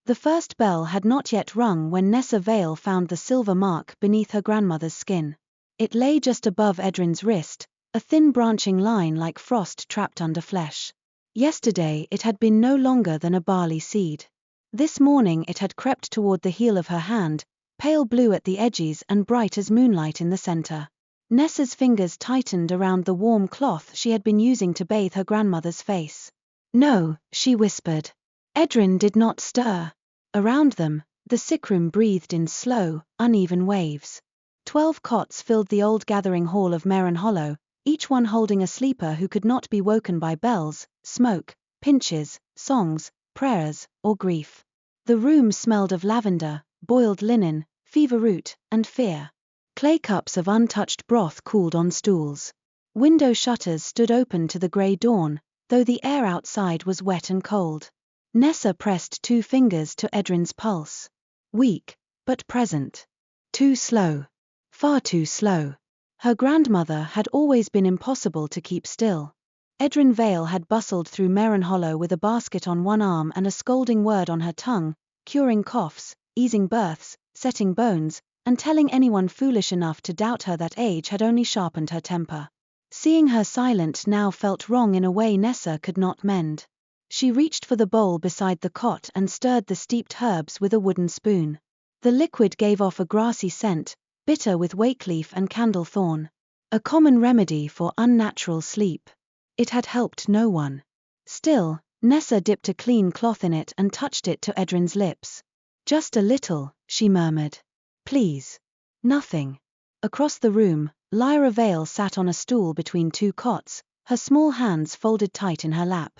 The first bell had not yet rung when Nessa Vale found the silver mark beneath her grandmother's skin. It lay just above Edrin's wrist, a thin branching line like frost trapped under flesh. Yesterday it had been no longer than a barley seed. This morning it had crept toward the heel of her hand, pale blue at the edges and bright as moonlight in the center. Nessa's fingers tightened around the warm cloth she had been using to bathe her grandmother's face. "No," she whispered. Ardyn did not stir. Around them, the sickroom breathed in slow, uneven waves. 12 cots filled the old gathering hall of Marenhollow, each one holding a sleeper who could not be woken by bells, smoke, pinches, songs, prayers, or grief. The room smelled of lavender, boiled linen, fever root, and fear. Clay cups of untouched broth cooled on stools. Window shutters stood open to the grey dawn, though the air outside was wet and cold. Nessa pressed 2 fingers to Ardyn's pulse. Weak, but present. Too slow. Far too slow. Her grandmother had always been impossible to keep still. Ardyn Veyr had bustled through Marenhollow with a basket on one arm and a scolding word on her tongue, curing coughs, easing births, setting bones, and telling anyone foolish enough to doubt her that age had only sharpened her temper. Seeing her silent now felt wrong in a way Nessa could not mend. She reached for the bowl beside the cot and stirred the steeped herbs with a wooden spoon. The liquid gave off a grassy scent, bitter with wakeleaf and candlethorn. A common remedy for unnatural sleep. It had helped no one. Still, Nessa dipped a clean cloth in it and touched it to Ardyn's lips. "Just a little," she murmured. "Please." Nothing. Across the room, Lyra Vale sat on a stool between 2 cots, her small hands folded tight in her lap.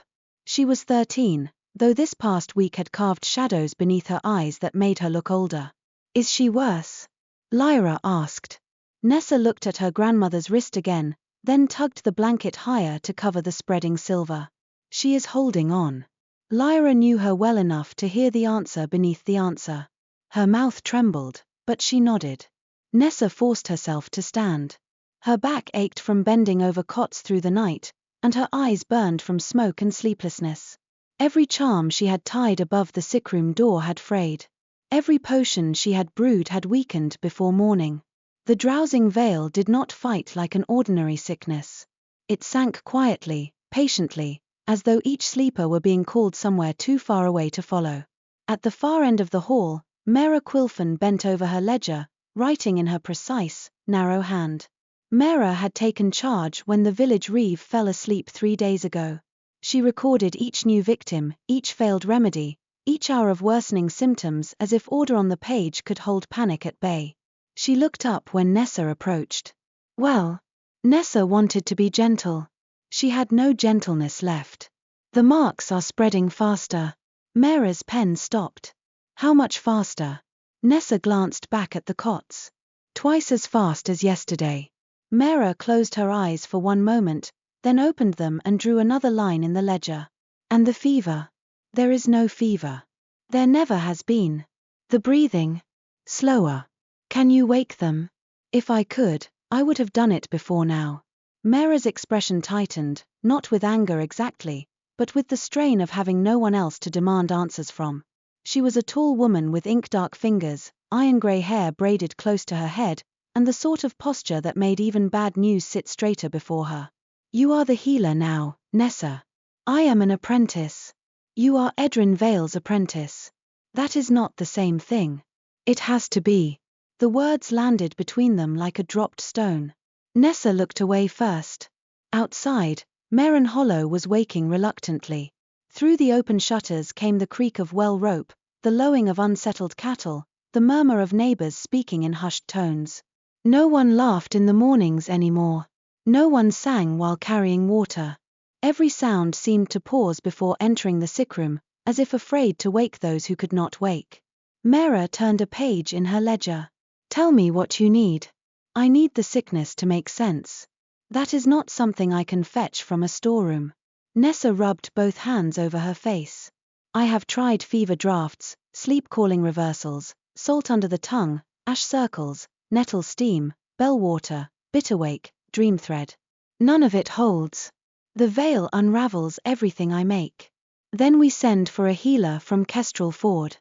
She was 13, though this past week had carved shadows beneath her eyes that made her look older. "Is she worse?" Lyra asked. Nessa looked at her grandmother's wrist again, then tugged the blanket higher to cover the spreading silver. "She is holding on." Lyra knew her well enough to hear the answer beneath the answer. Her mouth trembled, but she nodded. Nessa forced herself to stand. Her back ached from bending over cots through the night, and her eyes burned from smoke and sleeplessness. Every charm she had tied above the sickroom door had frayed. Every potion she had brewed had weakened before morning. The Drowsing Veil did not fight like an ordinary sickness. It sank quietly, patiently, as though each sleeper were being called somewhere too far away to follow. At the far end of the hall, Mera Quilfen bent over her ledger, writing in her precise, narrow hand. Mera had taken charge when the village reeve fell asleep 3 days ago. She recorded each new victim, each failed remedy, each hour of worsening symptoms as if order on the page could hold panic at bay. She looked up when Nessa approached. Well, Nessa wanted to be gentle. She had no gentleness left. "The marks are spreading faster." Mera's pen stopped. "How much faster?" Nessa glanced back at the cots. "Twice as fast as yesterday." Mera closed her eyes for one moment, then opened them and drew another line in the ledger. "And the fever?" "There is no fever. There never has been." "The breathing?" "Slower." "Can you wake them?" "If I could, I would have done it before now." Mera's expression tightened, not with anger exactly, but with the strain of having no one else to demand answers from. She was a tall woman with ink-dark fingers, iron-grey hair braided close to her head, and the sort of posture that made even bad news sit straighter before her. "You are the healer now, Nessa. I am an apprentice. You are Ardyn Veyl's apprentice. That is not the same thing." "It has to be." The words landed between them like a dropped stone. Nessa looked away first. Outside, Marenhollow was waking reluctantly. Through the open shutters came the creak of well rope, the lowing of unsettled cattle, the murmur of neighbors speaking in hushed tones. No one laughed in the mornings anymore. No one sang while carrying water. Every sound seemed to pause before entering the sickroom, as if afraid to wake those who could not wake. Mera turned a page in her ledger. "Tell me what you need." "I need the sickness to make sense. That is not something I can fetch from a storeroom." Nessa rubbed both hands over her face. "I have tried fever drafts, sleep-calling reversals, salt under the tongue, ash circles, nettle steam, bell water, bitterwake, dream thread. None of it holds. The veil unravels everything I make. Then we send for a healer from Kestrel Ford."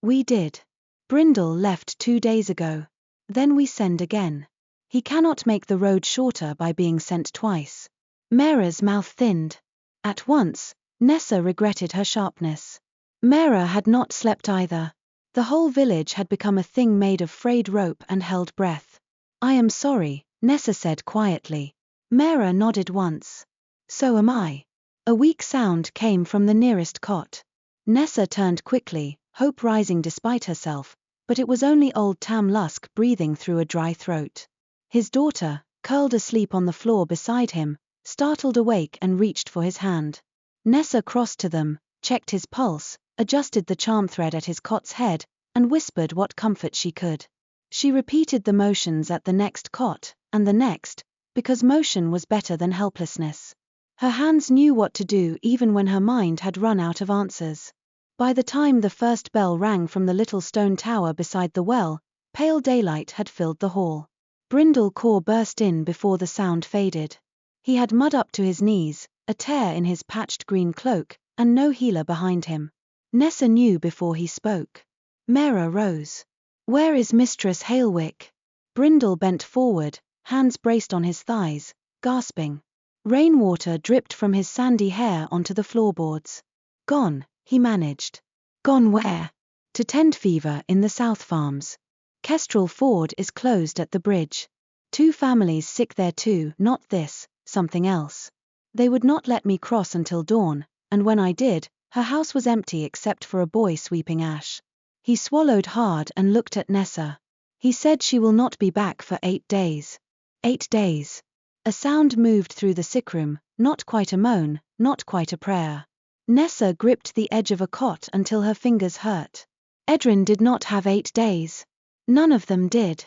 We did. Brindle left 2 days ago. Then we send again. He cannot make the road shorter by being sent twice. Mera's mouth thinned. At once, Nessa regretted her sharpness. Mera had not slept either. The whole village had become a thing made of frayed rope and held breath. I am sorry, Nessa said quietly. Mera nodded once. So am I. A weak sound came from the nearest cot. Nessa turned quickly, hope rising despite herself, but it was only old Tam Lusk breathing through a dry throat. His daughter, curled asleep on the floor beside him, startled awake and reached for his hand. Nessa crossed to them, checked his pulse, adjusted the charm thread at his cot's head, and whispered what comfort she could. She repeated the motions at the next cot, and the next, because motion was better than helplessness. Her hands knew what to do even when her mind had run out of answers. By the time the first bell rang from the little stone tower beside the well, pale daylight had filled the hall. Brindle Core burst in before the sound faded. He had mud up to his knees, a tear in his patched green cloak, and no healer behind him. Nessa knew before he spoke. Mera rose. Where is Mistress Hailwick? Brindle bent forward, hands braced on his thighs, gasping. Rainwater dripped from his sandy hair onto the floorboards. Gone, he managed. Gone where? To tend fever in the South Farms. Kestrel Ford is closed at the bridge. 2 families sick there too, not this, something else. They would not let me cross until dawn, and when I did, her house was empty except for a boy sweeping ash. He swallowed hard and looked at Nessa. He said she will not be back for 8 days. 8 days. A sound moved through the sickroom, not quite a moan, not quite a prayer. Nessa gripped the edge of a cot until her fingers hurt. Ardyn did not have 8 days. None of them did.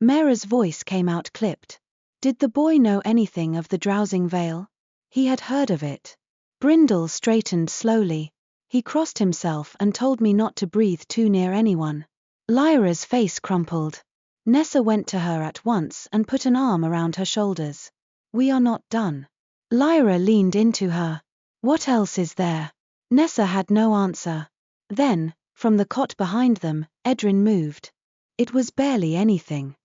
Mera's voice came out clipped. Did the boy know anything of the Drowsing Veil? He had heard of it. Brindle straightened slowly. He crossed himself and told me not to breathe too near anyone. Lyra's face crumpled. Nessa went to her at once and put an arm around her shoulders. We are not done. Lyra leaned into her. What else is there? Nessa had no answer. Then, from the cot behind them, Ardyn moved. It was barely anything.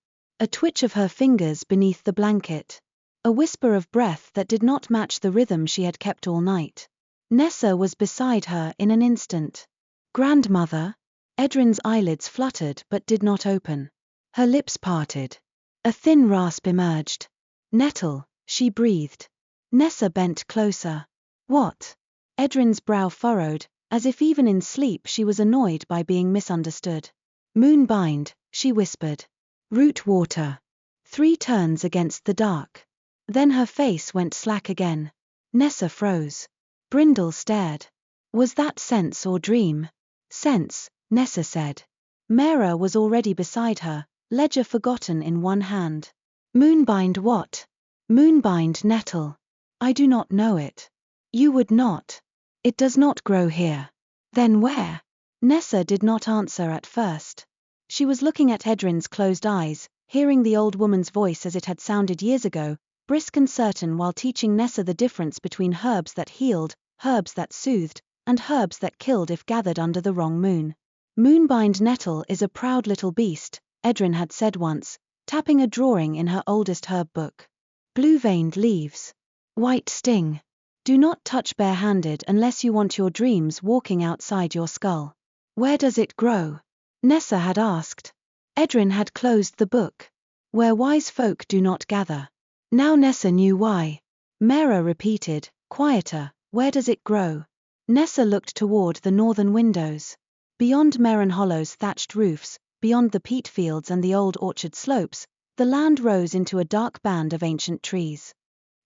A twitch of her fingers beneath the blanket. A whisper of breath that did not match the rhythm she had kept all night. Nessa was beside her in an instant. Grandmother? Ardyn's eyelids fluttered but did not open. Her lips parted. A thin rasp emerged. Nettle, she breathed. Nessa bent closer. What? Ardyn's brow furrowed, as if even in sleep she was annoyed by being misunderstood. Moonbind, she whispered. Root water. 3 turns against the dark. Then her face went slack again. Nessa froze. Brindle stared. Was that sense or dream? Sense, Nessa said. Mera was already beside her, ledger forgotten in one hand. Moonbind what? Moonbind nettle. I do not know it. You would not. It does not grow here. Then where? Nessa did not answer at first. She was looking at Ardyn's closed eyes, hearing the old woman's voice as it had sounded years ago, brisk and certain while teaching Nessa the difference between herbs that healed, herbs that soothed, and herbs that killed if gathered under the wrong moon. Moonbind nettle is a proud little beast, Ardyn had said once, tapping a drawing in her oldest herb book. Blue-veined leaves. White sting. Do not touch bare-handed unless you want your dreams walking outside your skull. Where does it grow? Nessa had asked. Ardyn had closed the book. Where wise folk do not gather. Now Nessa knew why. Mera repeated, quieter, where does it grow? Nessa looked toward the northern windows. Beyond Marenhollow's thatched roofs, beyond the peat fields and the old orchard slopes, the land rose into a dark band of ancient trees.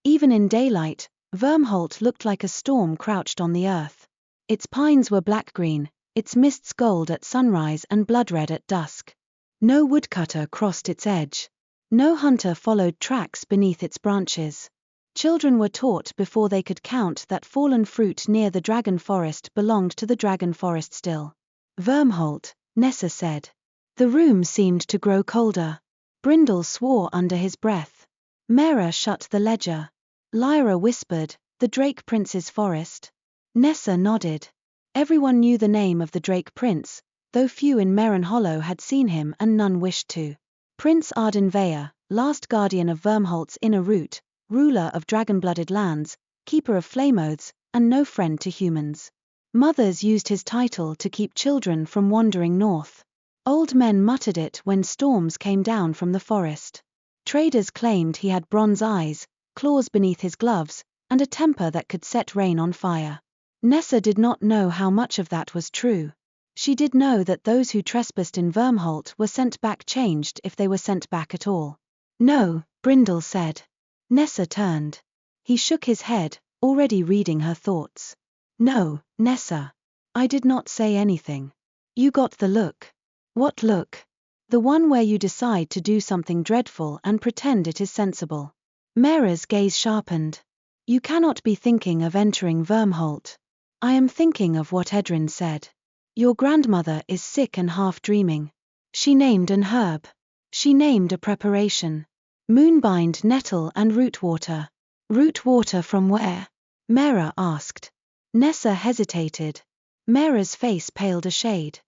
Even in daylight, Vyrmholt looked like a storm crouched on the earth. Its pines were black-green, its mists gold at sunrise and blood-red at dusk. No woodcutter crossed its edge. No hunter followed tracks beneath its branches. Children were taught before they could count that fallen fruit near the dragon forest belonged to the dragon forest still. Vyrmholt, Nessa said. The room seemed to grow colder. Brindle swore under his breath. Mera shut the ledger. Lyra whispered, the Drake Prince's forest. Nessa nodded. Everyone knew the name of the Drake Prince, though few in Marenhollow had seen him and none wished to. Prince Ardyn Veyr, last guardian of Vyrmholt's inner root, ruler of dragon-blooded lands, keeper of flame oaths, and no friend to humans. Mothers used his title to keep children from wandering north. Old men muttered it when storms came down from the forest. Traders claimed he had bronze eyes, claws beneath his gloves, and a temper that could set rain on fire. Nessa did not know how much of that was true. She did know that those who trespassed in Vyrmholt were sent back changed if they were sent back at all. No, Brindle said. Nessa turned. He shook his head, already reading her thoughts. No, Nessa. I did not say anything. You got the look. What look? The one where you decide to do something dreadful and pretend it is sensible. Mera's gaze sharpened. You cannot be thinking of entering Vyrmholt. I am thinking of what Ardyn said. Your grandmother is sick and half dreaming. She named an herb. She named a preparation. Moonbind, nettle and root water. Root water from where? Mera asked. Nessa hesitated. Mera's face paled a shade.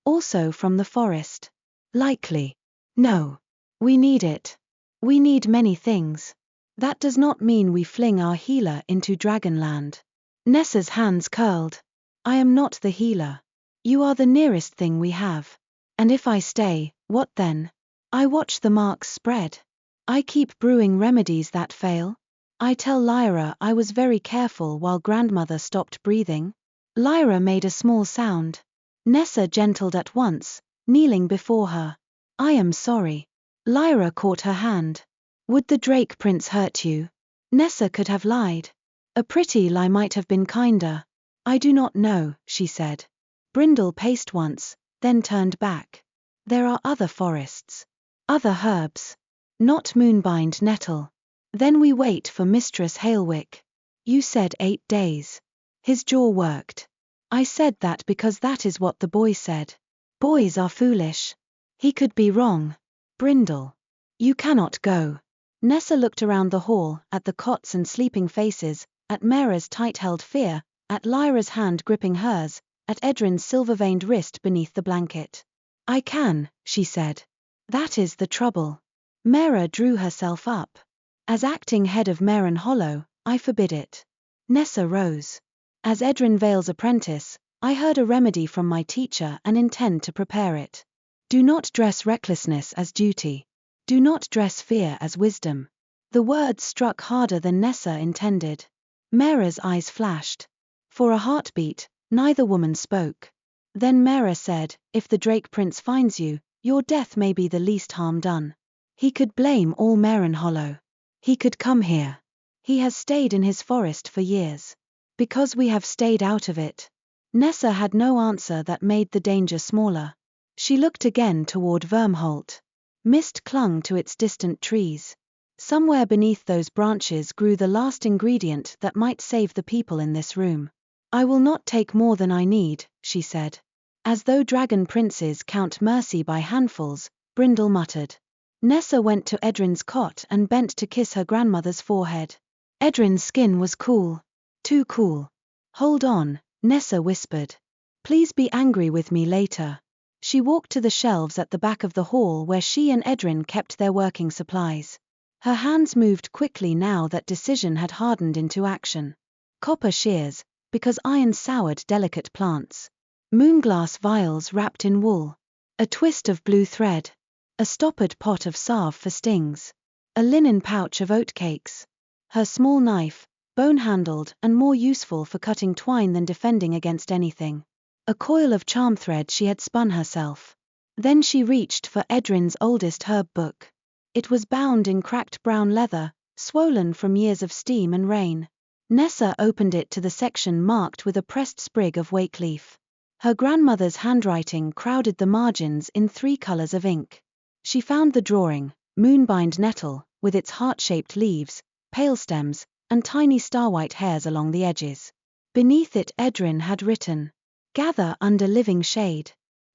Also from the forest. Likely. No. We need it. We need many things. That does not mean we fling our healer into Dragonland. Nessa's hands curled. I am not the healer. You are the nearest thing we have. And if I stay, what then? I watch the marks spread. I keep brewing remedies that fail. I tell Lyra I was very careful while grandmother stopped breathing. Lyra made a small sound. Nessa gentled at once, kneeling before her. I am sorry. Lyra caught her hand. Would the Drake Prince hurt you? Nessa could have lied. A pretty lie might have been kinder. I do not know, she said. Brindle paced once, then turned back. There are other forests. Other herbs. Not moonbind nettle. Then we wait for Mistress Hailwick. You said 8 days. His jaw worked. I said that because that is what the boy said. Boys are foolish. He could be wrong. Brindle. You cannot go. Nessa looked around the hall, at the cots and sleeping faces, at Mera's tight-held fear, at Lyra's hand gripping hers, at Ardyn's silver-veined wrist beneath the blanket. I can, she said. That is the trouble. Mera drew herself up. As acting head of Marenhollow, I forbid it. Nessa rose. As Ardyn Veyl's apprentice, I heard a remedy from my teacher and intend to prepare it. Do not dress recklessness as duty. Do not dress fear as wisdom. The words struck harder than Nessa intended. Mera's eyes flashed. For a heartbeat, neither woman spoke. Then Mera said, if the Drake Prince finds you, your death may be the least harm done. He could blame all Marenhollow. He could come here. He has stayed in his forest for years. Because we have stayed out of it. Nessa had no answer that made the danger smaller. She looked again toward Vyrmholt. Mist clung to its distant trees. Somewhere beneath those branches grew the last ingredient that might save the people in this room. I will not take more than I need, she said. As though dragon princes count mercy by handfuls, Brindle muttered. Nessa went to Ardyn's cot and bent to kiss her grandmother's forehead. Ardyn's skin was cool. Too cool. Hold on, Nessa whispered. Please be angry with me later. She walked to the shelves at the back of the hall where she and Ardyn kept their working supplies. Her hands moved quickly now that decision had hardened into action. Copper shears, because iron soured delicate plants. Moonglass vials wrapped in wool. A twist of blue thread. A stoppered pot of salve for stings. A linen pouch of oatcakes. Her small knife, bone-handled and more useful for cutting twine than defending against anything. A coil of charm thread she had spun herself. Then she reached for Ardyn's oldest herb book. It was bound in cracked brown leather, swollen from years of steam and rain. Nessa opened it to the section marked with a pressed sprig of wake leaf. Her grandmother's handwriting crowded the margins in 3 colors of ink. She found the drawing, moonbind nettle, with its heart-shaped leaves, pale stems, and tiny star-white hairs along the edges. Beneath it Ardyn had written, gather under living shade.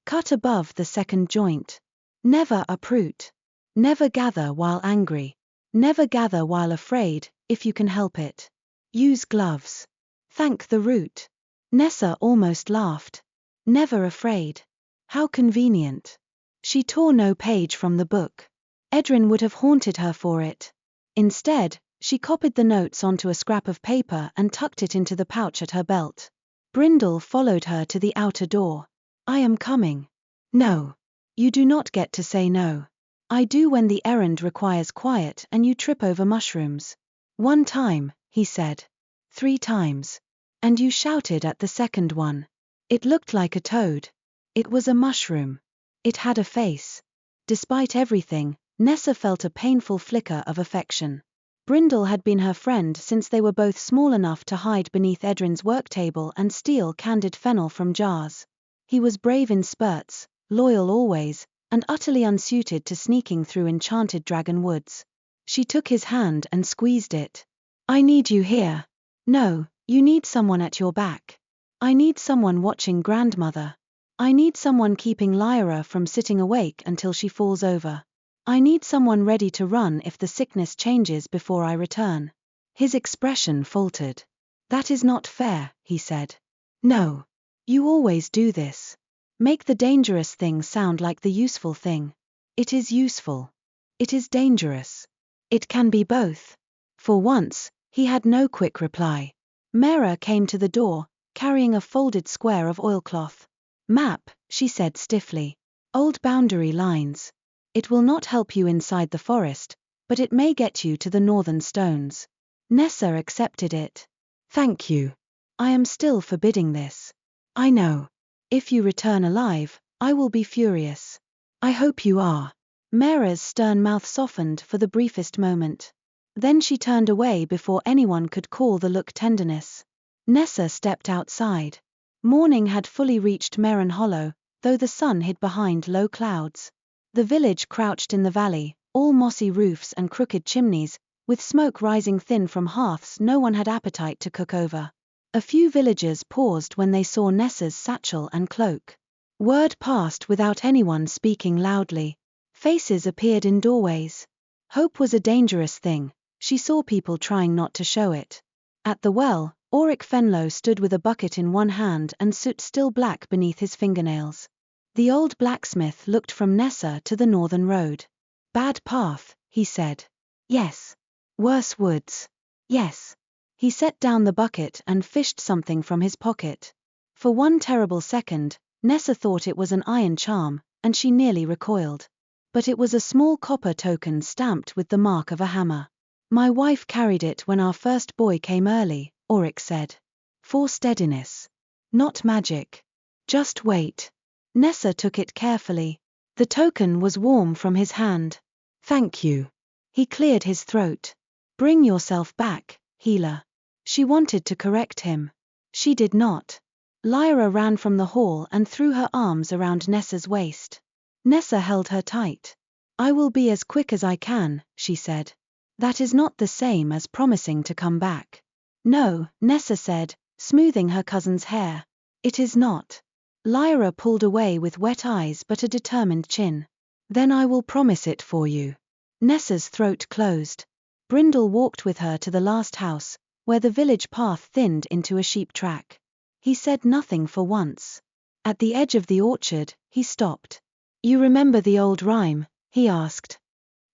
Cut above the second joint. Never uproot. Never gather while angry. Never gather while afraid, if you can help it. Use gloves. Thank the root. Nessa almost laughed. Never afraid. How convenient. She tore no page from the book. Ardyn would have haunted her for it. Instead, she copied the notes onto a scrap of paper and tucked it into the pouch at her belt. Brindle followed her to the outer door. I am coming. No. You do not get to say no. I do when the errand requires quiet and you trip over mushrooms. 1 time, he said. 3 times. And you shouted at the second one. It looked like a toad. It was a mushroom. It had a face. Despite everything, Nessa felt a painful flicker of affection. Brindle had been her friend since they were both small enough to hide beneath Ardyn's work table and steal candied fennel from jars. He was brave in spurts, loyal always, and utterly unsuited to sneaking through enchanted dragon woods. She took his hand and squeezed it. I need you here. No, you need someone at your back. I need someone watching grandmother. I need someone keeping Lyra from sitting awake until she falls over. I need someone ready to run if the sickness changes before I return. His expression faltered. That is not fair, he said. No. You always do this. Make the dangerous thing sound like the useful thing. It is useful. It is dangerous. It can be both. For once, he had no quick reply. Mera came to the door, carrying a folded square of oilcloth. Map, she said stiffly. Old boundary lines. It will not help you inside the forest, but it may get you to the northern stones. Nessa accepted it. Thank you. I am still forbidding this. I know. If you return alive, I will be furious. I hope you are. Mera's stern mouth softened for the briefest moment. Then she turned away before anyone could call the look tenderness. Nessa stepped outside. Morning had fully reached Marenhollow, though the sun hid behind low clouds. The village crouched in the valley, all mossy roofs and crooked chimneys, with smoke rising thin from hearths no one had appetite to cook over. A few villagers paused when they saw Nessa's satchel and cloak. Word passed without anyone speaking loudly. Faces appeared in doorways. Hope was a dangerous thing. She saw people trying not to show it. At the well, Auric Fenlow stood with a bucket in one hand and soot still black beneath his fingernails. The old blacksmith looked from Nessa to the northern road. Bad path, he said. Yes. Worse woods. Yes. He set down the bucket and fished something from his pocket. For one terrible second, Nessa thought it was an iron charm, and she nearly recoiled. But it was a small copper token stamped with the mark of a hammer. My wife carried it when our first boy came early, Auric said. For steadiness. Not magic. Just wait. Nessa took it carefully. The token was warm from his hand. Thank you. He cleared his throat. Bring yourself back, healer. She wanted to correct him. She did not. Lyra ran from the hall and threw her arms around Nessa's waist. Nessa held her tight. I will be as quick as I can, she said. That is not the same as promising to come back. No, Nessa said, smoothing her cousin's hair. It is not. Lyra pulled away with wet eyes but a determined chin. Then I will promise it for you. Nessa's throat closed. Brindle walked with her to the last house, where the village path thinned into a sheep track. He said nothing for once. At the edge of the orchard, he stopped. You remember the old rhyme, he asked.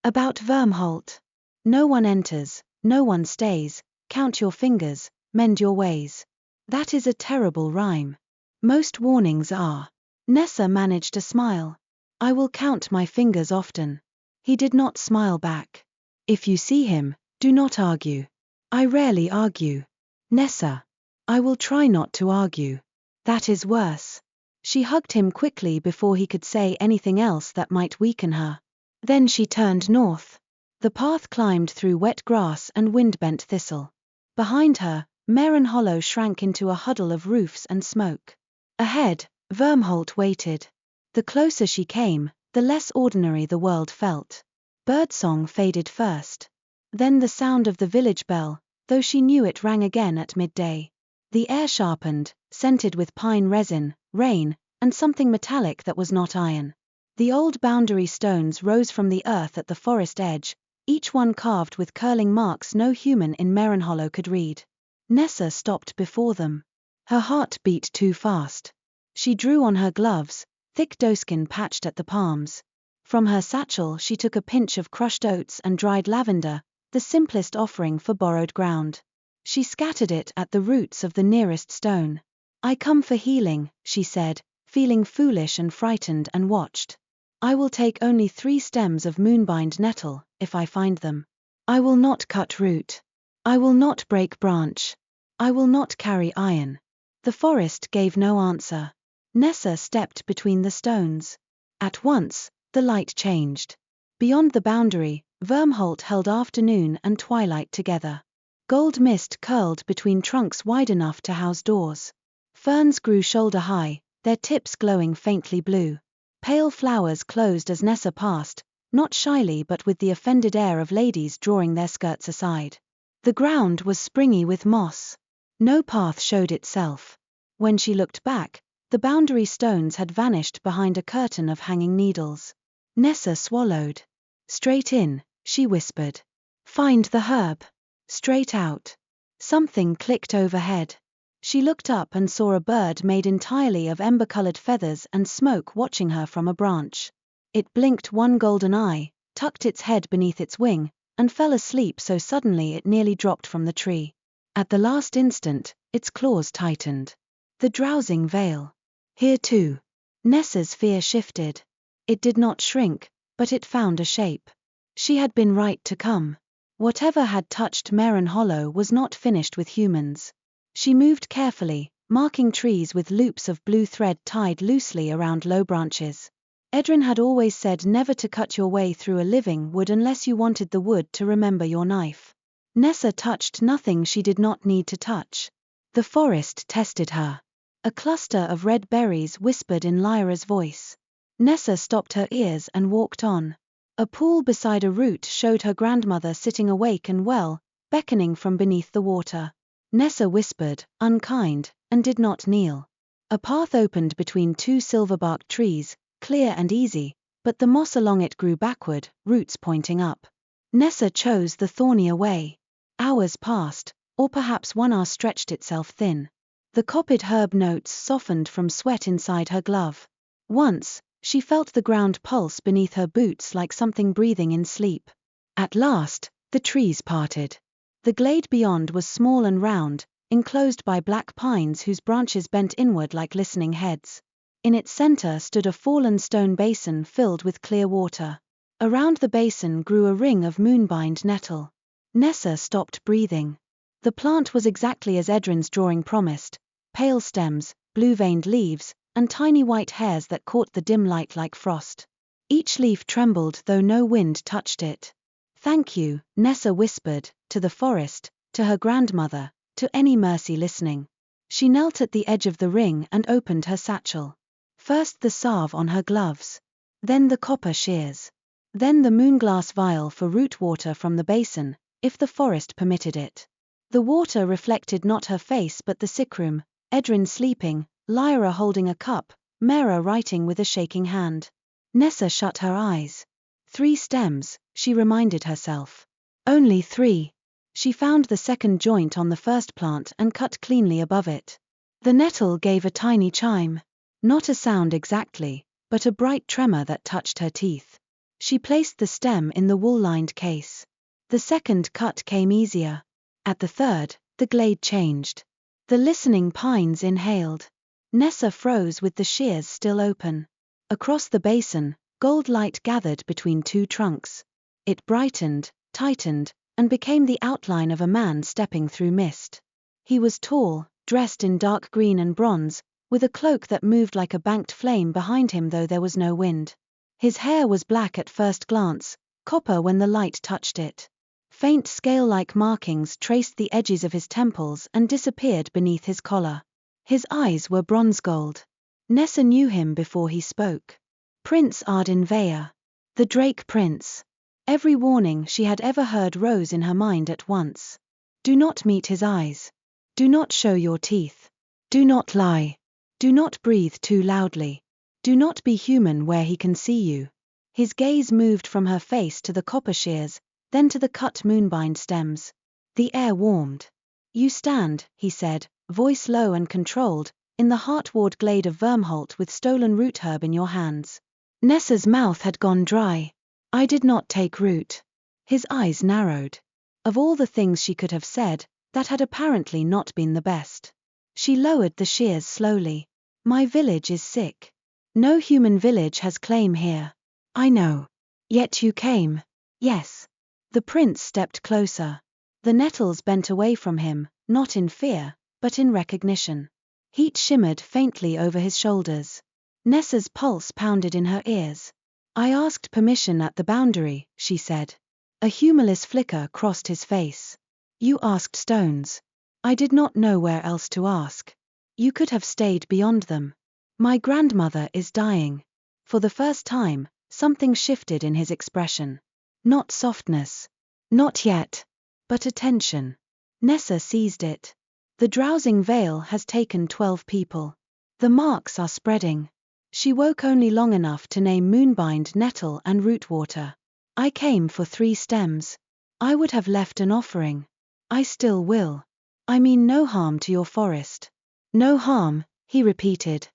About Vyrmholt. No one enters, no one stays, count your fingers, mend your ways. That is a terrible rhyme. Most warnings are. Nessa managed a smile. I will count my fingers often. He did not smile back. If you see him, do not argue. I rarely argue. Nessa. I will try not to argue. That is worse. She hugged him quickly before he could say anything else that might weaken her. Then she turned north. The path climbed through wet grass and wind-bent thistle. Behind her, Marenhollow shrank into a huddle of roofs and smoke. Ahead, Vyrmholt waited. The closer she came, the less ordinary the world felt. Birdsong faded first. Then the sound of the village bell, though she knew it rang again at midday. The air sharpened, scented with pine resin, rain, and something metallic that was not iron. The old boundary stones rose from the earth at the forest edge, each one carved with curling marks no human in Marenhollow could read. Nessa stopped before them. Her heart beat too fast. She drew on her gloves, thick doeskin patched at the palms. From her satchel she took a pinch of crushed oats and dried lavender, the simplest offering for borrowed ground. She scattered it at the roots of the nearest stone. "I come for healing," she said, feeling foolish and frightened, and watched. "I will take only 3 stems of moonbind nettle, if I find them. I will not cut root. I will not break branch. I will not carry iron." The forest gave no answer. Nessa stepped between the stones. At once, the light changed. Beyond the boundary, Vyrmholt held afternoon and twilight together. Gold mist curled between trunks wide enough to house doors. Ferns grew shoulder-high, their tips glowing faintly blue. Pale flowers closed as Nessa passed, not shyly but with the offended air of ladies drawing their skirts aside. The ground was springy with moss. No path showed itself. When she looked back, the boundary stones had vanished behind a curtain of hanging needles. Nessa swallowed. "Straight in," she whispered. "Find the herb." Straight out. Something clicked overhead. She looked up and saw a bird made entirely of ember-colored feathers and smoke watching her from a branch. It blinked one golden eye, tucked its head beneath its wing, and fell asleep so suddenly it nearly dropped from the tree. At the last instant, its claws tightened. The Drowsing Veil. Here too. Nessa's fear shifted. It did not shrink, but it found a shape. She had been right to come. Whatever had touched Marenhollow was not finished with humans. She moved carefully, marking trees with loops of blue thread tied loosely around low branches. Ardyn had always said never to cut your way through a living wood unless you wanted the wood to remember your knife. Nessa touched nothing she did not need to touch. The forest tested her. A cluster of red berries whispered in Lyra's voice. Nessa stopped her ears and walked on. A pool beside a root showed her grandmother sitting awake and well, beckoning from beneath the water. Nessa whispered, unkind, and did not kneel. A path opened between 2 silver-barked trees, clear and easy, but the moss along it grew backward, roots pointing up. Nessa chose the thornier way. Hours passed, or perhaps 1 hour stretched itself thin. The copied herb notes softened from sweat inside her glove. Once, she felt the ground pulse beneath her boots like something breathing in sleep. At last, the trees parted. The glade beyond was small and round, enclosed by black pines whose branches bent inward like listening heads. In its center stood a fallen stone basin filled with clear water. Around the basin grew a ring of moonbind nettle. Nessa stopped breathing. The plant was exactly as Ardyn's drawing promised: pale stems, blue-veined leaves, and tiny white hairs that caught the dim light like frost. Each leaf trembled though no wind touched it. "Thank you," Nessa whispered, to the forest, to her grandmother, to any mercy listening. She knelt at the edge of the ring and opened her satchel. First the salve on her gloves. Then the copper shears. Then the moonglass vial for root water from the basin, if the forest permitted it. The water reflected not her face but the sickroom, Ardyn sleeping, Lyra holding a cup, Mera writing with a shaking hand. Nessa shut her eyes. 3 stems, she reminded herself. Only 3. She found the second joint on the first plant and cut cleanly above it. The nettle gave a tiny chime. Not a sound exactly, but a bright tremor that touched her teeth. She placed the stem in the wool-lined case. The second cut came easier. At the third, the glade changed. The listening pines inhaled. Nessa froze with the shears still open. Across the basin, gold light gathered between 2 trunks. It brightened, tightened, and became the outline of a man stepping through mist. He was tall, dressed in dark green and bronze, with a cloak that moved like a banked flame behind him though there was no wind. His hair was black at first glance, copper when the light touched it. Faint scale-like markings traced the edges of his temples and disappeared beneath his collar. His eyes were bronze gold. Nessa knew him before he spoke. Prince Ardyn Veyr. The Drake Prince. Every warning she had ever heard rose in her mind at once. Do not meet his eyes. Do not show your teeth. Do not lie. Do not breathe too loudly. Do not be human where he can see you. His gaze moved from her face to the copper shears, then to the cut moonbind stems. The air warmed. You stand, he said, voice low and controlled, in the heartward glade of Vyrmholt with stolen root herb in your hands. Nessa's mouth had gone dry. I did not take root. His eyes narrowed. Of all the things she could have said, that had apparently not been the best. She lowered the shears slowly. My village is sick. No human village has claim here. I know. Yet you came. Yes. The prince stepped closer. The nettles bent away from him, not in fear, but in recognition. Heat shimmered faintly over his shoulders. Nessa's pulse pounded in her ears. I asked permission at the boundary, she said. A humorless flicker crossed his face. You asked stones. I did not know where else to ask. You could have stayed beyond them. My grandmother is dying. For the first time, something shifted in his expression. Not softness. Not yet. But attention. Nessa seized it. The Drowsing Veil has taken 12 people. The marks are spreading. She woke only long enough to name moonbind, nettle and rootwater. I came for 3 stems. I would have left an offering. I still will. I mean no harm to your forest. No harm, he repeated.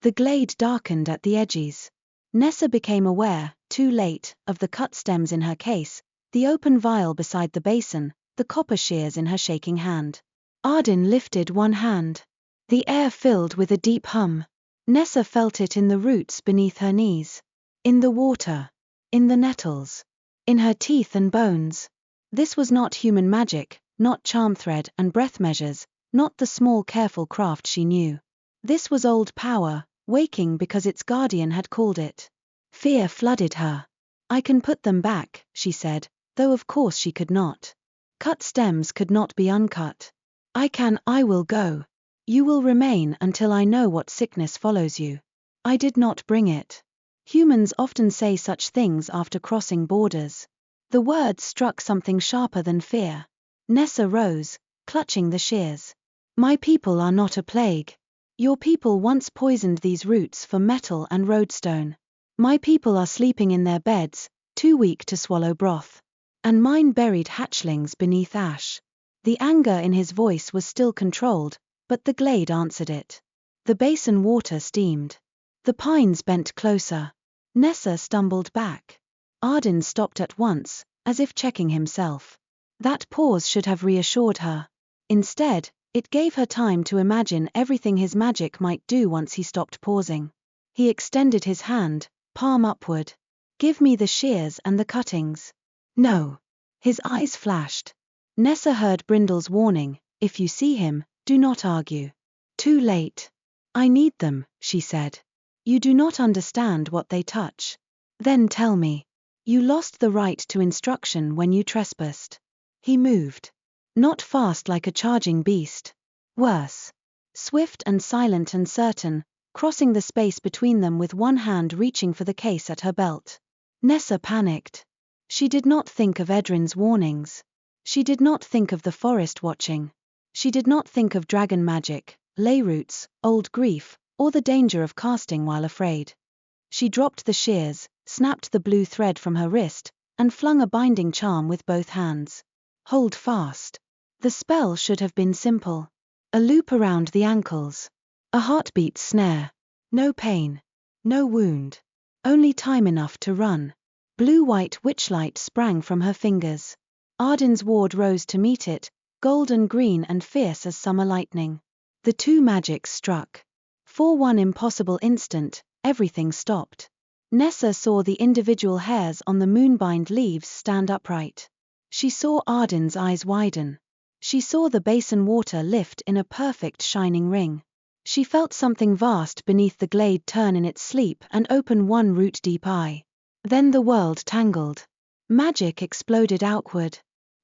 The glade darkened at the edges. Nessa became aware, too late, of the cut stems in her case, the open vial beside the basin, the copper shears in her shaking hand. Ardyn lifted one hand. The air filled with a deep hum. Nessa felt it in the roots beneath her knees. In the water. In the nettles. In her teeth and bones. This was not human magic, not charm thread and breath measures, not the small careful craft she knew. This was old power, waking because its guardian had called it. Fear flooded her. I can put them back, she said, though of course she could not. Cut stems could not be uncut. I will go. You will remain until I know what sickness follows you. I did not bring it. Humans often say such things after crossing borders. The words struck something sharper than fear. Nessa rose, clutching the shears. My people are not a plague. Your people once poisoned these roots for metal and roadstone. My people are sleeping in their beds, too weak to swallow broth. And mine buried hatchlings beneath ash. The anger in his voice was still controlled, but the glade answered it. The basin water steamed. The pines bent closer. Nessa stumbled back. Ardyn stopped at once, as if checking himself. That pause should have reassured her. Instead, it gave her time to imagine everything his magic might do once he stopped pausing. He extended his hand, palm upward. Give me the shears and the cuttings. No. His eyes flashed. Nessa heard Brindle's warning, if you see him, do not argue. Too late. I need them, she said. You do not understand what they touch. Then tell me. You lost the right to instruction when you trespassed. He moved. Not fast like a charging beast. Worse. Swift and silent and certain, crossing the space between them with one hand reaching for the case at her belt. Nessa panicked. She did not think of Edrin's warnings. She did not think of the forest watching. She did not think of dragon magic, ley roots, old grief, or the danger of casting while afraid. She dropped the shears, snapped the blue thread from her wrist, and flung a binding charm with both hands. Hold fast. The spell should have been simple. A loop around the ankles. A heartbeat snare. No pain. No wound. Only time enough to run. Blue-white witchlight sprang from her fingers. Ardyn's ward rose to meet it, golden green and fierce as summer lightning. The two magics struck. For one impossible instant, everything stopped. Nessa saw the individual hairs on the moonbind leaves stand upright. She saw Ardyn's eyes widen. She saw the basin water lift in a perfect shining ring. She felt something vast beneath the glade turn in its sleep and open one root-deep eye. Then the world tangled. Magic exploded outward.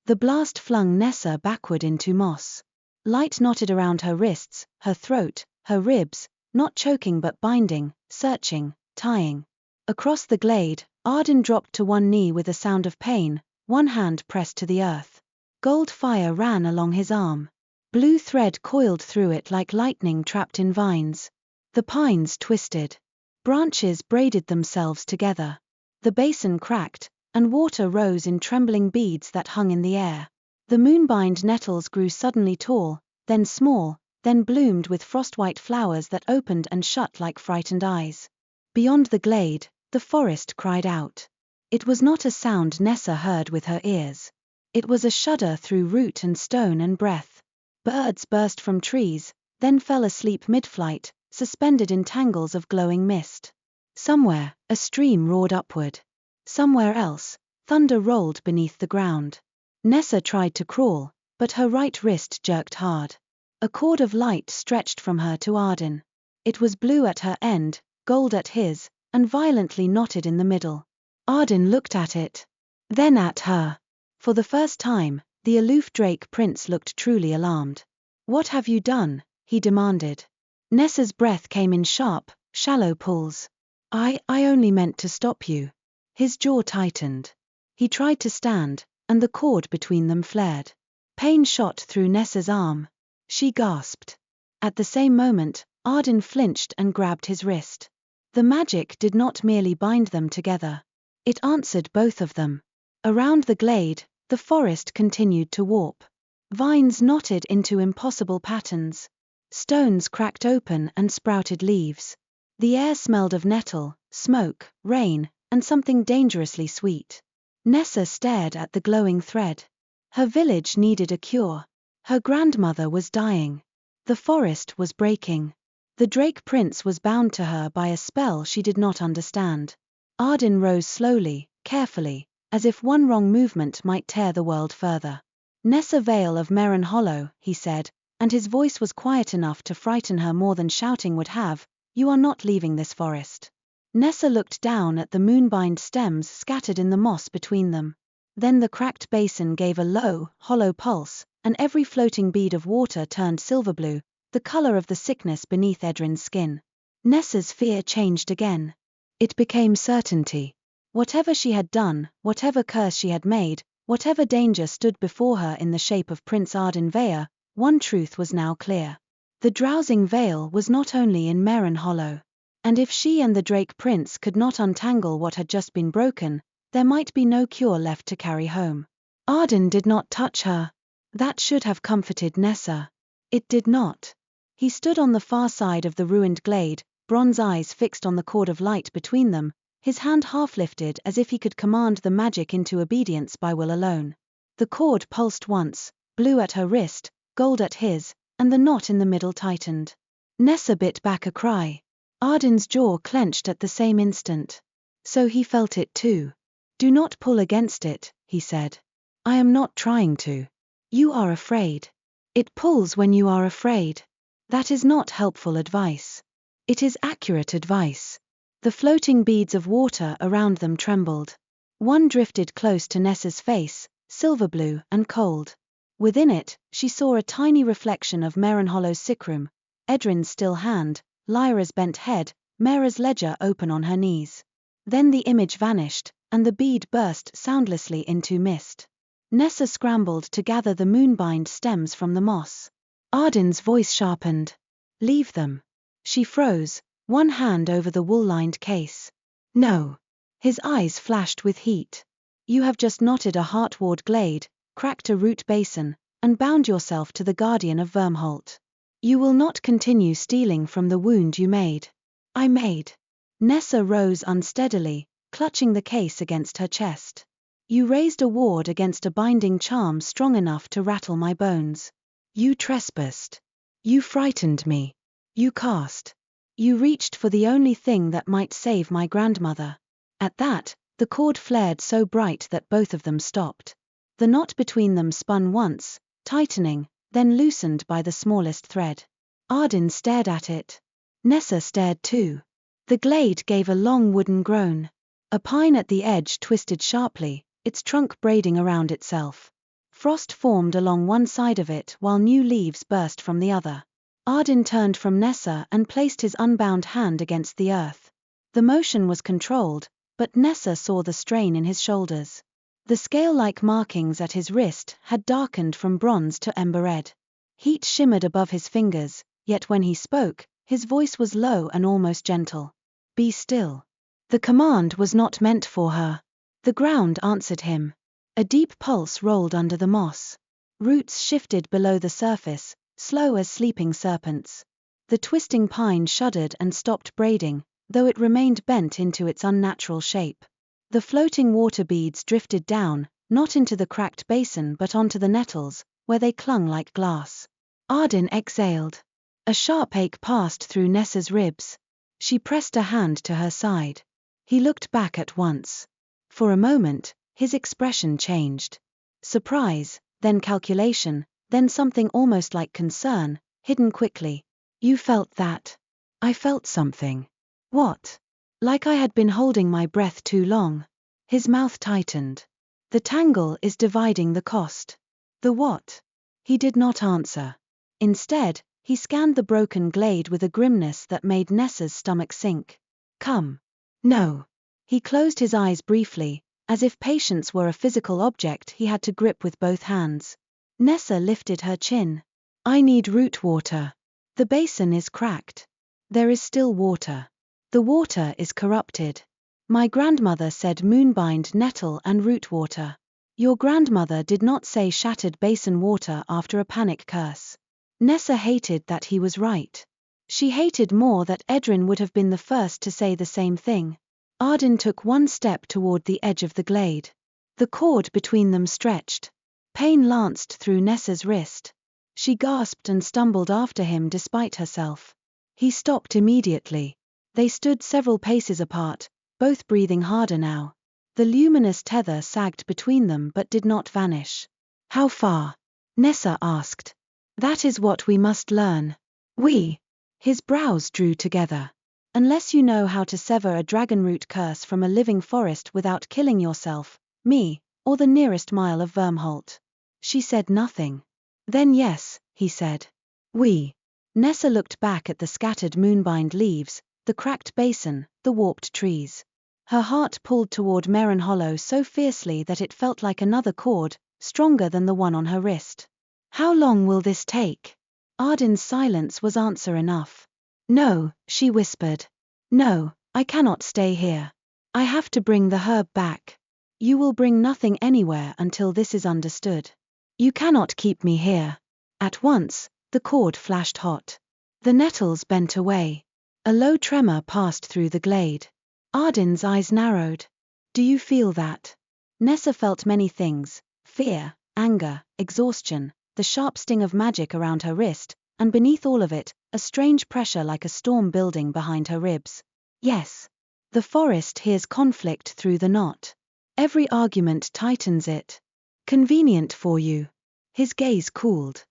The blast flung Nessa backward into moss. Light knotted around her wrists, her throat, her ribs, not choking but binding, searching, tying. Across the glade, Ardyn dropped to one knee with a sound of pain, one hand pressed to the earth. Gold fire ran along his arm. Blue thread coiled through it like lightning trapped in vines. The pines twisted. Branches braided themselves together. The basin cracked, and water rose in trembling beads that hung in the air. The moonbind nettles grew suddenly tall, then small, then bloomed with frost-white flowers that opened and shut like frightened eyes. Beyond the glade, the forest cried out. It was not a sound Nessa heard with her ears. It was a shudder through root and stone and breath. Birds burst from trees, then fell asleep mid-flight, suspended in tangles of glowing mist. Somewhere, a stream roared upward. Somewhere else, thunder rolled beneath the ground. Nessa tried to crawl, but her right wrist jerked hard. A cord of light stretched from her to Ardyn. It was blue at her end, gold at his, and violently knotted in the middle. Ardyn looked at it. Then at her. For the first time, the aloof Drake Prince looked truly alarmed. "What have you done?" he demanded. Nessa's breath came in sharp, shallow pulls. I only meant to stop you." His jaw tightened. He tried to stand, and the cord between them flared. Pain shot through Nessa's arm. She gasped. At the same moment, Ardyn flinched and grabbed his wrist. The magic did not merely bind them together. It answered both of them. Around the glade, the forest continued to warp. Vines knotted into impossible patterns. Stones cracked open and sprouted leaves. The air smelled of nettle, smoke, rain, and something dangerously sweet. Nessa stared at the glowing thread. Her village needed a cure. Her grandmother was dying. The forest was breaking. The Drake Prince was bound to her by a spell she did not understand. Ardyn rose slowly, carefully, as if one wrong movement might tear the world further. "Nessa Vale of Marenhollow," he said, and his voice was quiet enough to frighten her more than shouting would have, "you are not leaving this forest." Nessa looked down at the moonbind stems scattered in the moss between them. Then the cracked basin gave a low, hollow pulse, and every floating bead of water turned silver blue, the color of the sickness beneath Edrin's skin. Nessa's fear changed again. It became certainty. Whatever she had done, whatever curse she had made, whatever danger stood before her in the shape of Prince Ardyn Veyr, one truth was now clear. The Drowsing Veil was not only in Marenhollow. And if she and the Drake Prince could not untangle what had just been broken, there might be no cure left to carry home. Ardyn did not touch her. That should have comforted Nessa. It did not. He stood on the far side of the ruined glade, bronze eyes fixed on the cord of light between them, his hand half lifted as if he could command the magic into obedience by will alone. The cord pulsed once, blue at her wrist, gold at his, and the knot in the middle tightened. Nessa bit back a cry. Ardyn's jaw clenched at the same instant. So he felt it too. "Do not pull against it," he said. "I am not trying to. You are afraid. It pulls when you are afraid. That is not helpful advice. It is accurate advice." The floating beads of water around them trembled. One drifted close to Nessa's face, silver blue and cold. Within it, she saw a tiny reflection of Marenhollow's sickroom, Edrin's still hand, Lyra's bent head, Mera's ledger open on her knees. Then the image vanished, and the bead burst soundlessly into mist. Nessa scrambled to gather the moonbind stems from the moss. Ardyn's voice sharpened. "Leave them." She froze, one hand over the wool-lined case. "No." His eyes flashed with heat. "You have just knotted a heart-ward glade, cracked a root basin, and bound yourself to the guardian of Vyrmholt. You will not continue stealing from the wound you made." "I made." Nessa rose unsteadily, clutching the case against her chest. "You raised a ward against a binding charm strong enough to rattle my bones. You trespassed. You frightened me. You cast. You reached for the only thing that might save my grandmother." At that, the cord flared so bright that both of them stopped. The knot between them spun once, tightening, then loosened by the smallest thread. Ardyn stared at it. Nessa stared too. The glade gave a long wooden groan. A pine at the edge twisted sharply, its trunk braiding around itself. Frost formed along one side of it while new leaves burst from the other. Ardyn turned from Nessa and placed his unbound hand against the earth. The motion was controlled, but Nessa saw the strain in his shoulders. The scale-like markings at his wrist had darkened from bronze to ember red. Heat shimmered above his fingers, yet when he spoke, his voice was low and almost gentle. "Be still." The command was not meant for her. The ground answered him. A deep pulse rolled under the moss. Roots shifted below the surface, slow as sleeping serpents. The twisting pine shuddered and stopped braiding, though it remained bent into its unnatural shape. The floating water beads drifted down, not into the cracked basin but onto the nettles, where they clung like glass. Ardyn exhaled. A sharp ache passed through Nessa's ribs. She pressed a hand to her side. He looked back at once. For a moment, his expression changed. Surprise, then calculation, then something almost like concern, hidden quickly. You felt that? I felt something. What? Like I had been holding my breath too long. His mouth tightened. The tangle is dividing the cost. The what? He did not answer. Instead, he scanned the broken glade with a grimness that made Nessa's stomach sink. Come. No. He closed his eyes briefly, as if patience were a physical object he had to grip with both hands. Nessa lifted her chin. I need root water. The basin is cracked. There is still water. The water is corrupted. My grandmother said moonbind, nettle and root water. Your grandmother did not say shattered basin water after a panic curse. Nessa hated that he was right. She hated more that Ardyn would have been the first to say the same thing. Ardyn took one step toward the edge of the glade. The cord between them stretched. Pain lanced through Nessa's wrist. She gasped and stumbled after him despite herself. He stopped immediately. They stood several paces apart, both breathing harder now. The luminous tether sagged between them but did not vanish. How far? Nessa asked. That is what we must learn. We. His brows drew together. Unless you know how to sever a dragonroot curse from a living forest without killing yourself, me, or the nearest mile of Vyrmholt. She said nothing. Then yes, he said. We. Nessa looked back at the scattered moonbind leaves, the cracked basin, the warped trees. Her heart pulled toward Marenhollow so fiercely that it felt like another cord, stronger than the one on her wrist. How long will this take? Ardyn's silence was answer enough. No, she whispered. No, I cannot stay here. I have to bring the herb back. You will bring nothing anywhere until this is understood. You cannot keep me here. At once, the cord flashed hot. The nettles bent away. A low tremor passed through the glade. Ardyn's eyes narrowed. Do you feel that? Nessa felt many things: fear, anger, exhaustion, the sharp sting of magic around her wrist, and beneath all of it, a strange pressure like a storm building behind her ribs. Yes. The forest hears conflict through the knot. Every argument tightens it. Convenient for you. His gaze cooled.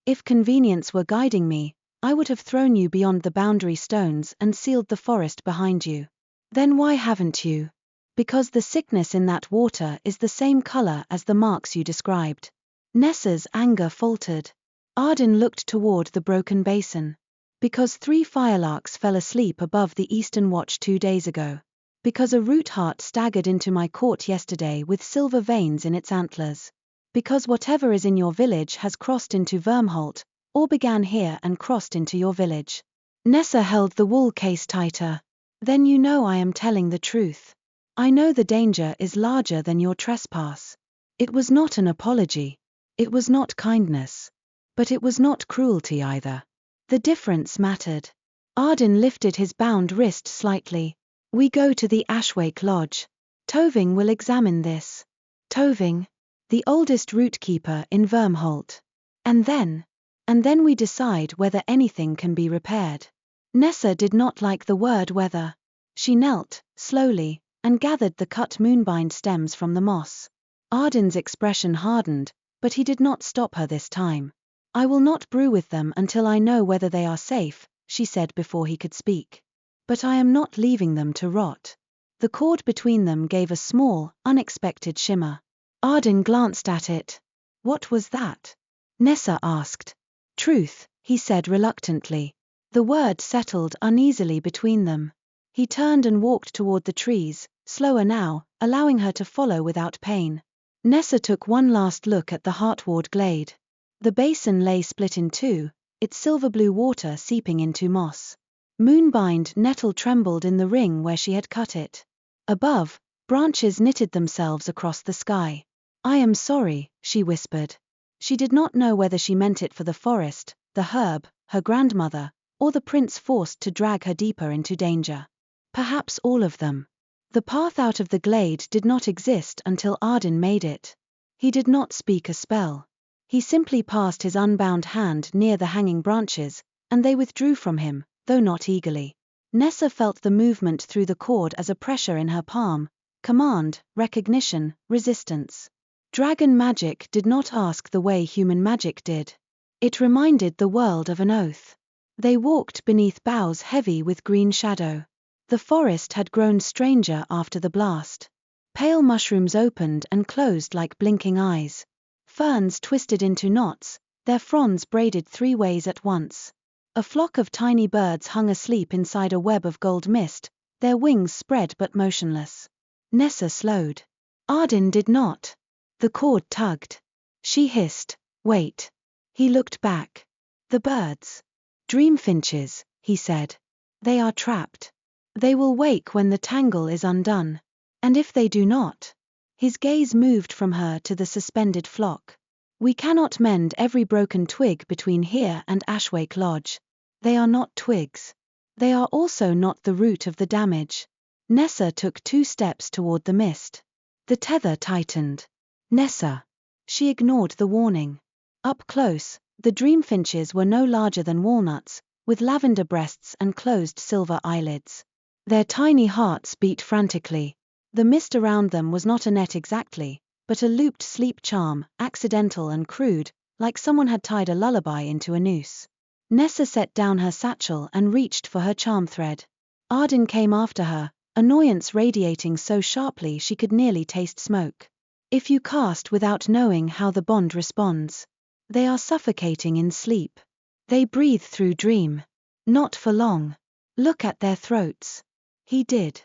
If convenience were guiding me, I would have thrown you beyond the boundary stones and sealed the forest behind you. Then why haven't you? Because the sickness in that water is the same color as the marks you described. Nessa's anger faltered. Ardyn looked toward the broken basin. Because 3 firelarks fell asleep above the eastern watch 2 days ago. Because a root heart staggered into my court yesterday with silver veins in its antlers. Because whatever is in your village has crossed into Vyrmholt, or began here and crossed into your village. Nessa held the wool case tighter. Then you know I am telling the truth. I know the danger is larger than your trespass. It was not an apology. It was not kindness. But it was not cruelty either. The difference mattered. Ardyn lifted his bound wrist slightly. We go to the Ashwake Lodge. Toving will examine this. Toving? The oldest root keeper in Vyrmholt. And then we decide whether anything can be repaired. Nessa did not like the word whether. She knelt, slowly, and gathered the cut moonbind stems from the moss. Ardyn's expression hardened, but he did not stop her this time. I will not brew with them until I know whether they are safe, she said before he could speak. But I am not leaving them to rot. The cord between them gave a small, unexpected shimmer. Ardyn glanced at it. What was that? Nessa asked. Truth, he said reluctantly. The word settled uneasily between them. He turned and walked toward the trees, slower now, allowing her to follow without pain. Nessa took one last look at the heartward glade. The basin lay split in two, its silver-blue water seeping into moss. Moonbind nettle trembled in the ring where she had cut it. Above, branches knitted themselves across the sky. I am sorry, she whispered. She did not know whether she meant it for the forest, the herb, her grandmother, or the prince forced to drag her deeper into danger? Perhaps all of them. The path out of the glade did not exist until Ardyn made it. He did not speak a spell. He simply passed his unbound hand near the hanging branches, and they withdrew from him, though not eagerly. Nessa felt the movement through the cord as a pressure in her palm, command, recognition, resistance. Dragon magic did not ask the way human magic did. It reminded the world of an oath. They walked beneath boughs heavy with green shadow. The forest had grown stranger after the blast. Pale mushrooms opened and closed like blinking eyes. Ferns twisted into knots, their fronds braided 3 ways at once. A flock of tiny birds hung asleep inside a web of gold mist, their wings spread but motionless. Nessa slowed. Ardyn did not. The cord tugged. She hissed, "Wait." He looked back. "The birds. Dreamfinches," he said. "They are trapped. They will wake when the tangle is undone. And if they do not?" His gaze moved from her to the suspended flock. "We cannot mend every broken twig between here and Ashwake Lodge. They are not twigs. They are also not the root of the damage." Nessa took 2 steps toward the mist. The tether tightened. "Nessa." She ignored the warning. Up close, the dreamfinches were no larger than walnuts, with lavender breasts and closed silver eyelids. Their tiny hearts beat frantically. The mist around them was not a net exactly, but a looped sleep charm, accidental and crude, like someone had tied a lullaby into a noose. Nessa set down her satchel and reached for her charm thread. Ardyn came after her, annoyance radiating so sharply she could nearly taste smoke. "If you cast without knowing how the bond responds, they are suffocating in sleep. They breathe through dream. Not for long. Look at their throats." He did.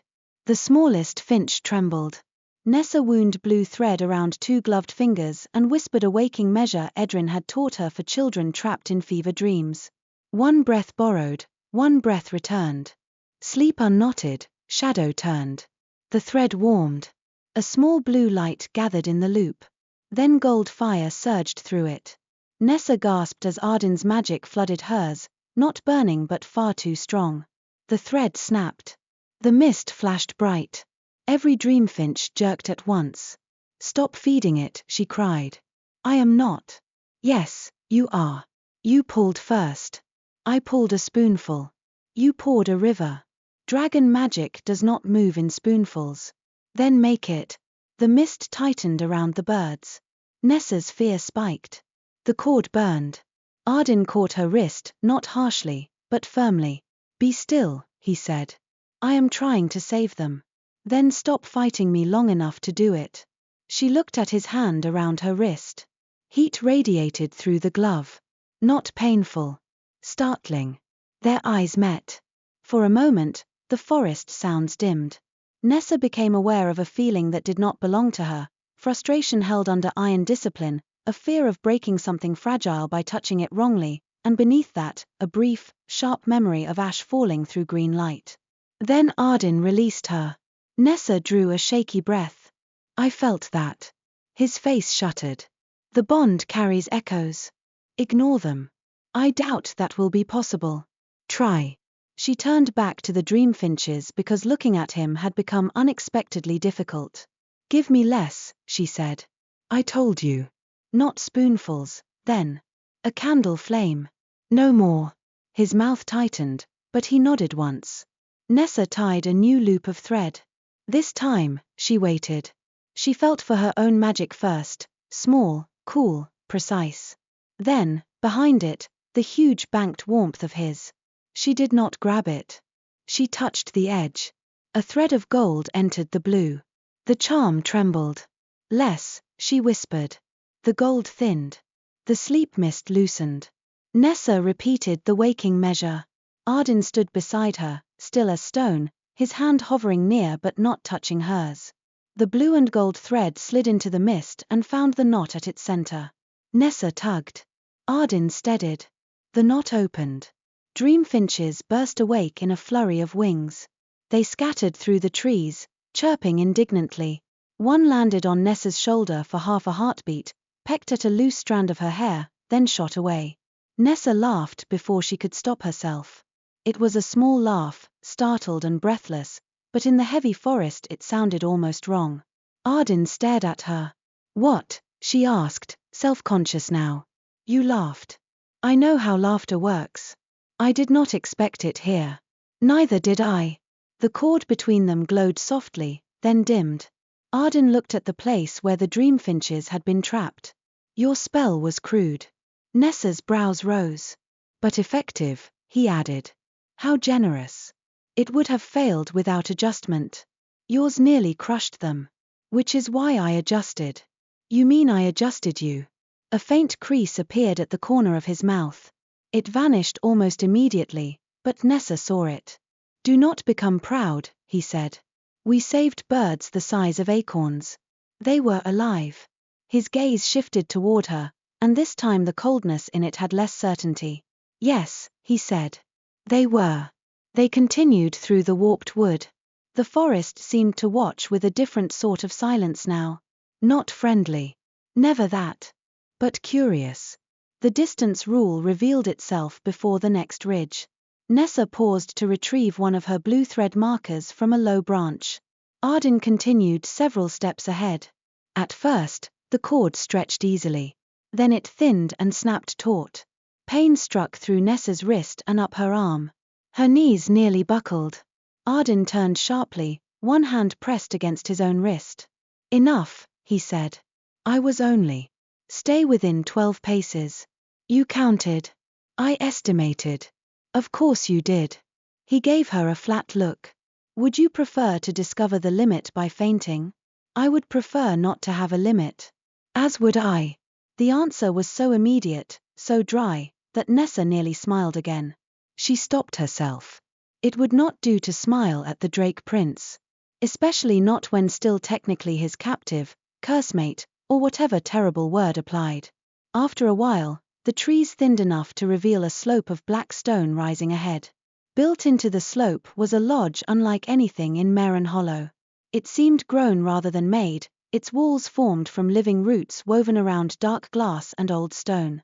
The smallest finch trembled. Nessa wound blue thread around 2 gloved fingers and whispered a waking measure Ardyn had taught her for children trapped in fever dreams. 1 breath borrowed, 1 breath returned. Sleep unknotted, shadow turned. The thread warmed. A small blue light gathered in the loop. Then gold fire surged through it. Nessa gasped as Ardyn's magic flooded hers, not burning but far too strong. The thread snapped. The mist flashed bright. Every dreamfinch jerked at once. "Stop feeding it," she cried. "I am not." "Yes, you are. You pulled first. I pulled a spoonful. You poured a river. Dragon magic does not move in spoonfuls." "Then make it." The mist tightened around the birds. Nessa's fear spiked. The cord burned. Ardyn caught her wrist, not harshly, but firmly. "Be still," he said. "I am trying to save them. Then stop fighting me long enough to do it." She looked at his hand around her wrist. Heat radiated through the glove. Not painful. Startling. Their eyes met. For a moment, the forest sounds dimmed. Nessa became aware of a feeling that did not belong to her, frustration held under iron discipline, a fear of breaking something fragile by touching it wrongly, and beneath that, a brief, sharp memory of ash falling through green light. Then Ardyn released her. Nessa drew a shaky breath. "I felt that." His face shuttered. "The bond carries echoes. Ignore them. I doubt that will be possible. Try." She turned back to the dreamfinches because looking at him had become unexpectedly difficult. "Give me less," she said. "I told you. Not spoonfuls, then. A candle flame. No more." His mouth tightened, but he nodded once. Nessa tied a new loop of thread. This time, she waited. She felt for her own magic first, small, cool, precise. Then, behind it, the huge banked warmth of his. She did not grab it. She touched the edge. A thread of gold entered the blue. The charm trembled. "Less," she whispered. The gold thinned. The sleep mist loosened. Nessa repeated the waking measure. Ardyn stood beside her, still as stone, his hand hovering near but not touching hers. The blue and gold thread slid into the mist and found the knot at its center. Nessa tugged. Ardyn steadied. The knot opened. Dreamfinches burst awake in a flurry of wings. They scattered through the trees, chirping indignantly. One landed on Nessa's shoulder for half a heartbeat, pecked at a loose strand of her hair, then shot away. Nessa laughed before she could stop herself. It was a small laugh, startled and breathless, but in the heavy forest it sounded almost wrong. Ardyn stared at her. "What?" she asked, self-conscious now. "You laughed. I know how laughter works. I did not expect it here." "Neither did I." The cord between them glowed softly, then dimmed. Ardyn looked at the place where the dreamfinches had been trapped. "Your spell was crude." Nessa's brows rose. "But effective," he added. "How generous. It would have failed without adjustment. Yours nearly crushed them. Which is why I adjusted." "You mean I adjusted you?" A faint crease appeared at the corner of his mouth. It vanished almost immediately, but Nessa saw it. "Do not become proud," he said. "We saved birds the size of acorns. They were alive." His gaze shifted toward her, and this time the coldness in it had less certainty. "Yes," he said. "They were." They continued through the warped wood. The forest seemed to watch with a different sort of silence now. Not friendly. Never that. But curious. The distance rule revealed itself before the next ridge. Nessa paused to retrieve one of her blue thread markers from a low branch. Ardyn continued several steps ahead. At first, the cord stretched easily. Then it thinned and snapped taut. Pain struck through Nessa's wrist and up her arm. Her knees nearly buckled. Ardyn turned sharply, one hand pressed against his own wrist. "Enough," he said. "I was only. Stay within 12 paces. You counted." "I estimated." "Of course you did." He gave her a flat look. "Would you prefer to discover the limit by fainting?" "I would prefer not to have a limit." "As would I." The answer was so immediate, so dry, that Nessa nearly smiled again. She stopped herself. It would not do to smile at the Drake Prince. Especially not when still technically his captive, cursemate, or whatever terrible word applied. After a while, the trees thinned enough to reveal a slope of black stone rising ahead. Built into the slope was a lodge unlike anything in Marenhollow. It seemed grown rather than made, its walls formed from living roots woven around dark glass and old stone.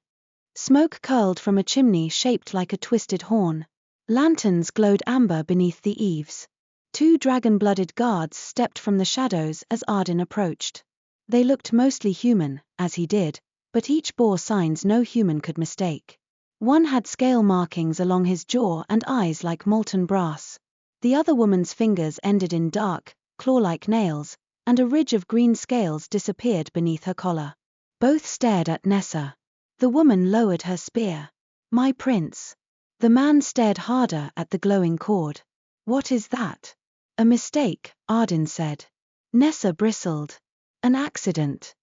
Smoke curled from a chimney shaped like a twisted horn. Lanterns glowed amber beneath the eaves. 2 dragon-blooded guards stepped from the shadows as Ardyn approached. They looked mostly human, as he did, but each bore signs no human could mistake. One had scale markings along his jaw and eyes like molten brass. The other woman's fingers ended in dark, claw-like nails, and a ridge of green scales disappeared beneath her collar. Both stared at Nessa. The woman lowered her spear. "My prince." The man stared harder at the glowing cord. "What is that?" "A mistake," Ardyn said. Nessa bristled. "An accident."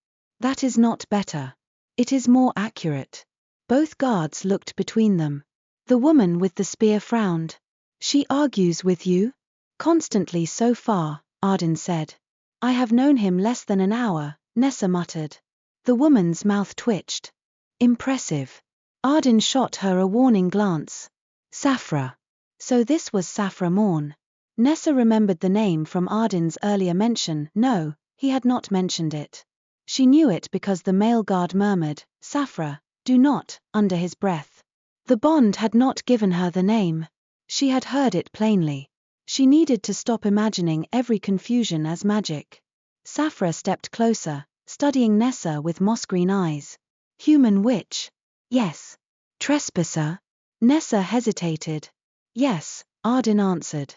"That is not better. It is more accurate." Both guards looked between them. The woman with the spear frowned. "She argues with you?" "Constantly so far," Ardyn said. "I have known him less than an hour," Nessa muttered. The woman's mouth twitched. "Impressive." Ardyn shot her a warning glance. Saphra. So this was Saphra Morn. Nessa remembered the name from Ardyn's earlier mention. No, he had not mentioned it. She knew it because the male guard murmured, "Saphra, do not," under his breath. The bond had not given her the name. She had heard it plainly. She needed to stop imagining every confusion as magic. Saphra stepped closer, studying Nessa with moss-green eyes. "Human witch?" "Yes." "Trespasser?" Nessa hesitated. "Yes," Ardyn answered.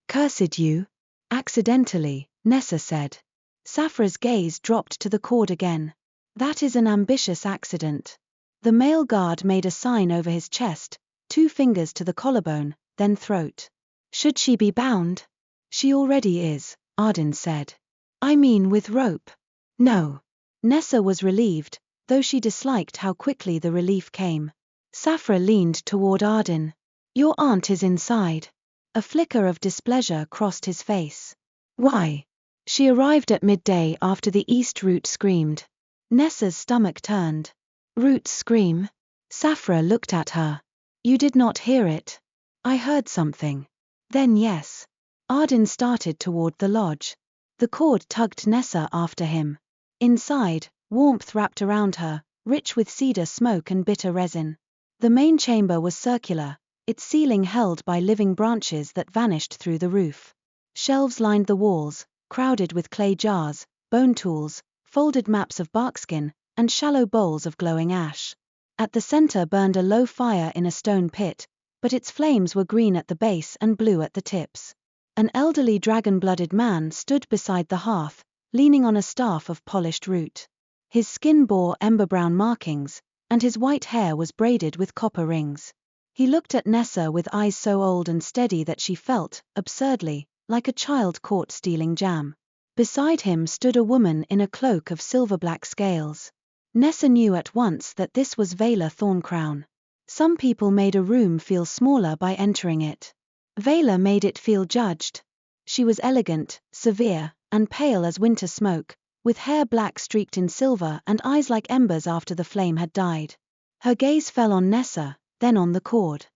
"Cursed you?" "Accidentally," Nessa said. Saphra's gaze dropped to the cord again. "That is an ambitious accident." The male guard made a sign over his chest, 2 fingers to the collarbone, then throat. "Should she be bound?" "She already is," Ardyn said. "I mean with rope." "No." Nessa was relieved, though she disliked how quickly the relief came. Saphra leaned toward Ardyn. "Your aunt is inside." A flicker of displeasure crossed his face. "Why?" "She arrived at midday after the east root screamed." Nessa's stomach turned. "Roots scream?" Saphra looked at her. "You did not hear it?" "I heard something." "Then yes." Ardyn started toward the lodge. The cord tugged Nessa after him. Inside, warmth wrapped around her, rich with cedar smoke and bitter resin. The main chamber was circular, its ceiling held by living branches that vanished through the roof. Shelves lined the walls, crowded with clay jars, bone tools, folded maps of barkskin, and shallow bowls of glowing ash. At the center burned a low fire in a stone pit, but its flames were green at the base and blue at the tips. An elderly dragon-blooded man stood beside the hearth, leaning on a staff of polished root. His skin bore ember-brown markings, and his white hair was braided with copper rings. He looked at Nessa with eyes so old and steady that she felt, absurdly, like a child caught stealing jam. Beside him stood a woman in a cloak of silver-black scales. Nessa knew at once that this was Veyr Thorncrown. Some people made a room feel smaller by entering it. Veyr made it feel judged. She was elegant, severe, and pale as winter smoke, with hair black streaked in silver and eyes like embers after the flame had died. Her gaze fell on Nessa, then on the cord.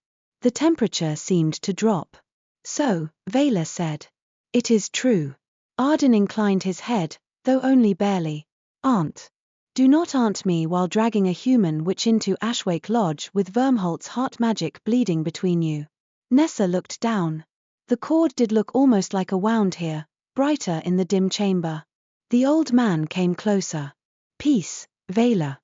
The temperature seemed to drop. "So," Veyr said. "It is true." Ardyn inclined his head, though only barely. "Aunt. Do not aunt me while dragging a human witch into Ashwake Lodge with Vyrmholt's heart magic bleeding between you." Nessa looked down. The cord did look almost like a wound here, brighter in the dim chamber. The old man came closer. "Peace, Veyr.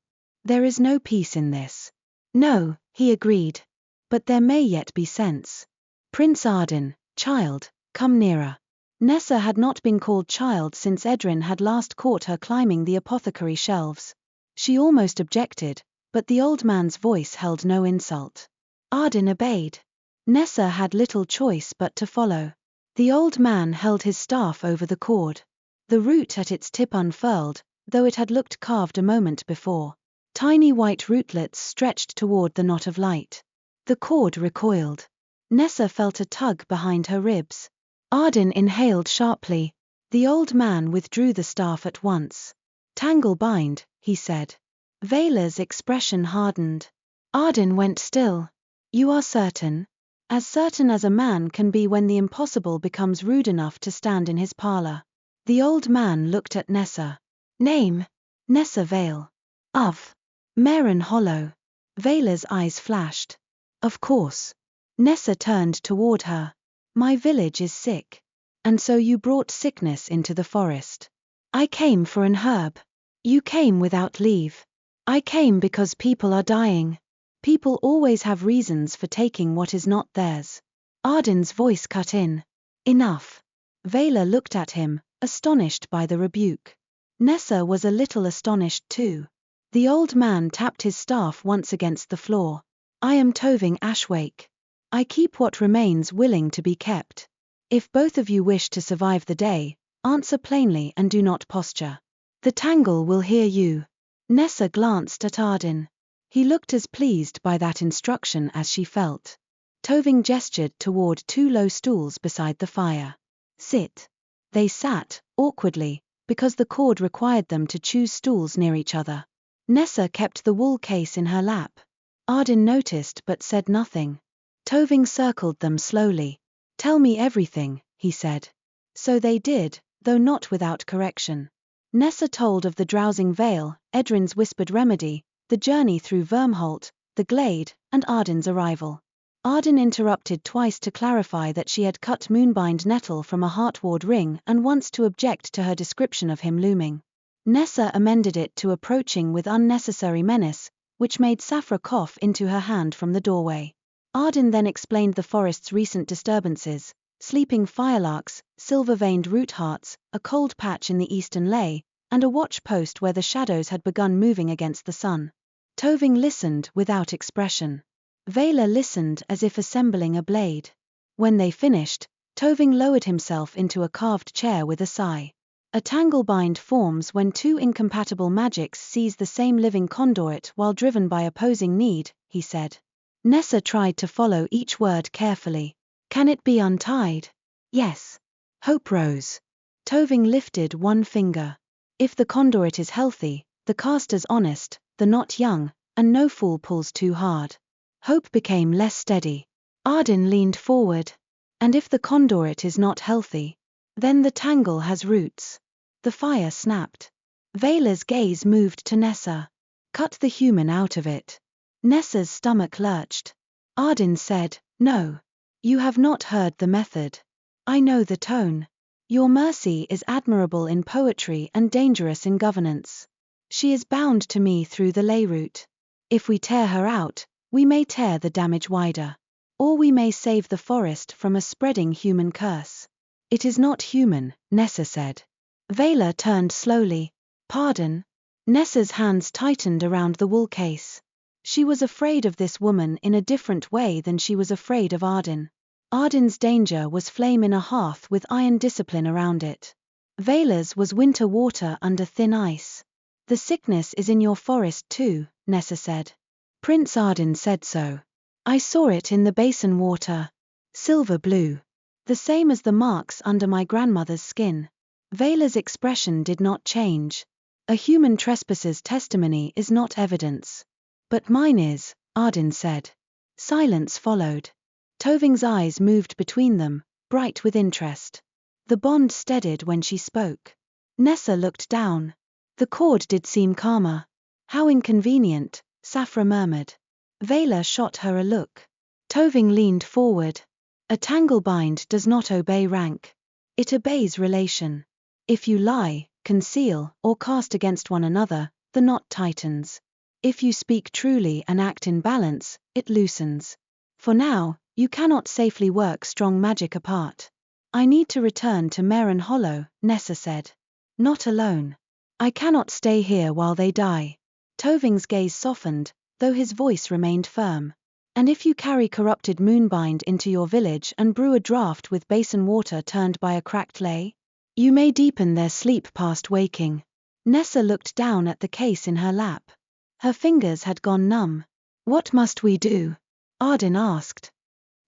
There is no peace in this." "No," he agreed. "But there may yet be sense. Prince Ardyn, child, come nearer." Nessa had not been called child since Ardyn had last caught her climbing the apothecary shelves. She almost objected, but the old man's voice held no insult. Ardyn obeyed. Nessa had little choice but to follow. The old man held his staff over the cord. The root at its tip unfurled, though it had looked carved a moment before. Tiny white rootlets stretched toward the knot of light. The cord recoiled. Nessa felt a tug behind her ribs. Ardyn inhaled sharply. The old man withdrew the staff at once. "Tangle bind," he said. Veyr's expression hardened. Ardyn went still. "You are certain?" As certain as a man can be when the impossible becomes rude enough to stand in his parlor. The old man looked at Nessa. "Name?" "Nessa Vale." "Of?" "Marenhollow." Veyr's eyes flashed. "Of course." Nessa turned toward her. "My village is sick. And so you brought sickness into the forest." "I came for an herb." "You came without leave." "I came because people are dying." "People always have reasons for taking what is not theirs." Ardyn's voice cut in. "Enough." Veyr looked at him, astonished by the rebuke. Nessa was a little astonished too. The old man tapped his staff once against the floor. "I am Toving Ashwake. I keep what remains willing to be kept. If both of you wish to survive the day, answer plainly and do not posture. The Tangle will hear you." Nessa glanced at Ardyn. He looked as pleased by that instruction as she felt. Toving gestured toward two low stools beside the fire. "Sit." They sat, awkwardly, because the cord required them to choose stools near each other. Nessa kept the wool case in her lap. Ardyn noticed but said nothing. Toving circled them slowly. "Tell me everything," he said. So they did, though not without correction. Nessa told of the Drowsing Veil, Edrin's whispered remedy, the journey through Vyrmholt, the glade, and Ardyn's arrival. Ardyn interrupted twice to clarify that she had cut moonbind nettle from a heartward ring and once to object to her description of him looming. Nessa amended it to approaching with unnecessary menace, which made Saphra cough into her hand from the doorway. Ardyn then explained the forest's recent disturbances: sleeping firelarks, silver-veined root hearts, a cold patch in the eastern ley, and a watch post where the shadows had begun moving against the sun. Toving listened without expression. Veyr listened as if assembling a blade. When they finished, Toving lowered himself into a carved chair with a sigh. "A tanglebind forms when two incompatible magics seize the same living conduit while driven by opposing need," he said. Nessa tried to follow each word carefully. "Can it be untied?" "Yes." Hope rose. Toving lifted one finger. "If the conduit is healthy, the caster's honest, the knot young, and no fool pulls too hard." Hope became less steady. Ardyn leaned forward. "And if the conduit is not healthy? Then the tangle has roots." The fire snapped. Veyr's gaze moved to Nessa. "Cut the human out of it." Nessa's stomach lurched. Ardyn said, "No. You have not heard the method. I know the tone. Your mercy is admirable in poetry and dangerous in governance. She is bound to me through the ley root. If we tear her out, we may tear the damage wider. Or we may save the forest from a spreading human curse." "It is not human," Nessa said. Veyr turned slowly. "Pardon?" Nessa's hands tightened around the wool case. She was afraid of this woman in a different way than she was afraid of Ardyn. Ardyn's danger was flame in a hearth with iron discipline around it. Veyr's was winter water under thin ice. "The sickness is in your forest too," Nessa said. "Prince Ardyn said so. I saw it in the basin water. Silver blue. The same as the marks under my grandmother's skin." Veyr's expression did not change. "A human trespasser's testimony is not evidence." "But mine is," Ardyn said. Silence followed. Toving's eyes moved between them, bright with interest. The bond steadied when she spoke. Nessa looked down. The cord did seem calmer. "How inconvenient," Safra murmured. Veyr shot her a look. Toving leaned forward. "A tanglebind does not obey rank. It obeys relation. If you lie, conceal, or cast against one another, the knot tightens. If you speak truly and act in balance, it loosens. For now, you cannot safely work strong magic apart." "I need to return to Marenhollow," Nessa said. "Not alone. I cannot stay here while they die." Toving's gaze softened, though his voice remained firm. "And if you carry corrupted moonbind into your village and brew a draught with basin water turned by a cracked ley? You may deepen their sleep past waking." Nessa looked down at the case in her lap. Her fingers had gone numb. "What must we do?" Ardyn asked.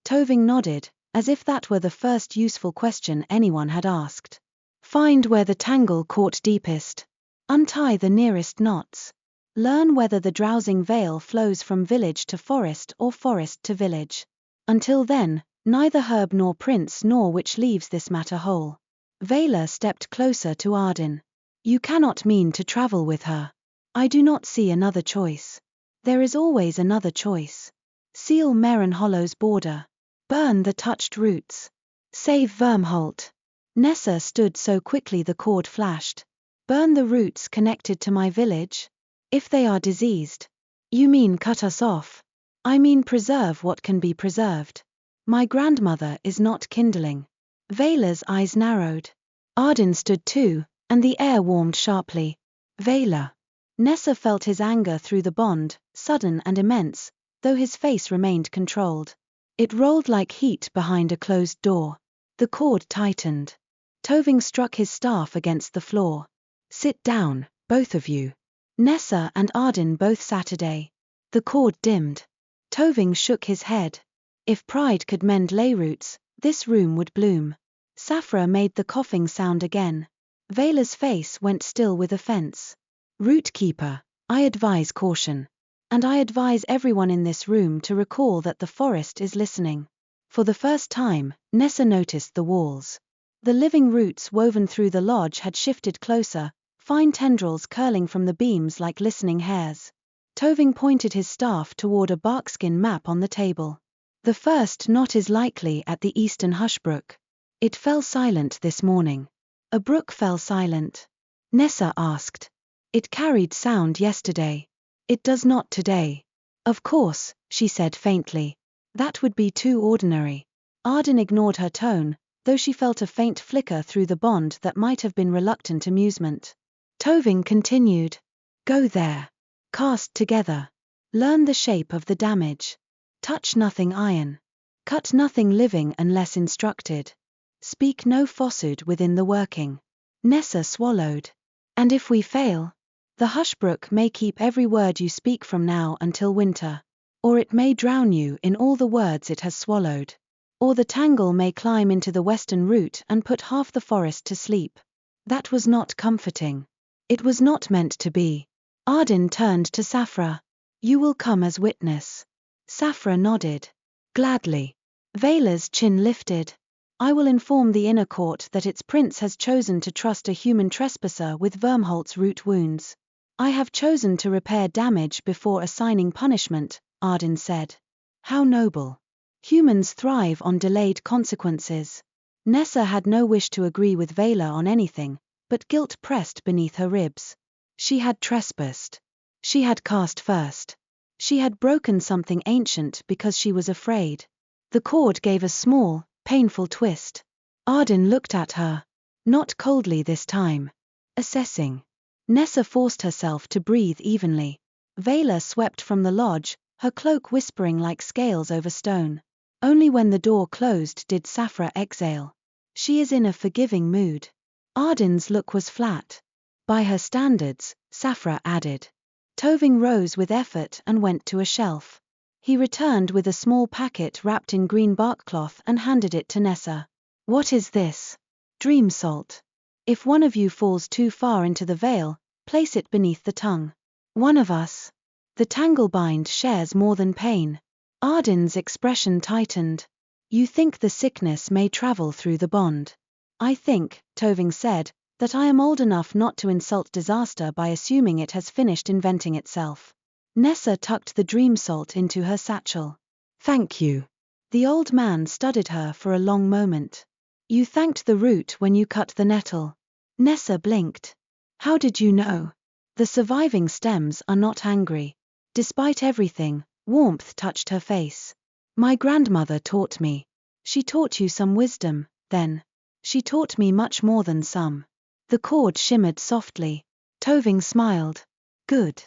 Toving nodded, as if that were the first useful question anyone had asked. "Find where the tangle caught deepest. Untie the nearest knots. Learn whether the Drowsing Veil flows from village to forest or forest to village. Until then, neither herb nor prince nor witch leaves this matter whole." Veyr stepped closer to Ardyn. "You cannot mean to travel with her." "I do not see another choice." "There is always another choice. Seal Marenhollow's border. Burn the touched roots. Save Vyrmholt." Nessa stood so quickly the cord flashed. "Burn the roots connected to my village? If they are diseased." "You mean cut us off." "I mean preserve what can be preserved. My grandmother is not kindling." Veyr's eyes narrowed. Ardyn stood too, and the air warmed sharply. "Veyr." Nessa felt his anger through the bond, sudden and immense, though his face remained controlled. It rolled like heat behind a closed door. The cord tightened. Toving struck his staff against the floor. "Sit down, both of you." Nessa and Ardyn both sat. The cord dimmed. Toving shook his head. "If pride could mend ley roots, this room would bloom." Safra made the coughing sound again. Veyr's face went still with offense. "Rootkeeper, I advise caution. And I advise everyone in this room to recall that the forest is listening." For the first time, Nessa noticed the walls. The living roots woven through the lodge had shifted closer, fine tendrils curling from the beams like listening hairs. Toving pointed his staff toward a barkskin map on the table. "The first knot is likely at the eastern hushbrook. It fell silent this morning." "A brook fell silent?" Nessa asked. "It carried sound yesterday. It does not today." "Of course," she said faintly. "That would be too ordinary." Ardyn ignored her tone, though she felt a faint flicker through the bond that might have been reluctant amusement. Toving continued. "Go there. Cast together. Learn the shape of the damage. Touch nothing iron. Cut nothing living unless instructed. Speak no falsehood within the working." Nessa swallowed. "And if we fail? The hushbrook may keep every word you speak from now until winter. Or it may drown you in all the words it has swallowed. Or the tangle may climb into the western root and put half the forest to sleep." That was not comforting. It was not meant to be. Ardyn turned to Safra. "You will come as witness." Safra nodded. "Gladly." Veyr's chin lifted. "I will inform the inner court that its prince has chosen to trust a human trespasser with Vyrmholt's root wounds. I have chosen to repair damage before assigning punishment, Ardyn said. How noble. Humans thrive on delayed consequences. Nessa had no wish to agree with Veyr on anything, but guilt pressed beneath her ribs. She had trespassed. She had cast first. She had broken something ancient because she was afraid. The cord gave a small, painful twist. Ardyn looked at her. Not coldly this time. Assessing. Nessa forced herself to breathe evenly. Veyr swept from the lodge, her cloak whispering like scales over stone. Only when the door closed did Saphra exhale. She is in a forgiving mood. Ardyn's look was flat. By her standards, Saphra added. Toving rose with effort and went to a shelf. He returned with a small packet wrapped in green barkcloth and handed it to Nessa. What is this? Dream salt. If one of you falls too far into the veil, place it beneath the tongue. One of us. The Tanglebind shares more than pain. Ardyn's expression tightened. You think the sickness may travel through the bond. I think, Toving said, that I am old enough not to insult disaster by assuming it has finished inventing itself. Nessa tucked the dream salt into her satchel. Thank you. The old man studied her for a long moment. You thanked the root when you cut the nettle. Nessa blinked. How did you know? The surviving stems are not angry. Despite everything, warmth touched her face. My grandmother taught me. She taught you some wisdom, then. She taught me much more than some. The cord shimmered softly. Toving smiled. Good.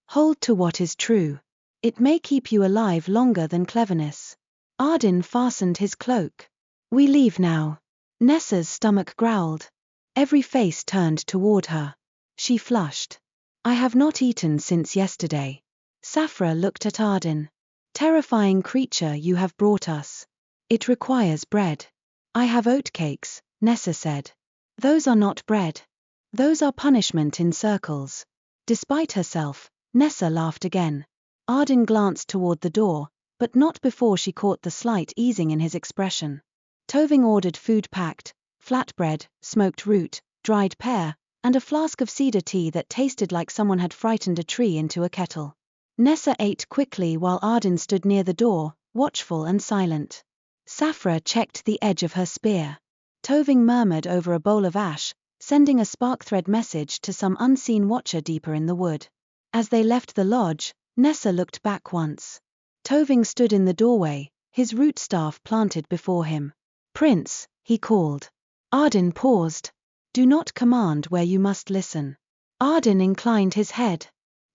Hold to what is true. It may keep you alive longer than cleverness. Ardyn fastened his cloak. We leave now. Nessa's stomach growled. Every face turned toward her. She flushed. I have not eaten since yesterday. Saphra looked at Ardyn. Terrifying creature you have brought us. It requires bread. I have oatcakes, Nessa said. Those are not bread. Those are punishment in circles. Despite herself, Nessa laughed again. Ardyn glanced toward the door, but not before she caught the slight easing in his expression. Toving ordered food packed, flatbread, smoked root, dried pear, and a flask of cedar tea that tasted like someone had frightened a tree into a kettle. Nessa ate quickly while Ardyn stood near the door, watchful and silent. Saphra checked the edge of her spear. Toving murmured over a bowl of ash, sending a spark-thread message to some unseen watcher deeper in the wood. As they left the lodge, Nessa looked back once. Toving stood in the doorway, his root staff planted before him. Prince, he called. Ardyn paused. Do not command where you must listen. Ardyn inclined his head.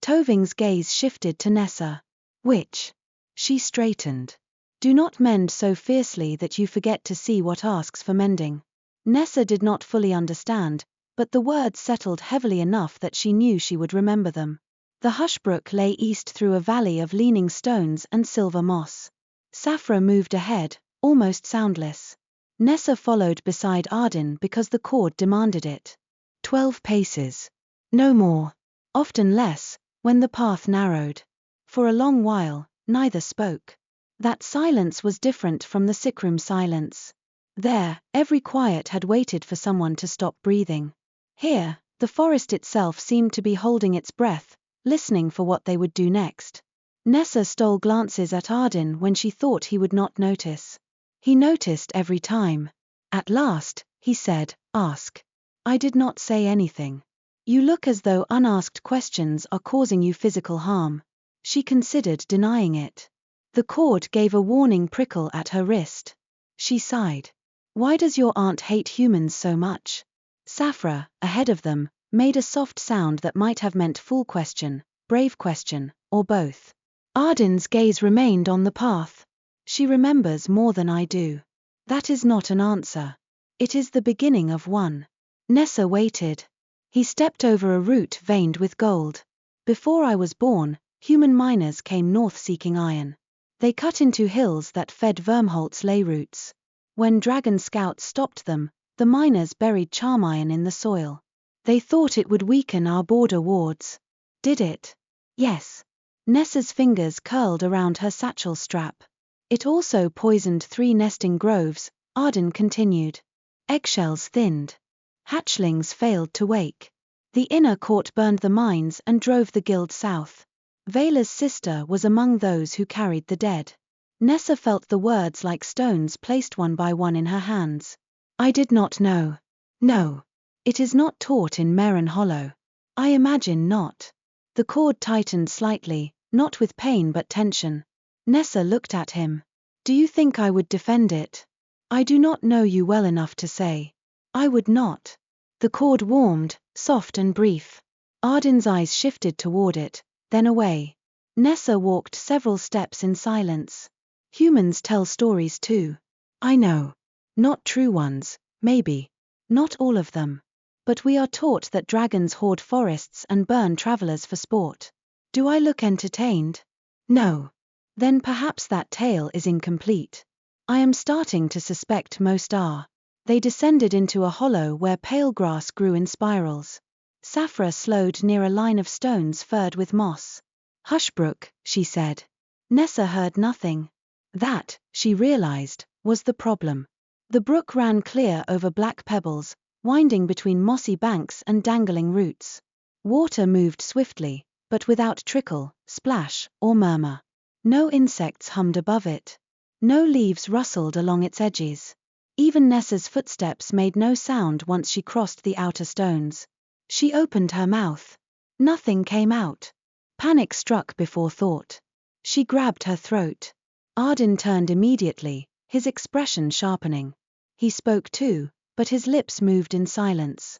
Toving's gaze shifted to Nessa. Which? She straightened. Do not mend so fiercely that you forget to see what asks for mending. Nessa did not fully understand, but the words settled heavily enough that she knew she would remember them. The Hushbrook lay east through a valley of leaning stones and silver moss. Saphra moved ahead, almost soundless. Nessa followed beside Ardyn because the cord demanded it. 12 paces. No more. Often less, when the path narrowed. For a long while, neither spoke. That silence was different from the sickroom silence. There, every quiet had waited for someone to stop breathing. Here, the forest itself seemed to be holding its breath, listening for what they would do next. Nessa stole glances at Ardyn when she thought he would not notice. He noticed every time. At last, he said, Ask. I did not say anything. You look as though unasked questions are causing you physical harm. She considered denying it. The cord gave a warning prickle at her wrist. She sighed. Why does your aunt hate humans so much? Saphra, ahead of them, made a soft sound that might have meant fool question, brave question, or both. Ardyn's gaze remained on the path. She remembers more than I do. That is not an answer. It is the beginning of one. Nessa waited. He stepped over a root veined with gold. Before I was born, human miners came north seeking iron. They cut into hills that fed Vyrmholt's ley roots. When dragon scouts stopped them, the miners buried charm iron in the soil. They thought it would weaken our border wards. Did it? Yes. Nessa's fingers curled around her satchel strap. It also poisoned 3 nesting groves, Ardyn continued. Eggshells thinned. Hatchlings failed to wake. The inner court burned the mines and drove the guild south. Vaylor's sister was among those who carried the dead. Nessa felt the words like stones placed one by one in her hands. I did not know. No. It is not taught in Marenhollow. I imagine not. The cord tightened slightly, not with pain but tension. Nessa looked at him. Do you think I would defend it? I do not know you well enough to say. I would not. The cord warmed, soft and brief. Ardyn's eyes shifted toward it, then away. Nessa walked several steps in silence. Humans tell stories too. I know. Not true ones, maybe. Not all of them. But we are taught that dragons hoard forests and burn travelers for sport. Do I look entertained? No. Then perhaps that tale is incomplete. I am starting to suspect most are. They descended into a hollow where pale grass grew in spirals. Saphra slowed near a line of stones furred with moss. Hush, Brook, she said. Nessa heard nothing. That, she realized, was the problem. The brook ran clear over black pebbles, winding between mossy banks and dangling roots. Water moved swiftly, but without trickle, splash, or murmur. No insects hummed above it. No leaves rustled along its edges. Even Nessa's footsteps made no sound once she crossed the outer stones. She opened her mouth. Nothing came out. Panic struck before thought. She grabbed her throat. Ardyn turned immediately, his expression sharpening. He spoke too, but his lips moved in silence.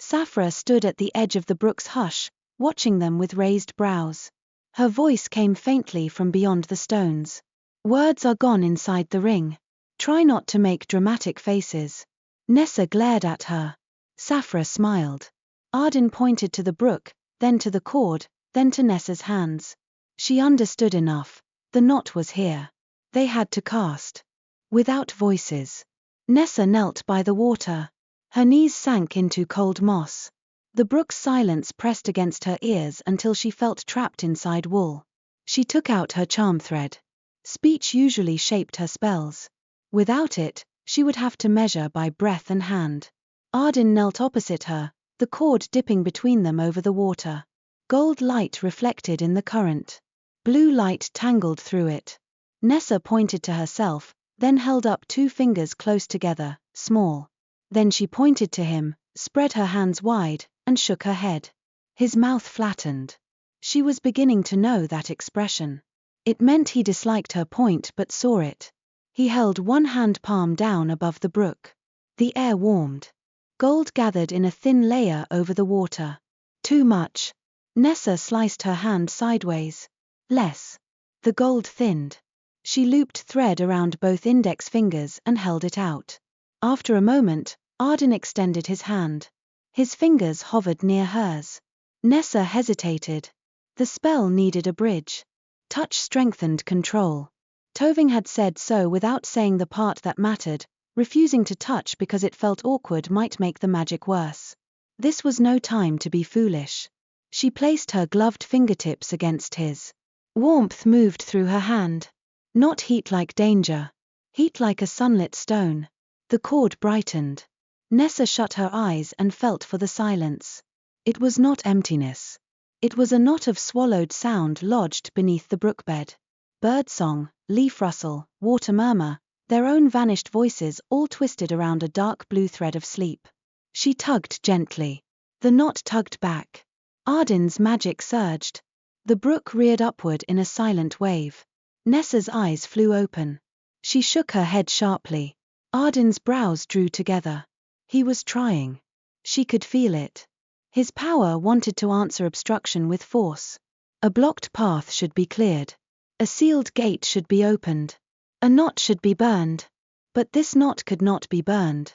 Saphra stood at the edge of the brook's hush, watching them with raised brows. Her voice came faintly from beyond the stones. Words are gone inside the ring. Try not to make dramatic faces. Nessa glared at her. Saphra smiled. Ardyn pointed to the brook, then to the cord, then to Nessa's hands. She understood enough. The knot was here. They had to cast. Without voices. Nessa knelt by the water. Her knees sank into cold moss. The brook's silence pressed against her ears until she felt trapped inside wool. She took out her charm thread. Speech usually shaped her spells. Without it, she would have to measure by breath and hand. Ardyn knelt opposite her, the cord dipping between them over the water. Gold light reflected in the current. Blue light tangled through it. Nessa pointed to herself, then held up 2 fingers close together, small. Then she pointed to him, spread her hands wide, and shook her head. His mouth flattened. She was beginning to know that expression. It meant he disliked her point but saw it. He held one hand palm down above the brook. The air warmed. Gold gathered in a thin layer over the water. Too much. Nessa sliced her hand sideways. Less. The gold thinned. She looped thread around both index fingers and held it out. After a moment, Ardyn extended his hand. His fingers hovered near hers. Nessa hesitated. The spell needed a bridge. Touch strengthened control. Toving had said so without saying the part that mattered. Refusing to touch because it felt awkward might make the magic worse. This was no time to be foolish. She placed her gloved fingertips against his. Warmth moved through her hand. Not heat like danger. Heat like a sunlit stone. The cord brightened. Nessa shut her eyes and felt for the silence. It was not emptiness. It was a knot of swallowed sound lodged beneath the brookbed. Birdsong, leaf rustle, water murmur, their own vanished voices all twisted around a dark blue thread of sleep. She tugged gently. The knot tugged back. Ardyn's magic surged. The brook reared upward in a silent wave. Nessa's eyes flew open. She shook her head sharply. Ardyn's brows drew together. He was trying. She could feel it. His power wanted to answer obstruction with force. A blocked path should be cleared. A sealed gate should be opened. A knot should be burned. But this knot could not be burned.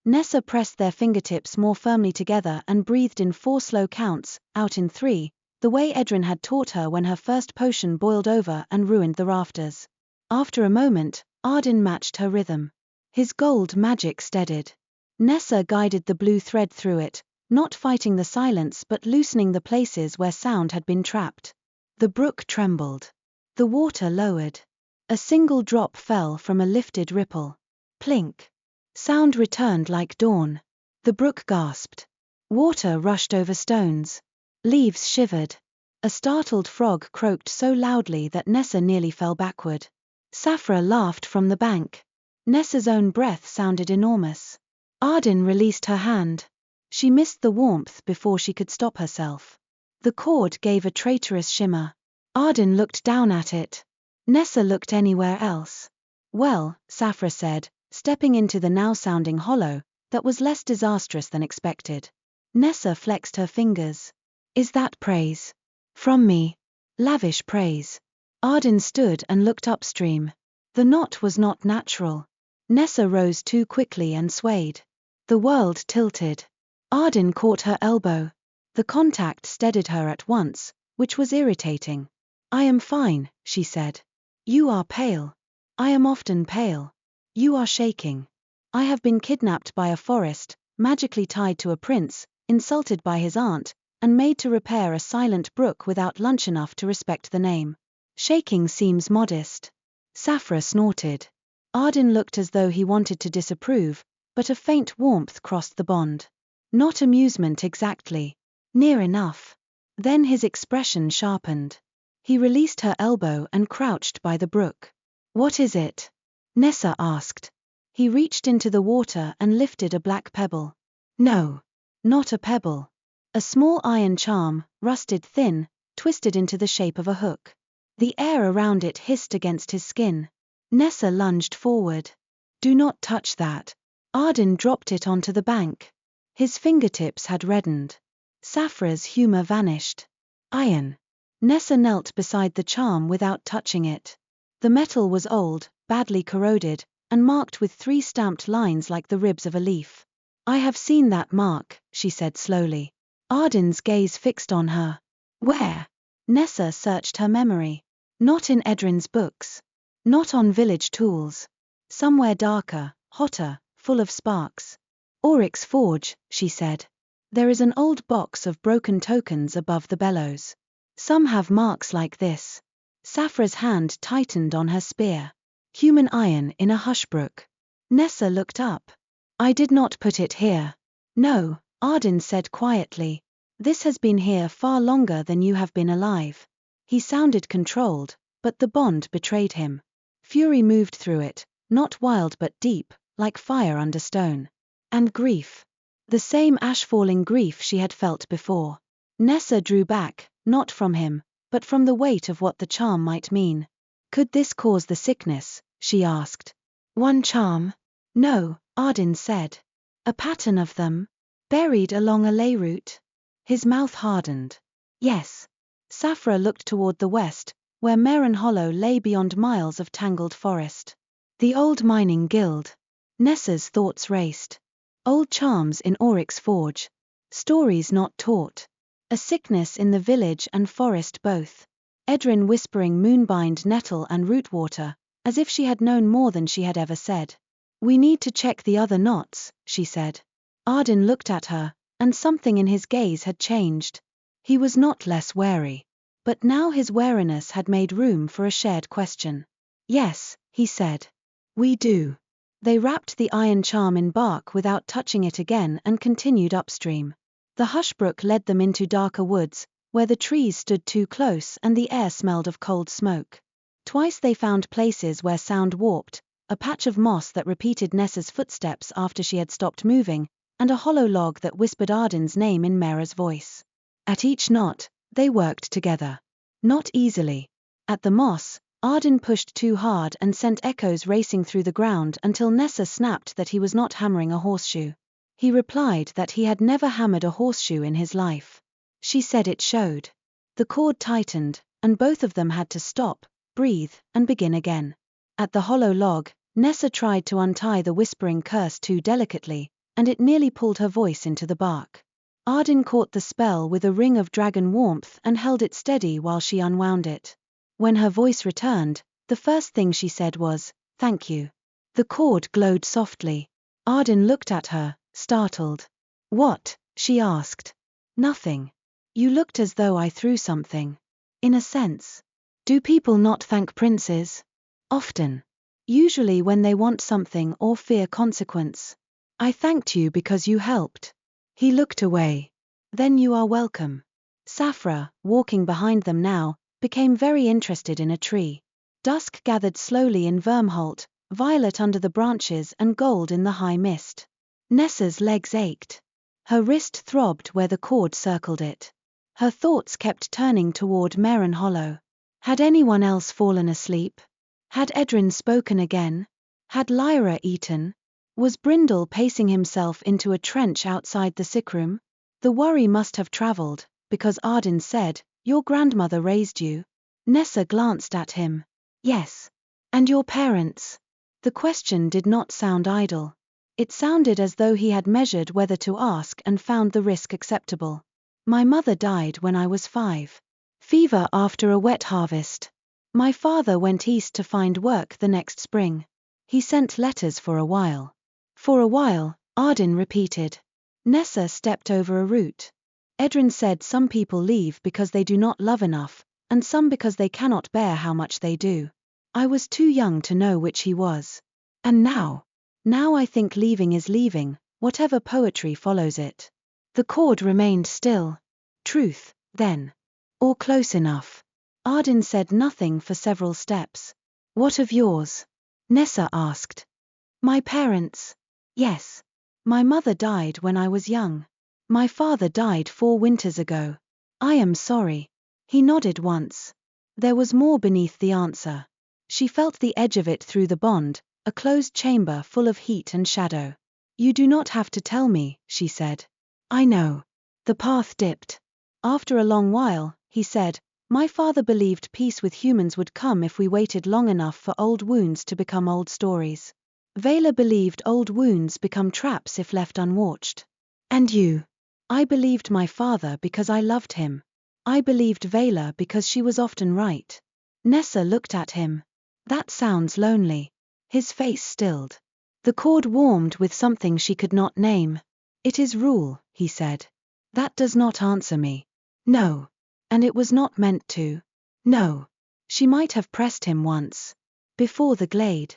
Nessa pressed their fingertips more firmly together and breathed in 4 slow counts, out in 3, the way Ardyn had taught her when her first potion boiled over and ruined the rafters. After a moment, Ardyn matched her rhythm. His gold magic steadied. Nessa guided the blue thread through it, not fighting the silence but loosening the places where sound had been trapped. The brook trembled. The water lowered. A single drop fell from a lifted ripple. Plink. Sound returned like dawn. The brook gasped. Water rushed over stones. Leaves shivered. A startled frog croaked so loudly that Nessa nearly fell backward. Saphra laughed from the bank. Nessa's own breath sounded enormous. Ardyn released her hand. She missed the warmth before she could stop herself. The cord gave a traitorous shimmer. Ardyn looked down at it. Nessa looked anywhere else. Well, Saphra said, stepping into the now-sounding hollow, that was less disastrous than expected. Nessa flexed her fingers. Is that praise? From me? Lavish praise. Ardyn stood and looked upstream. The knot was not natural. Nessa rose too quickly and swayed. The world tilted. Ardyn caught her elbow. The contact steadied her at once, which was irritating. I am fine, she said. You are pale. I am often pale. You are shaking. I have been kidnapped by a forest, magically tied to a prince, insulted by his aunt, and made to repair a silent brook without lunch enough to respect the name. Shaking seems modest. Saphra snorted. Ardyn looked as though he wanted to disapprove, but a faint warmth crossed the bond. Not amusement exactly. Near enough. Then his expression sharpened. He released her elbow and crouched by the brook. What is it? Nessa asked. He reached into the water and lifted a black pebble. No. Not a pebble. A small iron charm, rusted thin, twisted into the shape of a hook. The air around it hissed against his skin. Nessa lunged forward. Do not touch that. Ardyn dropped it onto the bank. His fingertips had reddened. Saphra's humor vanished. Iron. Nessa knelt beside the charm without touching it. The metal was old, badly corroded, and marked with 3 stamped lines like the ribs of a leaf. I have seen that mark, she said slowly. Ardyn's gaze fixed on her. Where? Nessa searched her memory. Not in Edrin's books. Not on village tools. Somewhere darker, hotter, full of sparks. Oryx's forge, she said. There is an old box of broken tokens above the bellows. Some have marks like this. Saphra's hand tightened on her spear. Human iron in a hushbrook. Nessa looked up. I did not put it here. No, Ardyn said quietly. This has been here far longer than you have been alive. He sounded controlled, but the bond betrayed him. Fury moved through it, not wild but deep, like fire under stone. And grief. The same ash-falling grief she had felt before. Nessa drew back, not from him, but from the weight of what the charm might mean. Could this cause the sickness, she asked. One charm? No, Ardyn said. A pattern of them? Buried along a ley route? His mouth hardened. Yes. Saphra looked toward the west, where Marenhollow lay beyond miles of tangled forest. The old mining guild. Nessa's thoughts raced. Old charms in Oryx's forge. Stories not taught. A sickness in the village and forest both. Edrin whispering moonbind, nettle and rootwater, as if she had known more than she had ever said. We need to check the other knots, she said. Ardyn looked at her, and something in his gaze had changed. He was not less wary. But now his wariness had made room for a shared question. Yes, he said. We do. They wrapped the iron charm in bark without touching it again and continued upstream. The hushbrook led them into darker woods, where the trees stood too close and the air smelled of cold smoke. Twice they found places where sound warped, a patch of moss that repeated Nessa's footsteps after she had stopped moving, and a hollow log that whispered Ardyn's name in Mera's voice. At each knot, they worked together. Not easily. At the moss, Ardyn pushed too hard and sent echoes racing through the ground until Nessa snapped that he was not hammering a horseshoe. He replied that he had never hammered a horseshoe in his life. She said it showed. The cord tightened, and both of them had to stop, breathe, and begin again. At the hollow log, Nessa tried to untie the whispering curse too delicately, and it nearly pulled her voice into the bark. Ardyn caught the spell with a ring of dragon warmth and held it steady while she unwound it. When her voice returned, the first thing she said was, "Thank you." The cord glowed softly. Ardyn looked at her, startled. What? She asked. Nothing. You looked as though I threw something. In a sense. Do people not thank princes? Often. Usually when they want something or fear consequence. I thanked you because you helped. He looked away. Then you are welcome. Saphra, walking behind them now, became very interested in a tree. Dusk gathered slowly in Vyrmholt, violet under the branches and gold in the high mist. Nessa's legs ached. Her wrist throbbed where the cord circled it. Her thoughts kept turning toward Marenhollow. Had anyone else fallen asleep? Had Ardyn spoken again? Had Lyra eaten? Was Brindle pacing himself into a trench outside the sickroom? The worry must have travelled, because Ardyn said, "Your grandmother raised you?" Nessa glanced at him. "Yes. And your parents?" The question did not sound idle. It sounded as though he had measured whether to ask and found the risk acceptable. "My mother died when I was 5. Fever after a wet harvest. My father went east to find work the next spring. He sent letters for a while." "For a while," Ardyn repeated. Nessa stepped over a root. Ardyn said some people leave because they do not love enough, and some because they cannot bear how much they do. I was too young to know which he was. And now? Now I think leaving is leaving, whatever poetry follows it. The cord remained still. Truth, then. Or close enough. Ardyn said nothing for several steps. "What of yours?" Nessa asked. "My parents? Yes. My mother died when I was young. My father died 4 winters ago. I am sorry." He nodded once. There was more beneath the answer. She felt the edge of it through the bond, a closed chamber full of heat and shadow. "You do not have to tell me," she said. "I know." The path dipped. After a long while, he said, "My father believed peace with humans would come if we waited long enough for old wounds to become old stories. Veyla believed old wounds become traps if left unwatched. And you?" "I believed my father because I loved him. I believed Veyla because she was often right." Nessa looked at him. "That sounds lonely." His face stilled. The cord warmed with something she could not name. "It is rule," he said. "That does not answer me." "No. And it was not meant to." "No." She might have pressed him once. Before the glade.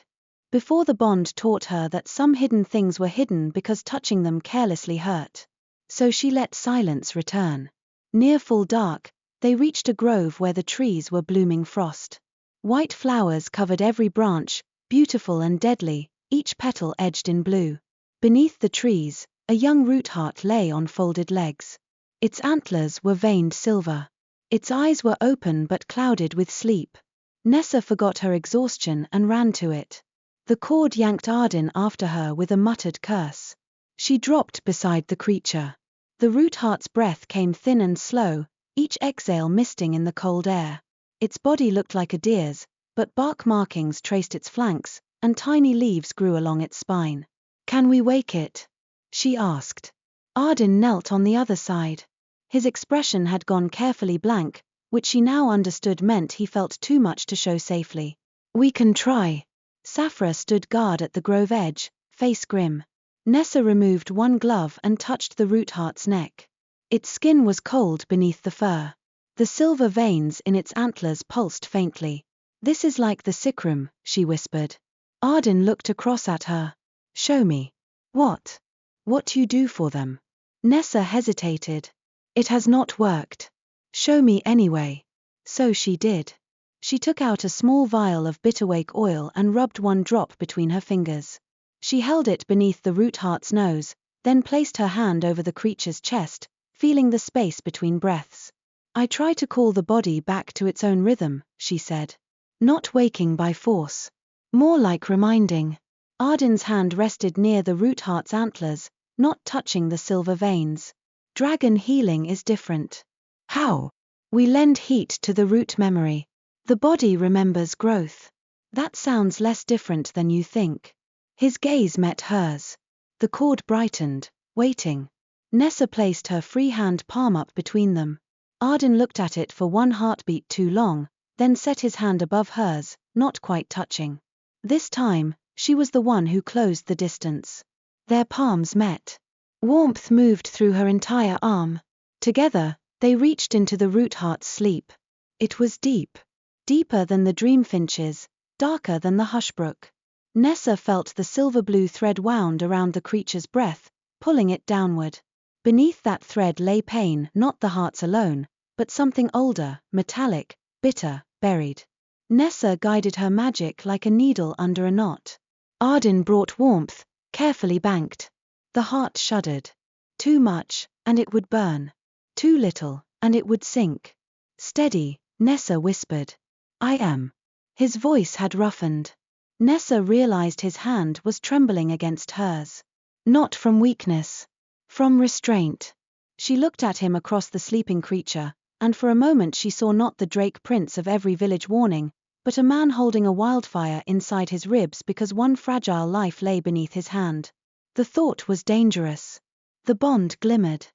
Before the bond taught her that some hidden things were hidden because touching them carelessly hurt. So she let silence return. Near full dark, they reached a grove where the trees were blooming frost. White flowers covered every branch, beautiful and deadly, each petal edged in blue. Beneath the trees, a young root heart lay on folded legs. Its antlers were veined silver. Its eyes were open but clouded with sleep. Nessa forgot her exhaustion and ran to it. The cord yanked Ardyn after her with a muttered curse. She dropped beside the creature. The root heart's breath came thin and slow, each exhale misting in the cold air. Its body looked like a deer's, but bark markings traced its flanks, and tiny leaves grew along its spine. "Can we wake it?" she asked. Ardyn knelt on the other side. His expression had gone carefully blank, which she now understood meant he felt too much to show safely. "We can try." Saphra stood guard at the grove edge, face grim. Nessa removed one glove and touched the root heart's neck. Its skin was cold beneath the fur. The silver veins in its antlers pulsed faintly. "This is like the sickroom," she whispered. Ardyn looked across at her. "Show me." "What?" "What you do for them." Nessa hesitated. "It has not worked." "Show me anyway." So she did. She took out a small vial of bitterwake oil and rubbed one drop between her fingers. She held it beneath the root heart's nose, then placed her hand over the creature's chest, feeling the space between breaths. "I try to call the body back to its own rhythm," she said. "Not waking by force. More like reminding." Ardyn's hand rested near the root heart's antlers, not touching the silver veins. "Dragon healing is different." "How?" "We lend heat to the root memory. The body remembers growth." "That sounds less different than you think." His gaze met hers. The cord brightened, waiting. Nessa placed her free hand palm up between them. Ardyn looked at it for one heartbeat too long, then set his hand above hers, not quite touching. This time, she was the one who closed the distance. Their palms met. Warmth moved through her entire arm. Together, they reached into the root heart's sleep. It was deep. Deeper than the dreamfinch's, darker than the hushbrook. Nessa felt the silver-blue thread wound around the creature's breath, pulling it downward. Beneath that thread lay pain, not the heart's alone, but something older, metallic, bitter, buried. Nessa guided her magic like a needle under a knot. Ardyn brought warmth, carefully banked. The heart shuddered. Too much, and it would burn. Too little, and it would sink. Steady, Nessa whispered. I am. His voice had roughened. Nessa realized his hand was trembling against hers. Not from weakness. From restraint. She looked at him across the sleeping creature, and for a moment she saw not the Drake Prince of every village warning, but a man holding a wildfire inside his ribs because one fragile life lay beneath his hand. The thought was dangerous. The bond glimmered.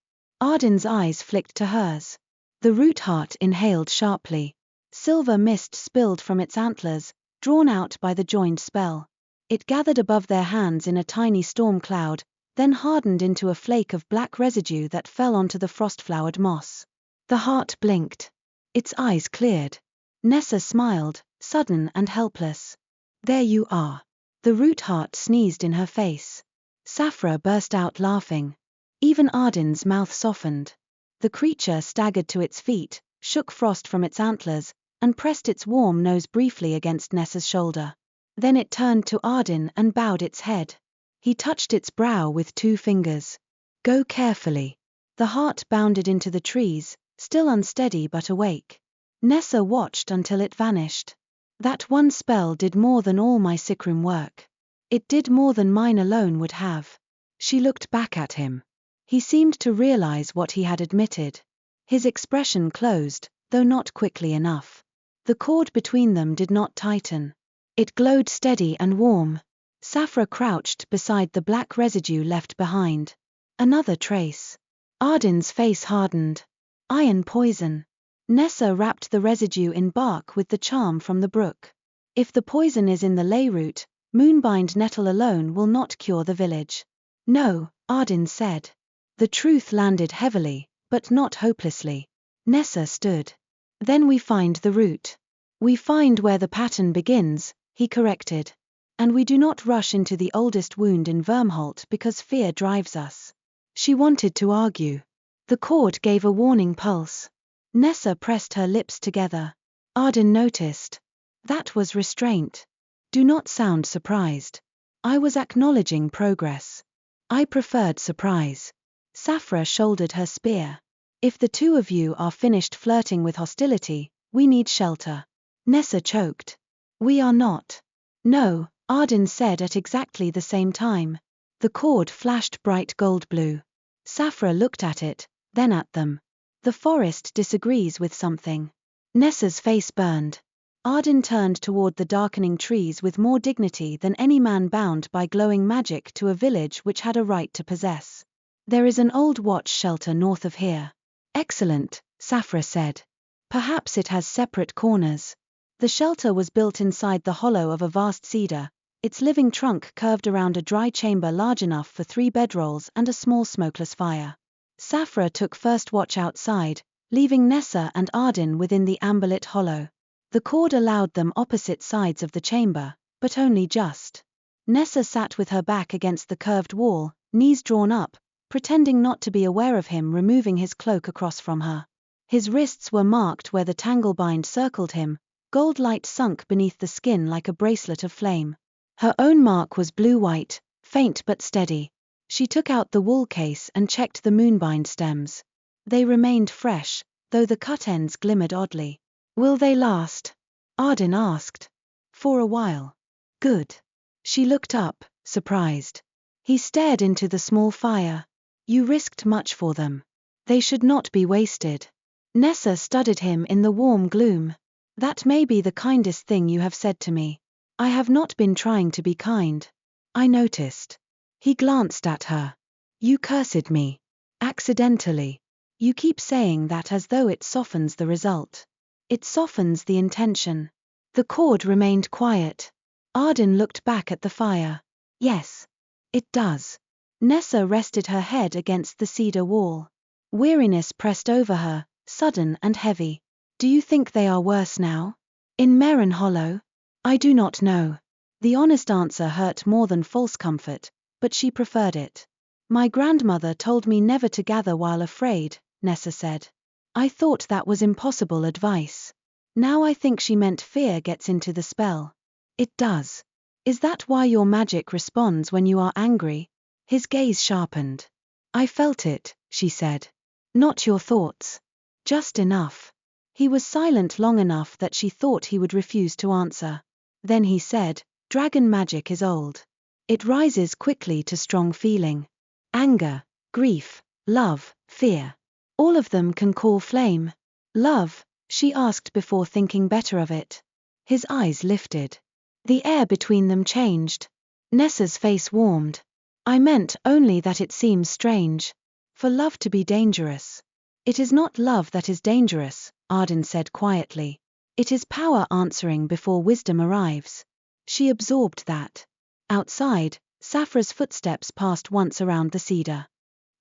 Ardyn's eyes flicked to hers. The root heart inhaled sharply. Silver mist spilled from its antlers, drawn out by the joined spell. It gathered above their hands in a tiny storm cloud, then hardened into a flake of black residue that fell onto the frost-flowered moss. The heart blinked. Its eyes cleared. Nessa smiled, sudden and helpless. There you are. The root heart sneezed in her face. Saphra burst out laughing. Even Ardyn's mouth softened. The creature staggered to its feet, shook frost from its antlers, and pressed its warm nose briefly against Nessa's shoulder. Then it turned to Ardyn and bowed its head. He touched its brow with 2 fingers. Go carefully. The heart bounded into the trees, still unsteady but awake. Nessa watched until it vanished. That one spell did more than all my sickroom work. It did more than mine alone would have. She looked back at him. He seemed to realize what he had admitted. His expression closed, though not quickly enough. The cord between them did not tighten. It glowed steady and warm. Saphra crouched beside the black residue left behind. Another trace. Ardyn's face hardened. Iron poison. Nessa wrapped the residue in bark with the charm from the brook. If the poison is in the ley root, moonbind nettle alone will not cure the village. No, Ardyn said. The truth landed heavily, but not hopelessly. Nessa stood. Then we find the root. We find where the pattern begins, he corrected. And we do not rush into the oldest wound in Vyrmholt because fear drives us. She wanted to argue. The cord gave a warning pulse. Nessa pressed her lips together. Ardyn noticed. That was restraint. Do not sound surprised. I was acknowledging progress. I preferred surprise. Saphra shouldered her spear. If the 2 of you are finished flirting with hostility, we need shelter. Nessa choked. We are not. No, Ardyn said at exactly the same time. The cord flashed bright gold blue. Saphra looked at it, then at them. The forest disagrees with something. Nessa's face burned. Ardyn turned toward the darkening trees with more dignity than any man bound by glowing magic to a village which had a right to possess. There is an old watch shelter north of here. Excellent, Saphra said. Perhaps it has separate corners. The shelter was built inside the hollow of a vast cedar, its living trunk curved around a dry chamber large enough for 3 bedrolls and a small smokeless fire. Saphra took first watch outside, leaving Nessa and Ardyn within the amberlit hollow. The cord allowed them opposite sides of the chamber, but only just. Nessa sat with her back against the curved wall, knees drawn up, pretending not to be aware of him removing his cloak across from her. His wrists were marked where the tanglebind circled him, gold light sunk beneath the skin like a bracelet of flame. Her own mark was blue-white, faint but steady. She took out the wool case and checked the moonbind stems. They remained fresh, though the cut ends glimmered oddly. Will they last? Ardyn asked. For a while. Good. She looked up, surprised. He stared into the small fire. You risked much for them. They should not be wasted. Nessa studied him in the warm gloom. That may be the kindest thing you have said to me. I have not been trying to be kind. I noticed. He glanced at her. You cursed me. Accidentally. You keep saying that as though it softens the result. It softens the intention. The cord remained quiet. Ardyn looked back at the fire. Yes. It does. Nessa rested her head against the cedar wall. Weariness pressed over her, sudden and heavy. Do you think they are worse now? In Marenhollow? I do not know. The honest answer hurt more than false comfort, but she preferred it. My grandmother told me never to gather while afraid, Nessa said. I thought that was impossible advice. Now I think she meant fear gets into the spell. It does. Is that why your magic responds when you are angry? His gaze sharpened. I felt it, she said. Not your thoughts. Just enough. He was silent long enough that she thought he would refuse to answer. Then he said, dragon magic is old. It rises quickly to strong feeling. Anger, grief, love, fear. All of them can call flame. Love? She asked before thinking better of it. His eyes lifted. The air between them changed. Nessa's face warmed. I meant only that it seems strange. For love to be dangerous. It is not love that is dangerous, Ardyn said quietly. It is power answering before wisdom arrives. She absorbed that. Outside, Saphra's footsteps passed once around the cedar.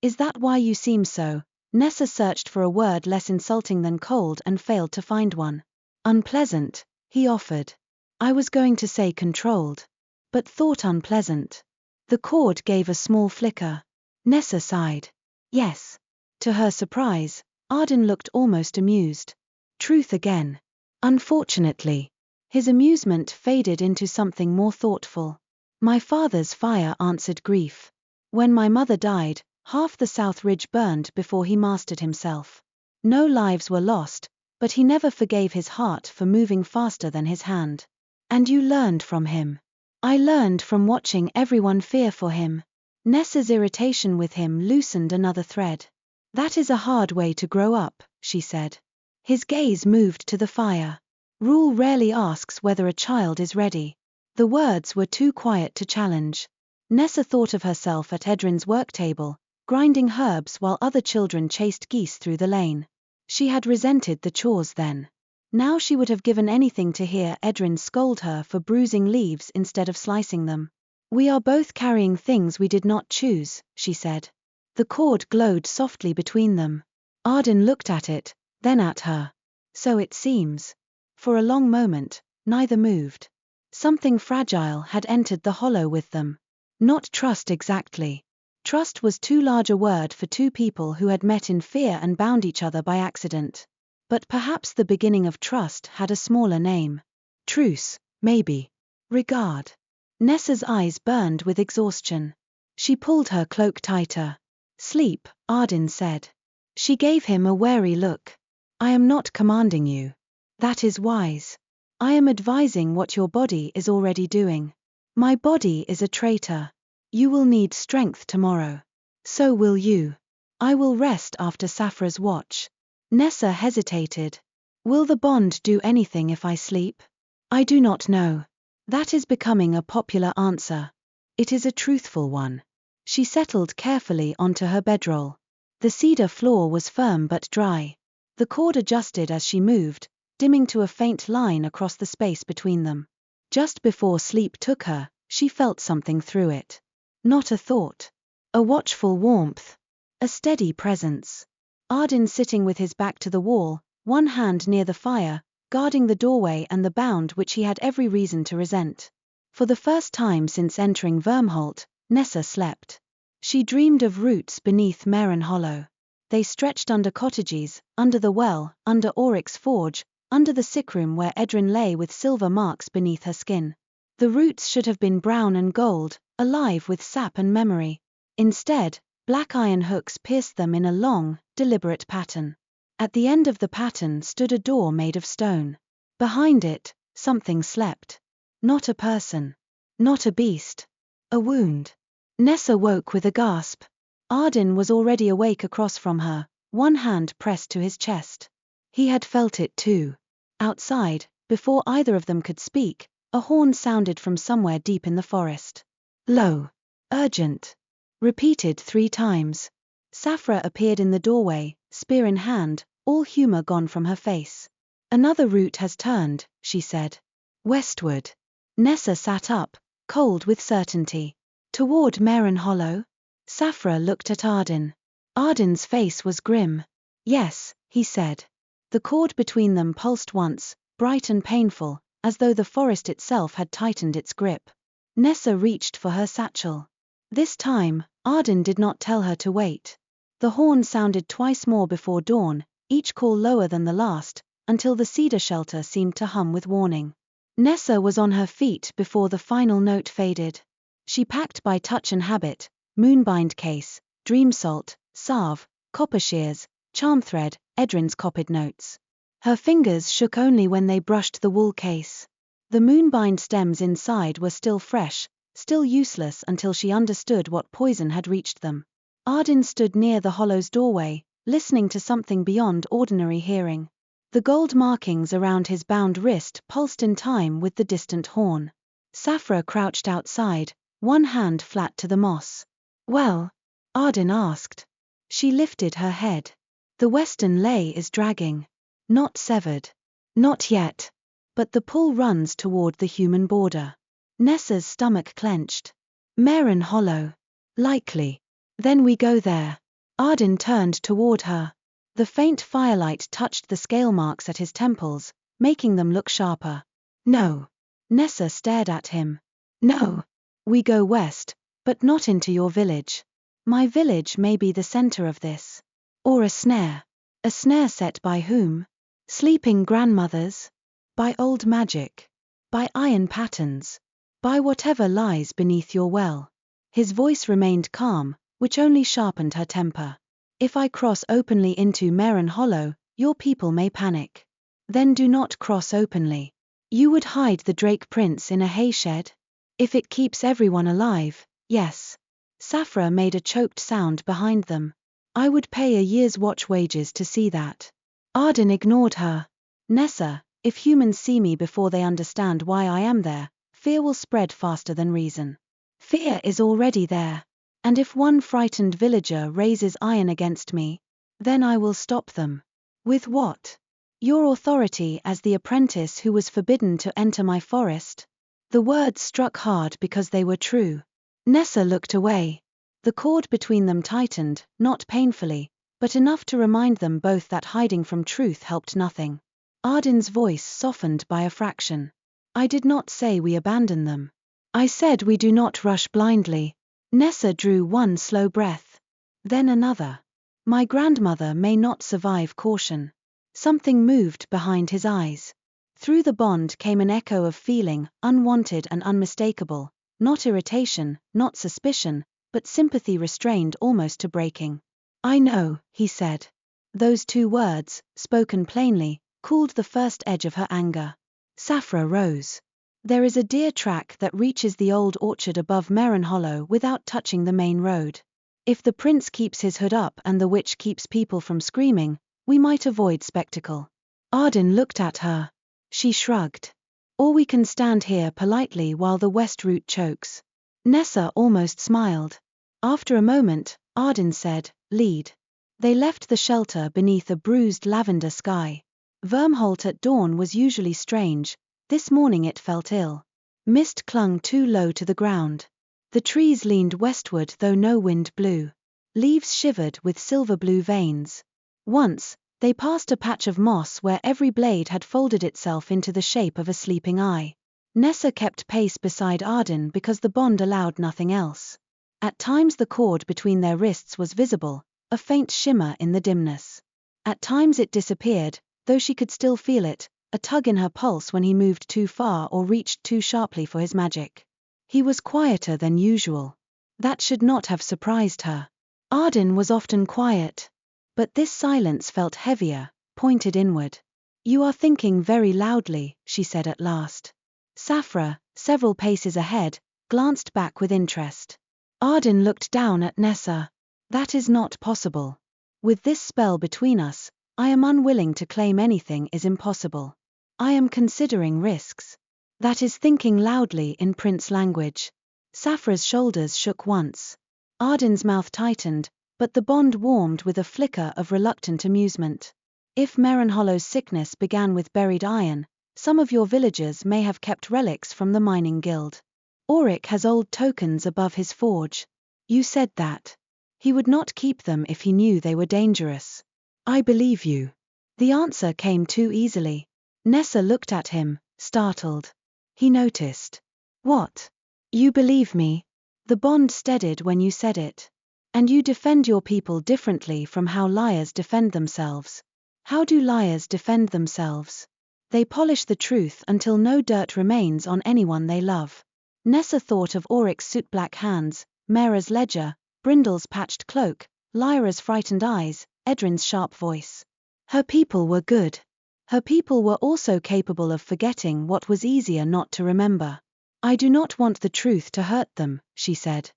Is that why you seem so? Nessa searched for a word less insulting than cold and failed to find one. Unpleasant, he offered. I was going to say controlled. But thought unpleasant. The cord gave a small flicker. Nessa sighed. Yes. To her surprise, Ardyn looked almost amused. Truth again. Unfortunately. His amusement faded into something more thoughtful. My father's fire answered grief. When my mother died, half the South Ridge burned before he mastered himself. No lives were lost, but he never forgave his heart for moving faster than his hand. And you learned from him. I learned from watching everyone fear for him. Nessa's irritation with him loosened another thread. That is a hard way to grow up, she said. His gaze moved to the fire. Rule rarely asks whether a child is ready. The words were too quiet to challenge. Nessa thought of herself at Edrin's work table, grinding herbs while other children chased geese through the lane. She had resented the chores then. Now she would have given anything to hear Ardyn scold her for bruising leaves instead of slicing them. We are both carrying things we did not choose, she said. The cord glowed softly between them. Ardyn looked at it, then at her. So it seems. For a long moment, neither moved. Something fragile had entered the hollow with them. Not trust exactly. Trust was too large a word for two people who had met in fear and bound each other by accident. But perhaps the beginning of trust had a smaller name. Truce, maybe. Regard. Nessa's eyes burned with exhaustion. She pulled her cloak tighter. Sleep, Ardyn said. She gave him a wary look. I am not commanding you. That is wise. I am advising what your body is already doing. My body is a traitor. You will need strength tomorrow. So will you. I will rest after Saphra's watch. Nessa hesitated. Will the bond do anything if I sleep? I do not know. That is becoming a popular answer. It is a truthful one. She settled carefully onto her bedroll. The cedar floor was firm but dry. The cord adjusted as she moved, dimming to a faint line across the space between them. Just before sleep took her, she felt something through it. Not a thought. A watchful warmth. A steady presence. Ardyn sitting with his back to the wall, one hand near the fire, guarding the doorway and the bound which he had every reason to resent. For the first time since entering Vyrmholt, Nessa slept. She dreamed of roots beneath Marenhollow. They stretched under cottages, under the well, under Oryx's forge, under the sickroom where Ardyn lay with silver marks beneath her skin. The roots should have been brown and gold, alive with sap and memory. Instead, black iron hooks pierced them in a long, deliberate pattern. At the end of the pattern stood a door made of stone. Behind it, something slept. Not a person. Not a beast. A wound. Nessa woke with a gasp. Ardyn was already awake across from her, one hand pressed to his chest. He had felt it too. Outside, before either of them could speak, a horn sounded from somewhere deep in the forest. Low. Urgent. Repeated 3 times. Saphra appeared in the doorway, spear in hand, all humor gone from her face. Another route has turned, she said. Westward. Nessa sat up, cold with certainty. Toward Marenhollow? Saphra looked at Ardyn. Ardyn's face was grim. Yes, he said. The cord between them pulsed once, bright and painful, as though the forest itself had tightened its grip. Nessa reached for her satchel. This time, Ardyn did not tell her to wait. The horn sounded twice more before dawn, each call lower than the last, until the cedar shelter seemed to hum with warning. Nessa was on her feet before the final note faded. She packed by touch and habit, moonbind case, dream salt, salve, copper shears, charm thread, Edrin's copied notes. Her fingers shook only when they brushed the wool case. The moonbind stems inside were still fresh, still useless until she understood what poison had reached them. Ardyn stood near the hollow's doorway, listening to something beyond ordinary hearing. The gold markings around his bound wrist pulsed in time with the distant horn. Saphra crouched outside, one hand flat to the moss. "Well?" Ardyn asked. She lifted her head. "The western lay is dragging. Not severed. Not yet. But the pull runs toward the human border." Nessa's stomach clenched. "Marenhollow. Likely. Then we go there." Ardyn turned toward her. The faint firelight touched the scale marks at his temples, making them look sharper. "No." Nessa stared at him. "No. We go west, but not into your village. My village may be the center of this. Or a snare. A snare set by whom? Sleeping grandmothers? By old magic? By iron patterns? By whatever lies beneath your well." His voice remained calm, which only sharpened her temper. "If I cross openly into Marenhollow, your people may panic. Then do not cross openly. You would hide the Drake Prince in a hayshed? If it keeps everyone alive, yes." Saphra made a choked sound behind them. "I would pay a year's watch wages to see that." Ardyn ignored her. "Nessa, if humans see me before they understand why I am there, fear will spread faster than reason. Fear is already there. And if one frightened villager raises iron against me, then I will stop them." "With what?" "Your authority as the apprentice who was forbidden to enter my forest." The words struck hard because they were true. Nessa looked away. The cord between them tightened, not painfully, but enough to remind them both that hiding from truth helped nothing. Ardyn's voice softened by a fraction. "I did not say we abandon them. I said we do not rush blindly." Nessa drew one slow breath. Then another. "My grandmother may not survive caution." Something moved behind his eyes. Through the bond came an echo of feeling, unwanted and unmistakable, not irritation, not suspicion, but sympathy restrained almost to breaking. "I know," he said. Those two words, spoken plainly, cooled the first edge of her anger. Saphra rose. "There is a deer track that reaches the old orchard above Marenhollow without touching the main road. If the prince keeps his hood up and the witch keeps people from screaming, we might avoid spectacle." Ardyn looked at her. She shrugged. "Or we can stand here politely while the west route chokes." Nessa almost smiled. After a moment, Ardyn said, "Lead." They left the shelter beneath a bruised lavender sky. Vyrmholt at dawn was usually strange. This morning it felt ill. Mist clung too low to the ground. The trees leaned westward though no wind blew. Leaves shivered with silver-blue veins. Once, they passed a patch of moss where every blade had folded itself into the shape of a sleeping eye. Nessa kept pace beside Ardyn because the bond allowed nothing else. At times the cord between their wrists was visible, a faint shimmer in the dimness. At times it disappeared, though she could still feel it, a tug in her pulse when he moved too far or reached too sharply for his magic. He was quieter than usual. That should not have surprised her. Ardyn was often quiet. But this silence felt heavier, pointed inward. "You are thinking very loudly," she said at last. Saphra, several paces ahead, glanced back with interest. Ardyn looked down at Nessa. "That is not possible. With this spell between us, I am unwilling to claim anything is impossible. I am considering risks." "That is thinking loudly in Prince language." Saphra's shoulders shook once. Ardyn's mouth tightened, but the bond warmed with a flicker of reluctant amusement. "If Marenhollow's sickness began with buried iron, some of your villagers may have kept relics from the mining guild. Auric has old tokens above his forge." "You said that. He would not keep them if he knew they were dangerous." "I believe you." The answer came too easily. Nessa looked at him, startled. He noticed. "What? You believe me?" "The bond steadied when you said it. And you defend your people differently from how liars defend themselves." How do liars defend themselves? They polish the truth until no dirt remains on anyone they love. Nessa thought of Auric's soot-black hands, Mera's ledger, Brindle's patched cloak, Lyra's frightened eyes, Edrin's sharp voice. Her people were good. Her people were also capable of forgetting what was easier not to remember. I do not want the truth to hurt them, she said.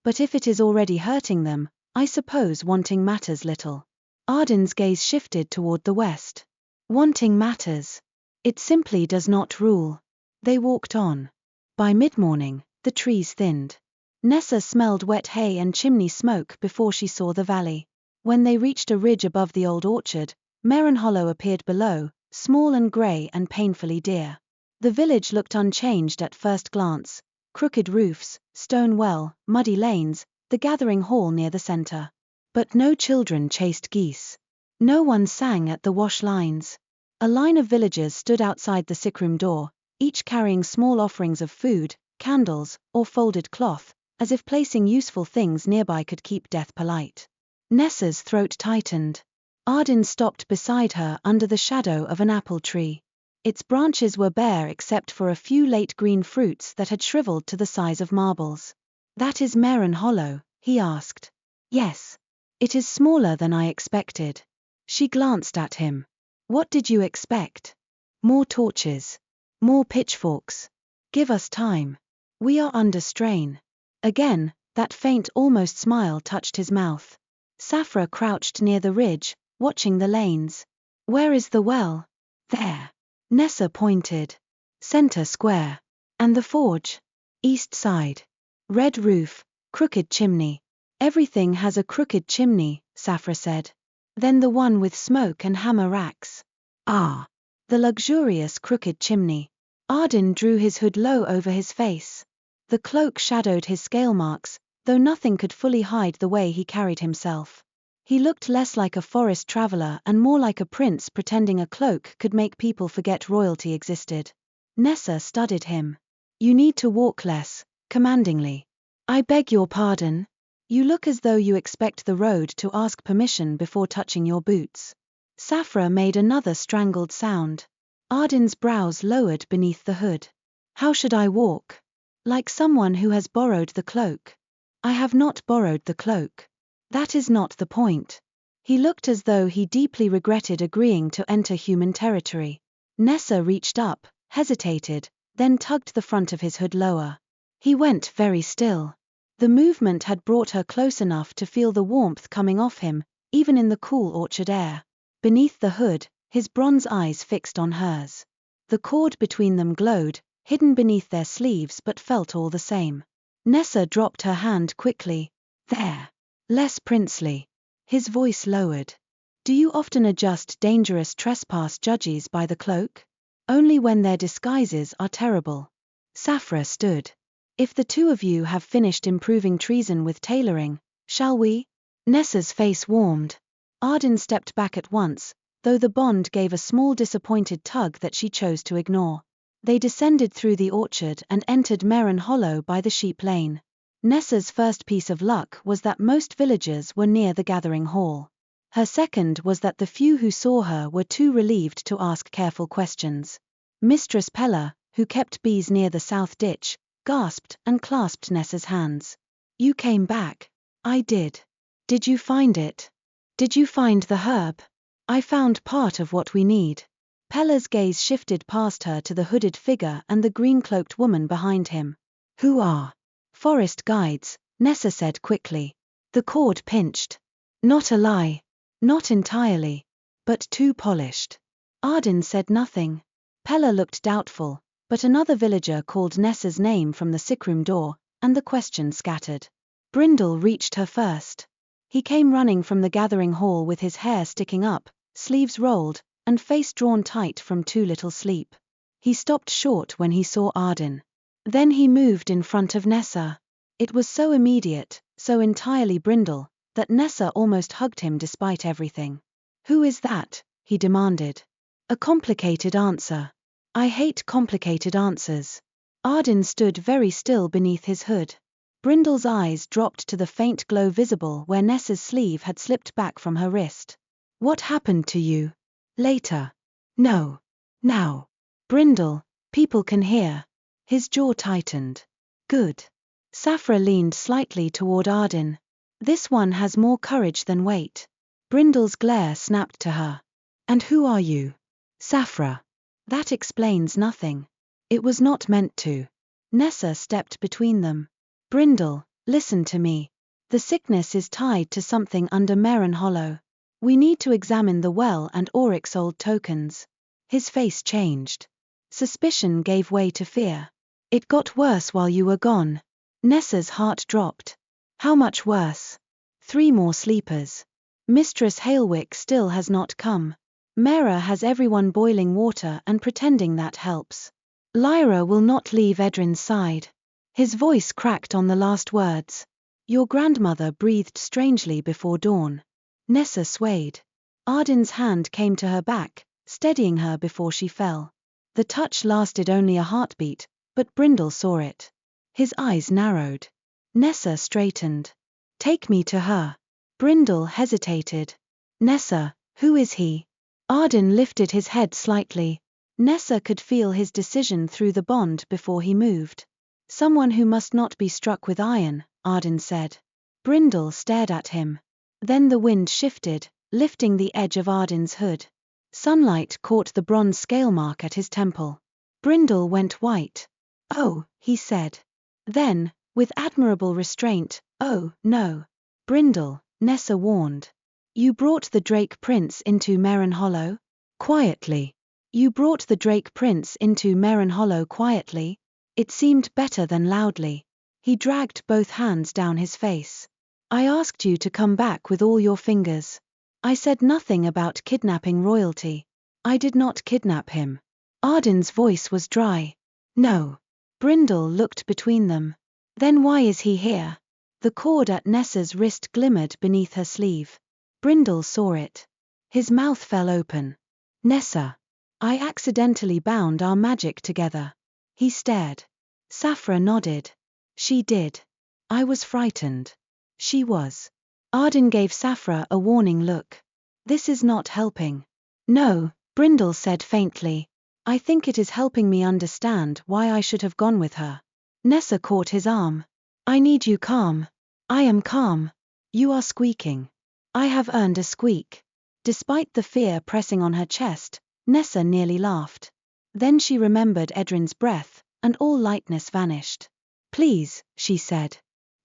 But if it is already hurting them, I suppose wanting matters little. Ardyn's gaze shifted toward the west. Wanting matters. It simply does not rule. They walked on. By mid-morning, the trees thinned. Nessa smelled wet hay and chimney smoke before she saw the valley. When they reached a ridge above the old orchard, Marenhollow appeared below, small and grey and painfully dear. The village looked unchanged at first glance: crooked roofs, stone well, muddy lanes, the gathering hall near the centre. But no children chased geese. No one sang at the wash lines. A line of villagers stood outside the sickroom door, each carrying small offerings of food, candles, or folded cloth, as if placing useful things nearby could keep death polite. Nessa's throat tightened. Ardyn stopped beside her under the shadow of an apple tree. Its branches were bare except for a few late green fruits that had shriveled to the size of marbles. That is Marenhollow, he asked. Yes. It is smaller than I expected. She glanced at him. What did you expect? More torches. More pitchforks. Give us time. We are under strain. Again, that faint almost smile touched his mouth. Saphra crouched near the ridge, watching the lanes. Where is the well? There. Nessa pointed. Center square. And the forge? East side. Red roof, crooked chimney. Everything has a crooked chimney, Saphra said. Then the one with smoke and hammer racks. Ah. The luxurious crooked chimney. Ardyn drew his hood low over his face. The cloak shadowed his scale marks, though nothing could fully hide the way he carried himself. He looked less like a forest traveler and more like a prince pretending a cloak could make people forget royalty existed. Nessa studied him. You need to walk less, commandingly. I beg your pardon. You look as though you expect the road to ask permission before touching your boots. Saphra made another strangled sound. Ardyn's brows lowered beneath the hood. How should I walk? Like someone who has borrowed the cloak. I have not borrowed the cloak. That is not the point. He looked as though he deeply regretted agreeing to enter human territory. Nessa reached up, hesitated, then tugged the front of his hood lower. He went very still. The movement had brought her close enough to feel the warmth coming off him, even in the cool orchard air. Beneath the hood, his bronze eyes fixed on hers. The cord between them glowed, hidden beneath their sleeves but felt all the same. Nessa dropped her hand quickly. There. Less princely. His voice lowered. Do you often adjust dangerous trespass judges by the cloak? Only when their disguises are terrible. Saphra stood. If the two of you have finished improving treason with tailoring, shall we? Nessa's face warmed. Ardyn stepped back at once, though the bond gave a small disappointed tug that she chose to ignore. They descended through the orchard and entered Marenhollow by the sheep lane. Nessa's first piece of luck was that most villagers were near the gathering hall. Her second was that the few who saw her were too relieved to ask careful questions. Mistress Pella, who kept bees near the south ditch, gasped and clasped Nessa's hands. You came back. I did. Did you find it? Did you find the herb? I found part of what we need. Pella's gaze shifted past her to the hooded figure and the green-cloaked woman behind him. Who are? Forest guides, Nessa said quickly. The cord pinched. Not a lie. Not entirely. But too polished. Ardyn said nothing. Pella looked doubtful, but another villager called Nessa's name from the sickroom door, and the question scattered. Brindle reached her first. He came running from the gathering hall with his hair sticking up, sleeves rolled, and face drawn tight from too little sleep. He stopped short when he saw Ardyn. Then he moved in front of Nessa. It was so immediate, so entirely Brindle, that Nessa almost hugged him despite everything. Who is that? He demanded. A complicated answer. I hate complicated answers. Ardyn stood very still beneath his hood. Brindle's eyes dropped to the faint glow visible where Nessa's sleeve had slipped back from her wrist. What happened to you? Later. No. Now. Brindle, people can hear. His jaw tightened. Good. Saphra leaned slightly toward Ardyn. This one has more courage than weight. Brindle's glare snapped to her. And who are you? Saphra. That explains nothing. It was not meant to. Nessa stepped between them. Brindle, listen to me. The sickness is tied to something under Marenhollow. We need to examine the well and Oryx's old tokens. His face changed. Suspicion gave way to fear. It got worse while you were gone. Nessa's heart dropped. How much worse? 3 more sleepers. Mistress Hailwick still has not come. Mera has everyone boiling water and pretending that helps. Lyra will not leave Edrin's side. His voice cracked on the last words. Your grandmother breathed strangely before dawn. Nessa swayed. Ardyn's hand came to her back, steadying her before she fell. The touch lasted only a heartbeat, but Brindle saw it. His eyes narrowed. Nessa straightened. Take me to her. Brindle hesitated. Nessa, who is he? Ardyn lifted his head slightly. Nessa could feel his decision through the bond before he moved. Someone who must not be struck with iron, Ardyn said. Brindle stared at him. Then the wind shifted, lifting the edge of Ardyn's hood. Sunlight caught the bronze scale mark at his temple. Brindle went white. Oh, he said. Then, with admirable restraint, oh, no. Brindle, Nessa warned. You brought the Drake Prince into Marenhollow? Quietly. You brought the Drake Prince into Marenhollow quietly? It seemed better than loudly. He dragged both hands down his face. I asked you to come back with all your fingers. I said nothing about kidnapping royalty. I did not kidnap him. Ardyn's voice was dry. No. Brindle looked between them. Then why is he here? The cord at Nessa's wrist glimmered beneath her sleeve. Brindle saw it. His mouth fell open. Nessa. I accidentally bound our magic together. He stared. Saphra nodded. She did. I was frightened. She was. Ardyn gave Saphra a warning look. This is not helping. No, Brindle said faintly. I think it is helping me understand why I should have gone with her. Nessa caught his arm. I need you calm. I am calm. You are squeaking. I have earned a squeak. Despite the fear pressing on her chest, Nessa nearly laughed. Then she remembered Edrin's breath, and all lightness vanished. Please, she said.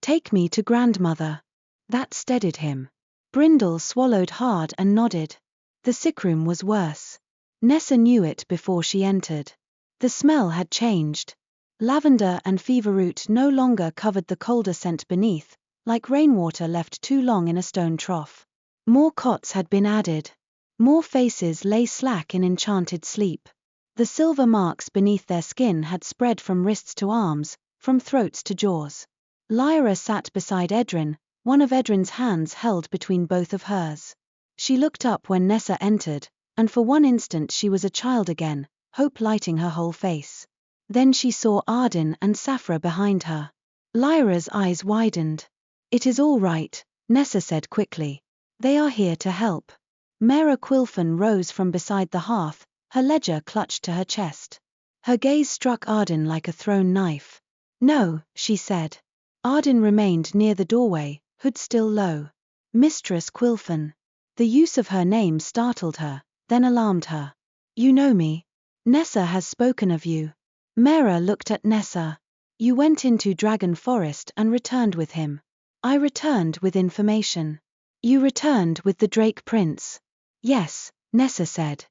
Take me to grandmother. That steadied him. Brindle swallowed hard and nodded. The sickroom was worse. Nessa knew it before she entered. The smell had changed. Lavender and feverroot no longer covered the colder scent beneath, like rainwater left too long in a stone trough. More cots had been added. More faces lay slack in enchanted sleep. The silver marks beneath their skin had spread from wrists to arms, from throats to jaws. Lyra sat beside Edrin, one of Edrin's hands held between both of hers. She looked up when Nessa entered, and for one instant she was a child again, hope lighting her whole face. Then she saw Ardyn and Saphra behind her. Lyra's eyes widened. It is all right, Nessa said quickly. They are here to help. Mera Quilfen rose from beside the hearth, her ledger clutched to her chest. Her gaze struck Ardyn like a thrown knife. No, she said. Ardyn remained near the doorway, hood still low. Mistress Quilfen. The use of her name startled her, then alarmed her. You know me. Nessa has spoken of you. Mera looked at Nessa. You went into Dragon Forest and returned with him. I returned with information. You returned with the Drake Prince. Yes, Nessa said.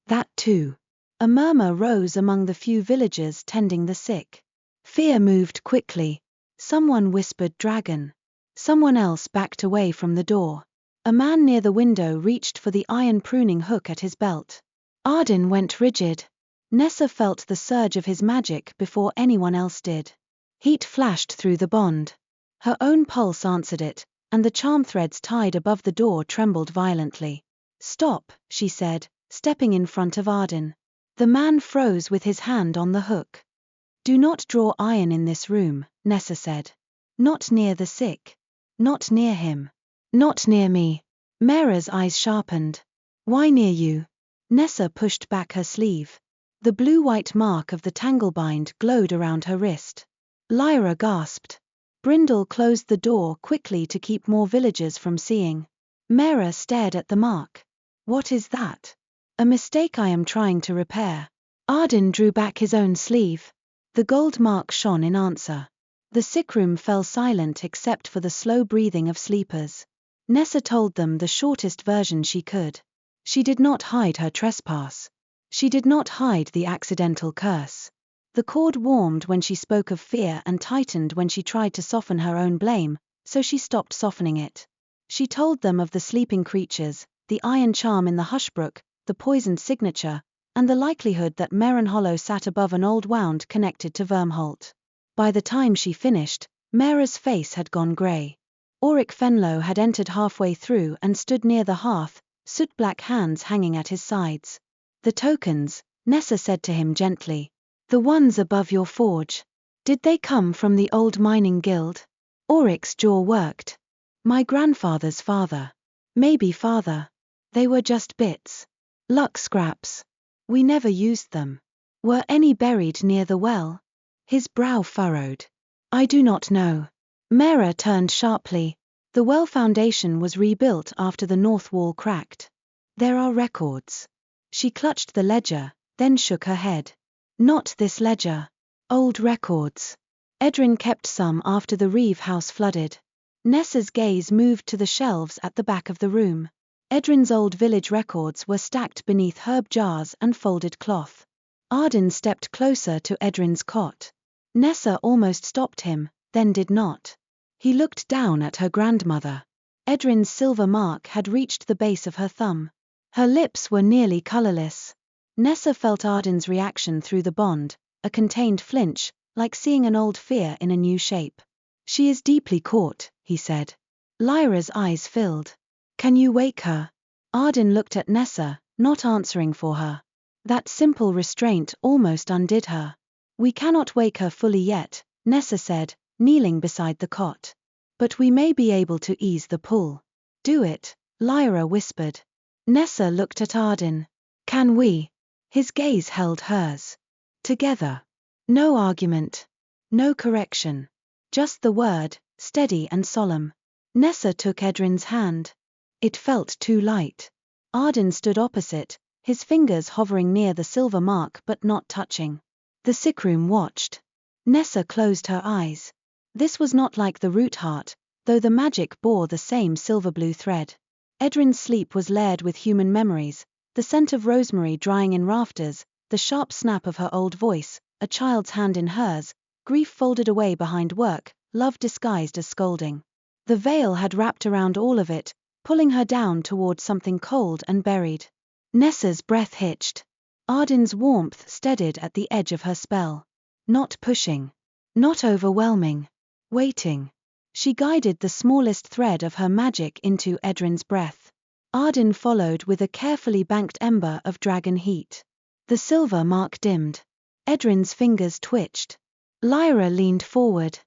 That too. A murmur rose among the few villagers tending the sick. Fear moved quickly. Someone whispered dragon. Someone else backed away from the door. A man near the window reached for the iron pruning hook at his belt. Ardyn went rigid. Nessa felt the surge of his magic before anyone else did. Heat flashed through the bond. Her own pulse answered it, and the charm threads tied above the door trembled violently. Stop, she said, stepping in front of Ardyn. The man froze with his hand on the hook. Do not draw iron in this room, Nessa said. Not near the sick. Not near him. Not near me. Mera's eyes sharpened. Why near you? Nessa pushed back her sleeve. The blue-white mark of the tanglebind glowed around her wrist. Lyra gasped. Brindle closed the door quickly to keep more villagers from seeing. Mera stared at the mark. What is that? A mistake I am trying to repair. Ardyn drew back his own sleeve. The gold mark shone in answer. The sick room fell silent except for the slow breathing of sleepers. Nessa told them the shortest version she could. She did not hide her trespass. She did not hide the accidental curse. The cord warmed when she spoke of fear and tightened when she tried to soften her own blame, so she stopped softening it. She told them of the sleeping creatures, the iron charm in the Hushbrook, the poisoned signature, and the likelihood that Marenhollow sat above an old wound connected to Vyrmholt. By the time she finished, Mera's face had gone grey. Auric Fenlow had entered halfway through and stood near the hearth, soot-black hands hanging at his sides. The tokens, Nessa said to him gently. The ones above your forge. Did they come from the old mining guild? Auric's jaw worked. My grandfather's father. Maybe father. They were just bits. Luck scraps. We never used them. Were any buried near the well? His brow furrowed. I do not know. Mera turned sharply. The well foundation was rebuilt after the north wall cracked. There are records. She clutched the ledger, then shook her head. Not this ledger. Old records. Edryn kept some after the Reeve house flooded. Nessa's gaze moved to the shelves at the back of the room. Edryn's old village records were stacked beneath herb jars and folded cloth. Ardyn stepped closer to Edryn's cot. Nessa almost stopped him, then did not. He looked down at her grandmother. Edryn's silver mark had reached the base of her thumb. Her lips were nearly colorless. Nessa felt Ardyn's reaction through the bond, a contained flinch, like seeing an old fear in a new shape. She is deeply caught, he said. Lyra's eyes filled. Can you wake her? Ardyn looked at Nessa, not answering for her. That simple restraint almost undid her. We cannot wake her fully yet, Nessa said, kneeling beside the cot. But we may be able to ease the pull. Do it, Lyra whispered. Nessa looked at Ardyn. Can we? His gaze held hers. Together. No argument. No correction. Just the word, steady and solemn. Nessa took Edryn's hand. It felt too light. Ardyn stood opposite, his fingers hovering near the silver mark but not touching. The sickroom watched. Nessa closed her eyes. This was not like the root heart, though the magic bore the same silver-blue thread. Edryn's sleep was layered with human memories, the scent of rosemary drying in rafters, the sharp snap of her old voice, a child's hand in hers, grief folded away behind work, love disguised as scolding. The veil had wrapped around all of it, pulling her down toward something cold and buried. Nessa's breath hitched. Ardyn's warmth steadied at the edge of her spell. Not pushing. Not overwhelming. Waiting. She guided the smallest thread of her magic into Edryn's breath. Ardyn followed with a carefully banked ember of dragon heat. The silver mark dimmed. Edryn's fingers twitched. Lyra leaned forward.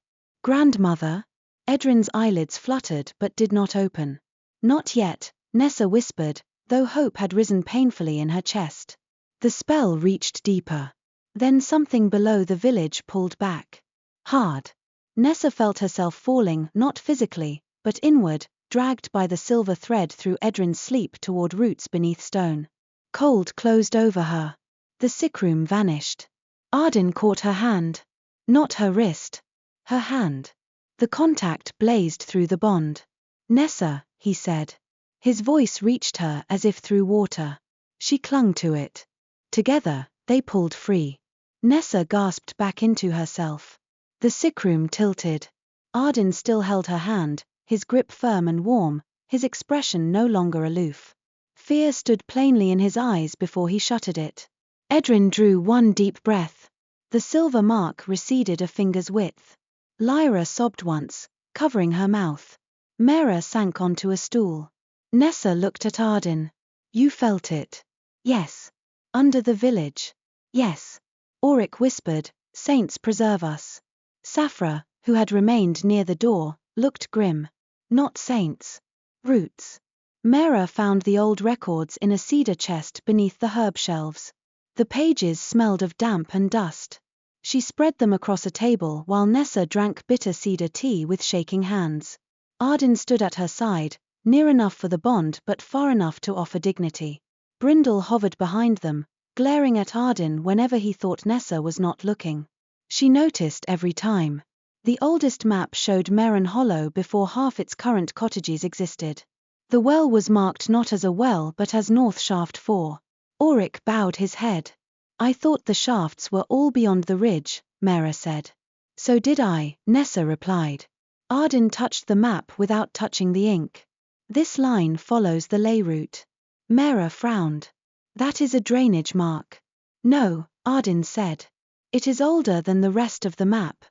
Grandmother? Edryn's eyelids fluttered but did not open. Not yet, Nessa whispered, though hope had risen painfully in her chest. The spell reached deeper. Then something below the village pulled back. Hard. Nessa felt herself falling, not physically, but inward, dragged by the silver thread through Edryn's sleep toward roots beneath stone. Cold closed over her. The sickroom vanished. Ardyn caught her hand. Not her wrist. Her hand. The contact blazed through the bond. Nessa, he said. His voice reached her as if through water. She clung to it. Together, they pulled free. Nessa gasped back into herself. The sickroom tilted. Ardyn still held her hand, his grip firm and warm, his expression no longer aloof. Fear stood plainly in his eyes before he shuttered it. Edryn drew one deep breath. The silver mark receded a finger's width. Lyra sobbed once, covering her mouth. Mera sank onto a stool. Nessa looked at Ardyn. You felt it? Yes. Under the village? Yes. Auric whispered, Saints preserve us. Saphra, who had remained near the door, looked grim. Not saints. Roots. Mera found the old records in a cedar chest beneath the herb shelves. The pages smelled of damp and dust. She spread them across a table while Nessa drank bitter cedar tea with shaking hands. Ardyn stood at her side, near enough for the bond but far enough to offer dignity. Brindle hovered behind them, glaring at Ardyn whenever he thought Nessa was not looking. She noticed every time. The oldest map showed Marenhollow before half its current cottages existed. The well was marked not as a well but as North Shaft 4. Auric bowed his head. I thought the shafts were all beyond the ridge, Mera said. So did I, Nessa replied. Ardyn touched the map without touching the ink. This line follows the ley route. Mera frowned. That is a drainage mark. No, Ardyn said. It is older than the rest of the map.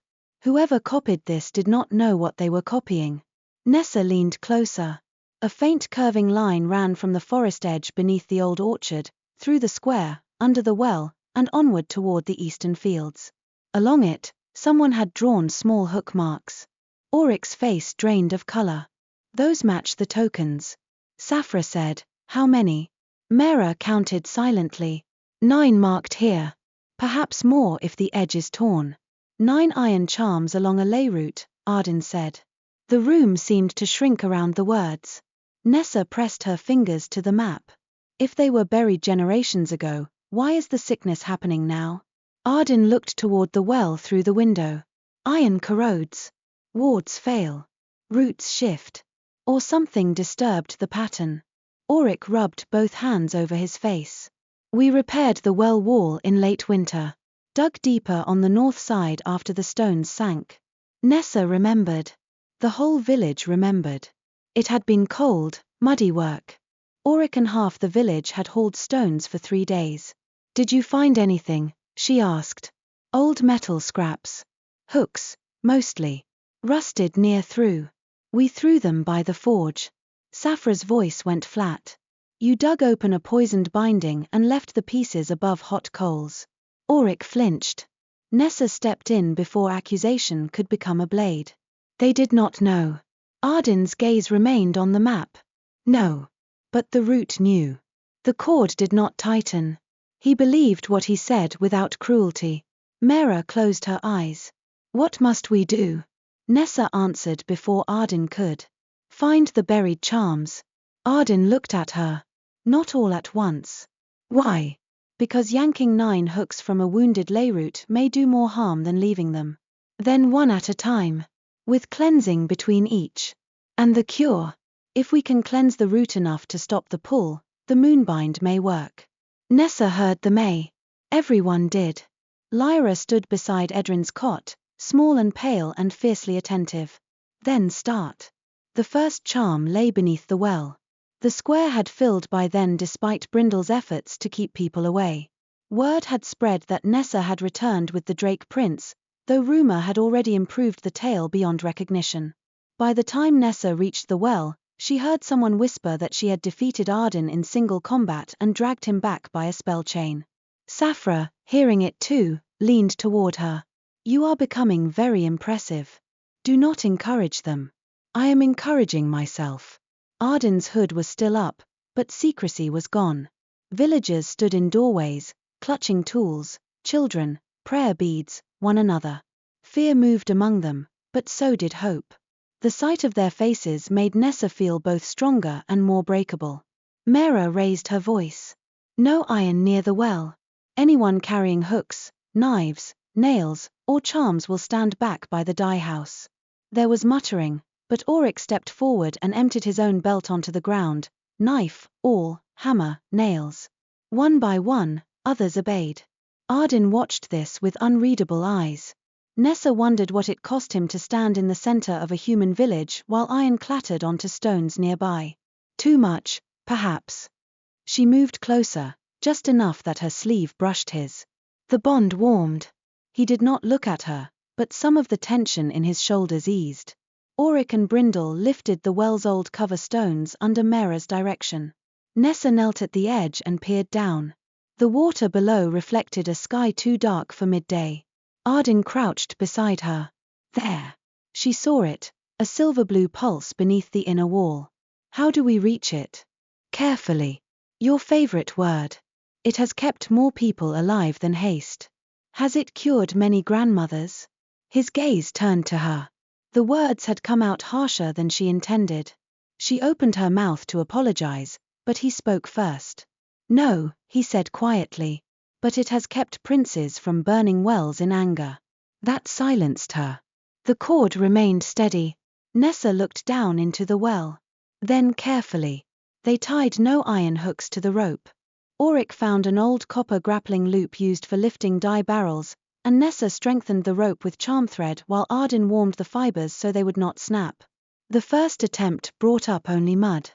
Whoever copied this did not know what they were copying. Nessa leaned closer. A faint curving line ran from the forest edge beneath the old orchard, through the square, under the well, and onward toward the eastern fields. Along it, someone had drawn small hook marks. Auric's face drained of color. Those match the tokens. Safra said, how many? Mera counted silently. 9 marked here. Perhaps more if the edge is torn. 9 iron charms along a ley route, Ardyn said. The room seemed to shrink around the words. Nessa pressed her fingers to the map. If they were buried generations ago, why is the sickness happening now? Ardyn looked toward the well through the window. Iron corrodes. Wards fail. Roots shift. Or something disturbed the pattern. Auric rubbed both hands over his face. We repaired the well wall in late winter. Dug deeper on the north side after the stones sank. Nessa remembered. The whole village remembered. It had been cold, muddy work. Auric and half the village had hauled stones for 3 days. Did you find anything? She asked. Old metal scraps. Hooks, mostly. Rusted near through. We threw them by the forge. Safra's voice went flat. You dug open a poisoned binding and left the pieces above hot coals. Auric flinched. Nessa stepped in before accusation could become a blade. They did not know. Ardyn's gaze remained on the map. No. But the root knew. The cord did not tighten. He believed what he said without cruelty. Mera closed her eyes. What must we do? Nessa answered before Ardyn could. Find the buried charms. Ardyn looked at her. Not all at once. Why? Because yanking 9 hooks from a wounded ley root may do more harm than leaving them. Then 1 at a time. With cleansing between each. And the cure. If we can cleanse the root enough to stop the pull, the moonbind may work. Nessa heard the may. Everyone did. Lyra stood beside Edrin's cot, small and pale and fiercely attentive. Then start. The first charm lay beneath the well. The square had filled by then despite Brindle's efforts to keep people away. Word had spread that Nessa had returned with the Drake Prince, though rumor had already improved the tale beyond recognition. By the time Nessa reached the well, she heard someone whisper that she had defeated Ardyn in single combat and dragged him back by a spell chain. Safra, hearing it too, leaned toward her. You are becoming very impressive. Do not encourage them. I am encouraging myself. Ardyn's hood was still up, but secrecy was gone. Villagers stood in doorways, clutching tools, children, prayer beads, one another. Fear moved among them, but so did hope. The sight of their faces made Nessa feel both stronger and more breakable. Mera raised her voice. No iron near the well. Anyone carrying hooks, knives, nails, or charms will stand back by the dye house. There was muttering, but Auric stepped forward and emptied his own belt onto the ground, knife, awl, hammer, nails. One by one, others obeyed. Ardyn watched this with unreadable eyes. Nessa wondered what it cost him to stand in the center of a human village while iron clattered onto stones nearby. Too much, perhaps. She moved closer, just enough that her sleeve brushed his. The bond warmed. He did not look at her, but some of the tension in his shoulders eased. Auric and Brindle lifted the well's old cover stones under Mera's direction. Nessa knelt at the edge and peered down. The water below reflected a sky too dark for midday. Ardyn crouched beside her. There. She saw it, a silver-blue pulse beneath the inner wall. How do we reach it? Carefully. Your favorite word. It has kept more people alive than haste. Has it cured many grandmothers? His gaze turned to her. The words had come out harsher than she intended. She opened her mouth to apologize, but he spoke first. No, he said quietly. But it has kept princes from burning wells in anger. That silenced her. The cord remained steady. Nessa looked down into the well. Then carefully. They tied no iron hooks to the rope. Auric found an old copper grappling loop used for lifting dye barrels, and Nessa strengthened the rope with charm thread while Ardyn warmed the fibers so they would not snap. The first attempt brought up only mud.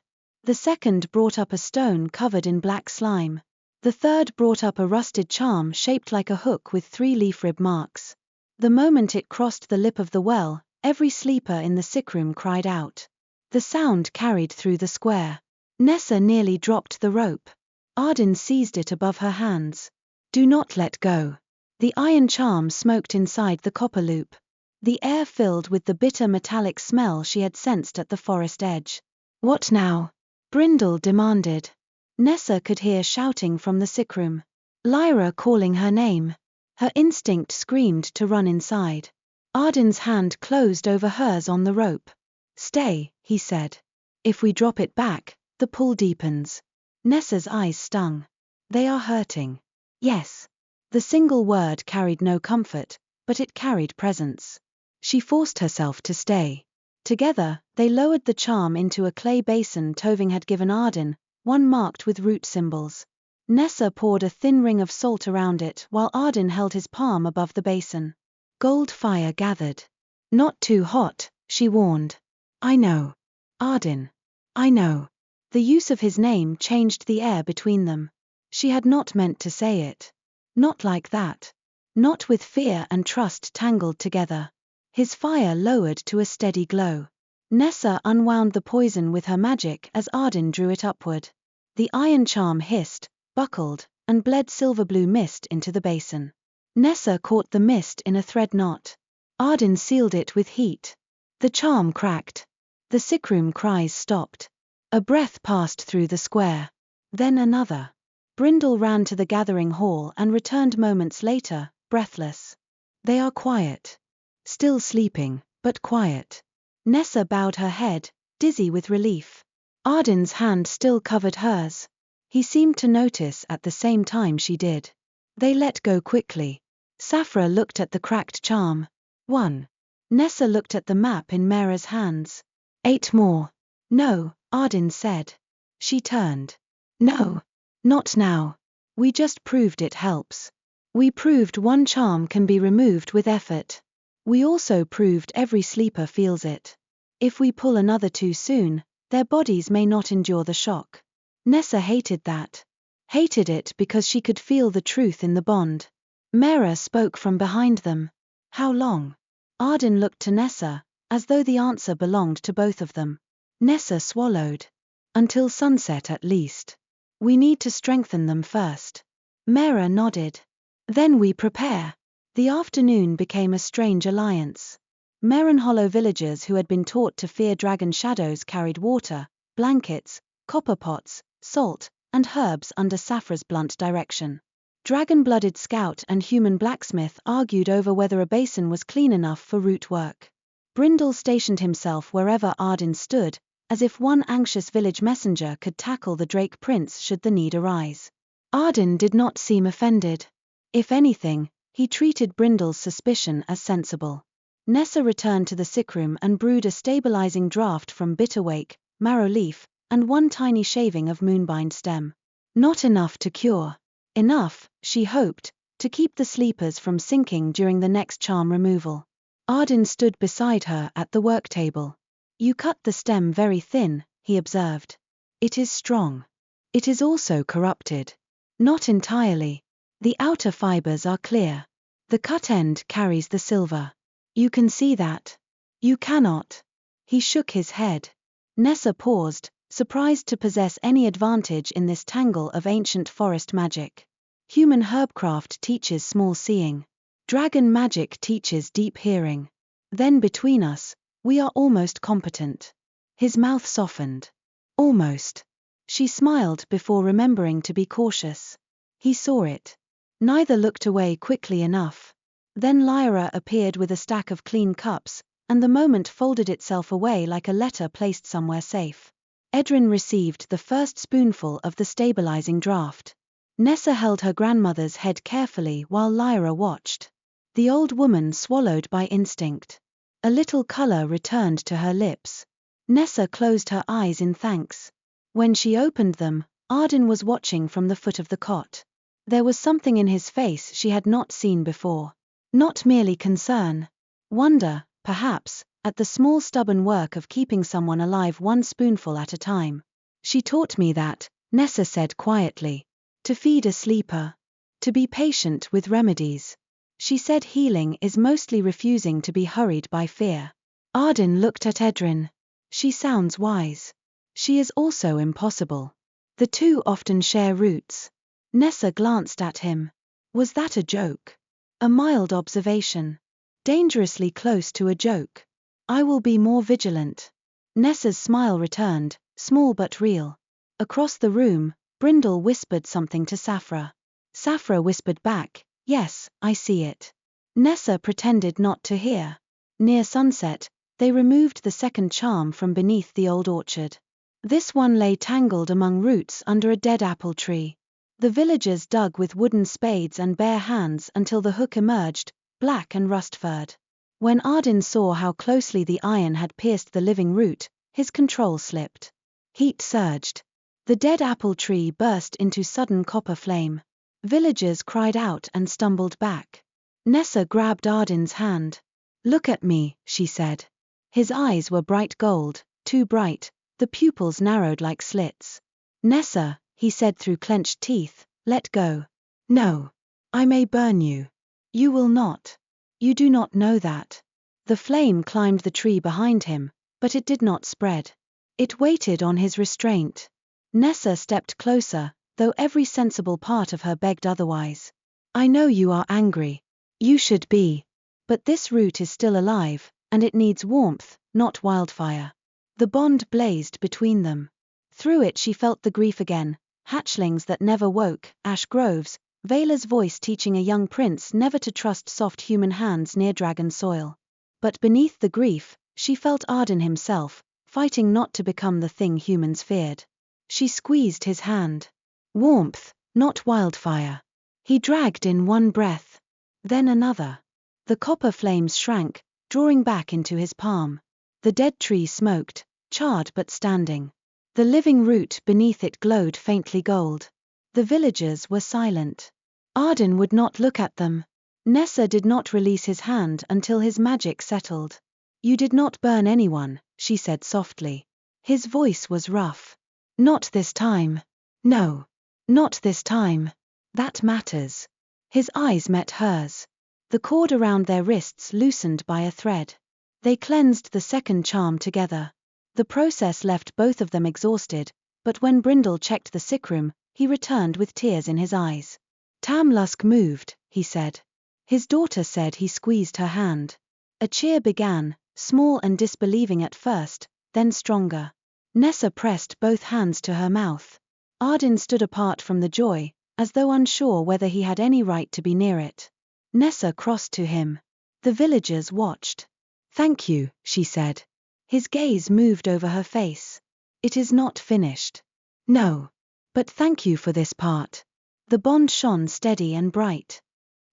The second brought up a stone covered in black slime. The third brought up a rusted charm shaped like a hook with 3 leaf rib marks. The moment it crossed the lip of the well, every sleeper in the sickroom cried out. The sound carried through the square. Nessa nearly dropped the rope. Ardyn seized it above her hands. Do not let go. The iron charm smoked inside the copper loop. The air filled with the bitter metallic smell she had sensed at the forest edge. What now? Brindle demanded. Nessa could hear shouting from the sickroom. Lyra calling her name. Her instinct screamed to run inside. Ardyn's hand closed over hers on the rope. Stay, he said. If we drop it back, the pull deepens. Nessa's eyes stung. They are hurting. Yes. The single word carried no comfort, but it carried presence. She forced herself to stay. Together, they lowered the charm into a clay basin Toving had given Ardyn, one marked with root symbols. Nessa poured a thin ring of salt around it while Ardyn held his palm above the basin. Gold fire gathered. Not too hot, she warned. I know. Ardyn. I know. The use of his name changed the air between them. She had not meant to say it. Not like that. Not with fear and trust tangled together. His fire lowered to a steady glow. Nessa unwound the poison with her magic as Ardyn drew it upward. The iron charm hissed, buckled, and bled silver-blue mist into the basin. Nessa caught the mist in a thread knot. Ardyn sealed it with heat. The charm cracked. The sickroom cries stopped. A breath passed through the square. Then another. Brindle ran to the gathering hall and returned moments later, breathless. They are quiet. Still sleeping, but quiet. Nessa bowed her head, dizzy with relief. Ardyn's hand still covered hers. He seemed to notice at the same time she did. They let go quickly. Saphra looked at the cracked charm. 1. Nessa looked at the map in Mera's hands. 8 more. No, Ardyn said. She turned. No. Not now. We just proved it helps. We proved one charm can be removed with effort. We also proved every sleeper feels it. If we pull another too soon, their bodies may not endure the shock. Nessa hated that. Hated it because she could feel the truth in the bond. Mera spoke from behind them. How long? Ardyn looked to Nessa, as though the answer belonged to both of them. Nessa swallowed. Until sunset at least. We need to strengthen them first. Mera nodded. Then we prepare. The afternoon became a strange alliance. Marenhollow villagers who had been taught to fear dragon shadows carried water, blankets, copper pots, salt, and herbs under Saphra's blunt direction. Dragon-blooded scout and human blacksmith argued over whether a basin was clean enough for root work. Brindle stationed himself wherever Ardyn stood, as if one anxious village messenger could tackle the Drake Prince should the need arise. Ardyn did not seem offended. If anything, he treated Brindle's suspicion as sensible. Nessa returned to the sickroom and brewed a stabilizing draught from bitterwake, marrow leaf, and one tiny shaving of moonbind stem. Not enough to cure. Enough, she hoped, to keep the sleepers from sinking during the next charm removal. Ardyn stood beside her at the work table. You cut the stem very thin, he observed. It is strong. It is also corrupted. Not entirely. The outer fibers are clear. The cut end carries the silver. You can see that. You cannot. He shook his head. Nessa paused, surprised to possess any advantage in this tangle of ancient forest magic. Human herbcraft teaches small seeing. Dragon magic teaches deep hearing. Then between us, we are almost competent. His mouth softened. Almost. She smiled before remembering to be cautious. He saw it. Neither looked away quickly enough. Then Lyra appeared with a stack of clean cups, and the moment folded itself away like a letter placed somewhere safe. Ardyn received the first spoonful of the stabilizing draught. Nessa held her grandmother's head carefully while Lyra watched. The old woman swallowed by instinct. A little color returned to her lips. Nessa closed her eyes in thanks. When she opened them, Ardyn was watching from the foot of the cot. There was something in his face she had not seen before. Not merely concern. Wonder, perhaps, at the small stubborn work of keeping someone alive one spoonful at a time. She taught me that, Nessa said quietly. To feed a sleeper. To be patient with remedies. She said healing is mostly refusing to be hurried by fear. Ardyn looked at Ardyn. She sounds wise. She is also impossible. The two often share roots. Nessa glanced at him. Was that a joke? A mild observation. Dangerously close to a joke. I will be more vigilant. Nessa's smile returned, small but real. Across the room, Brindle whispered something to Saphra. Saphra whispered back, yes, I see it. Nessa pretended not to hear. Near sunset, they removed the second charm from beneath the old orchard. This one lay tangled among roots under a dead apple tree. The villagers dug with wooden spades and bare hands until the hook emerged, black and rust-furred. When Ardyn saw how closely the iron had pierced the living root, his control slipped. Heat surged. The dead apple tree burst into sudden copper flame. Villagers cried out and stumbled back. Nessa grabbed Ardyn's hand. Look at me, she said. His eyes were bright gold, too bright, the pupils narrowed like slits. Nessa, he said through clenched teeth, let go. No. I may burn you. You will not. You do not know that. The flame climbed the tree behind him, but it did not spread. It waited on his restraint. Nessa stepped closer, though every sensible part of her begged otherwise. I know you are angry. You should be. But this root is still alive, and it needs warmth, not wildfire. The bond blazed between them. Through it she felt the grief again, hatchlings that never woke, ash groves, Veyla's voice teaching a young prince never to trust soft human hands near dragon soil. But beneath the grief, she felt Ardyn himself, fighting not to become the thing humans feared. She squeezed his hand. Warmth, not wildfire. He dragged in one breath. Then another. The copper flames shrank, drawing back into his palm. The dead tree smoked, charred but standing. The living root beneath it glowed faintly gold. The villagers were silent. Ardyn would not look at them. Nessa did not release his hand until his magic settled. You did not burn anyone, she said softly. His voice was rough. Not this time. No. Not this time. That matters. His eyes met hers. The cord around their wrists loosened by a thread. They cleansed the second charm together. The process left both of them exhausted, but when Brindle checked the sickroom, he returned with tears in his eyes. Tamlusk moved, he said. His daughter said he squeezed her hand. A cheer began, small and disbelieving at first, then stronger. Nessa pressed both hands to her mouth. Ardyn stood apart from the joy, as though unsure whether he had any right to be near it. Nessa crossed to him. The villagers watched. Thank you, she said. His gaze moved over her face. It is not finished. No. But thank you for this part. The bond shone steady and bright.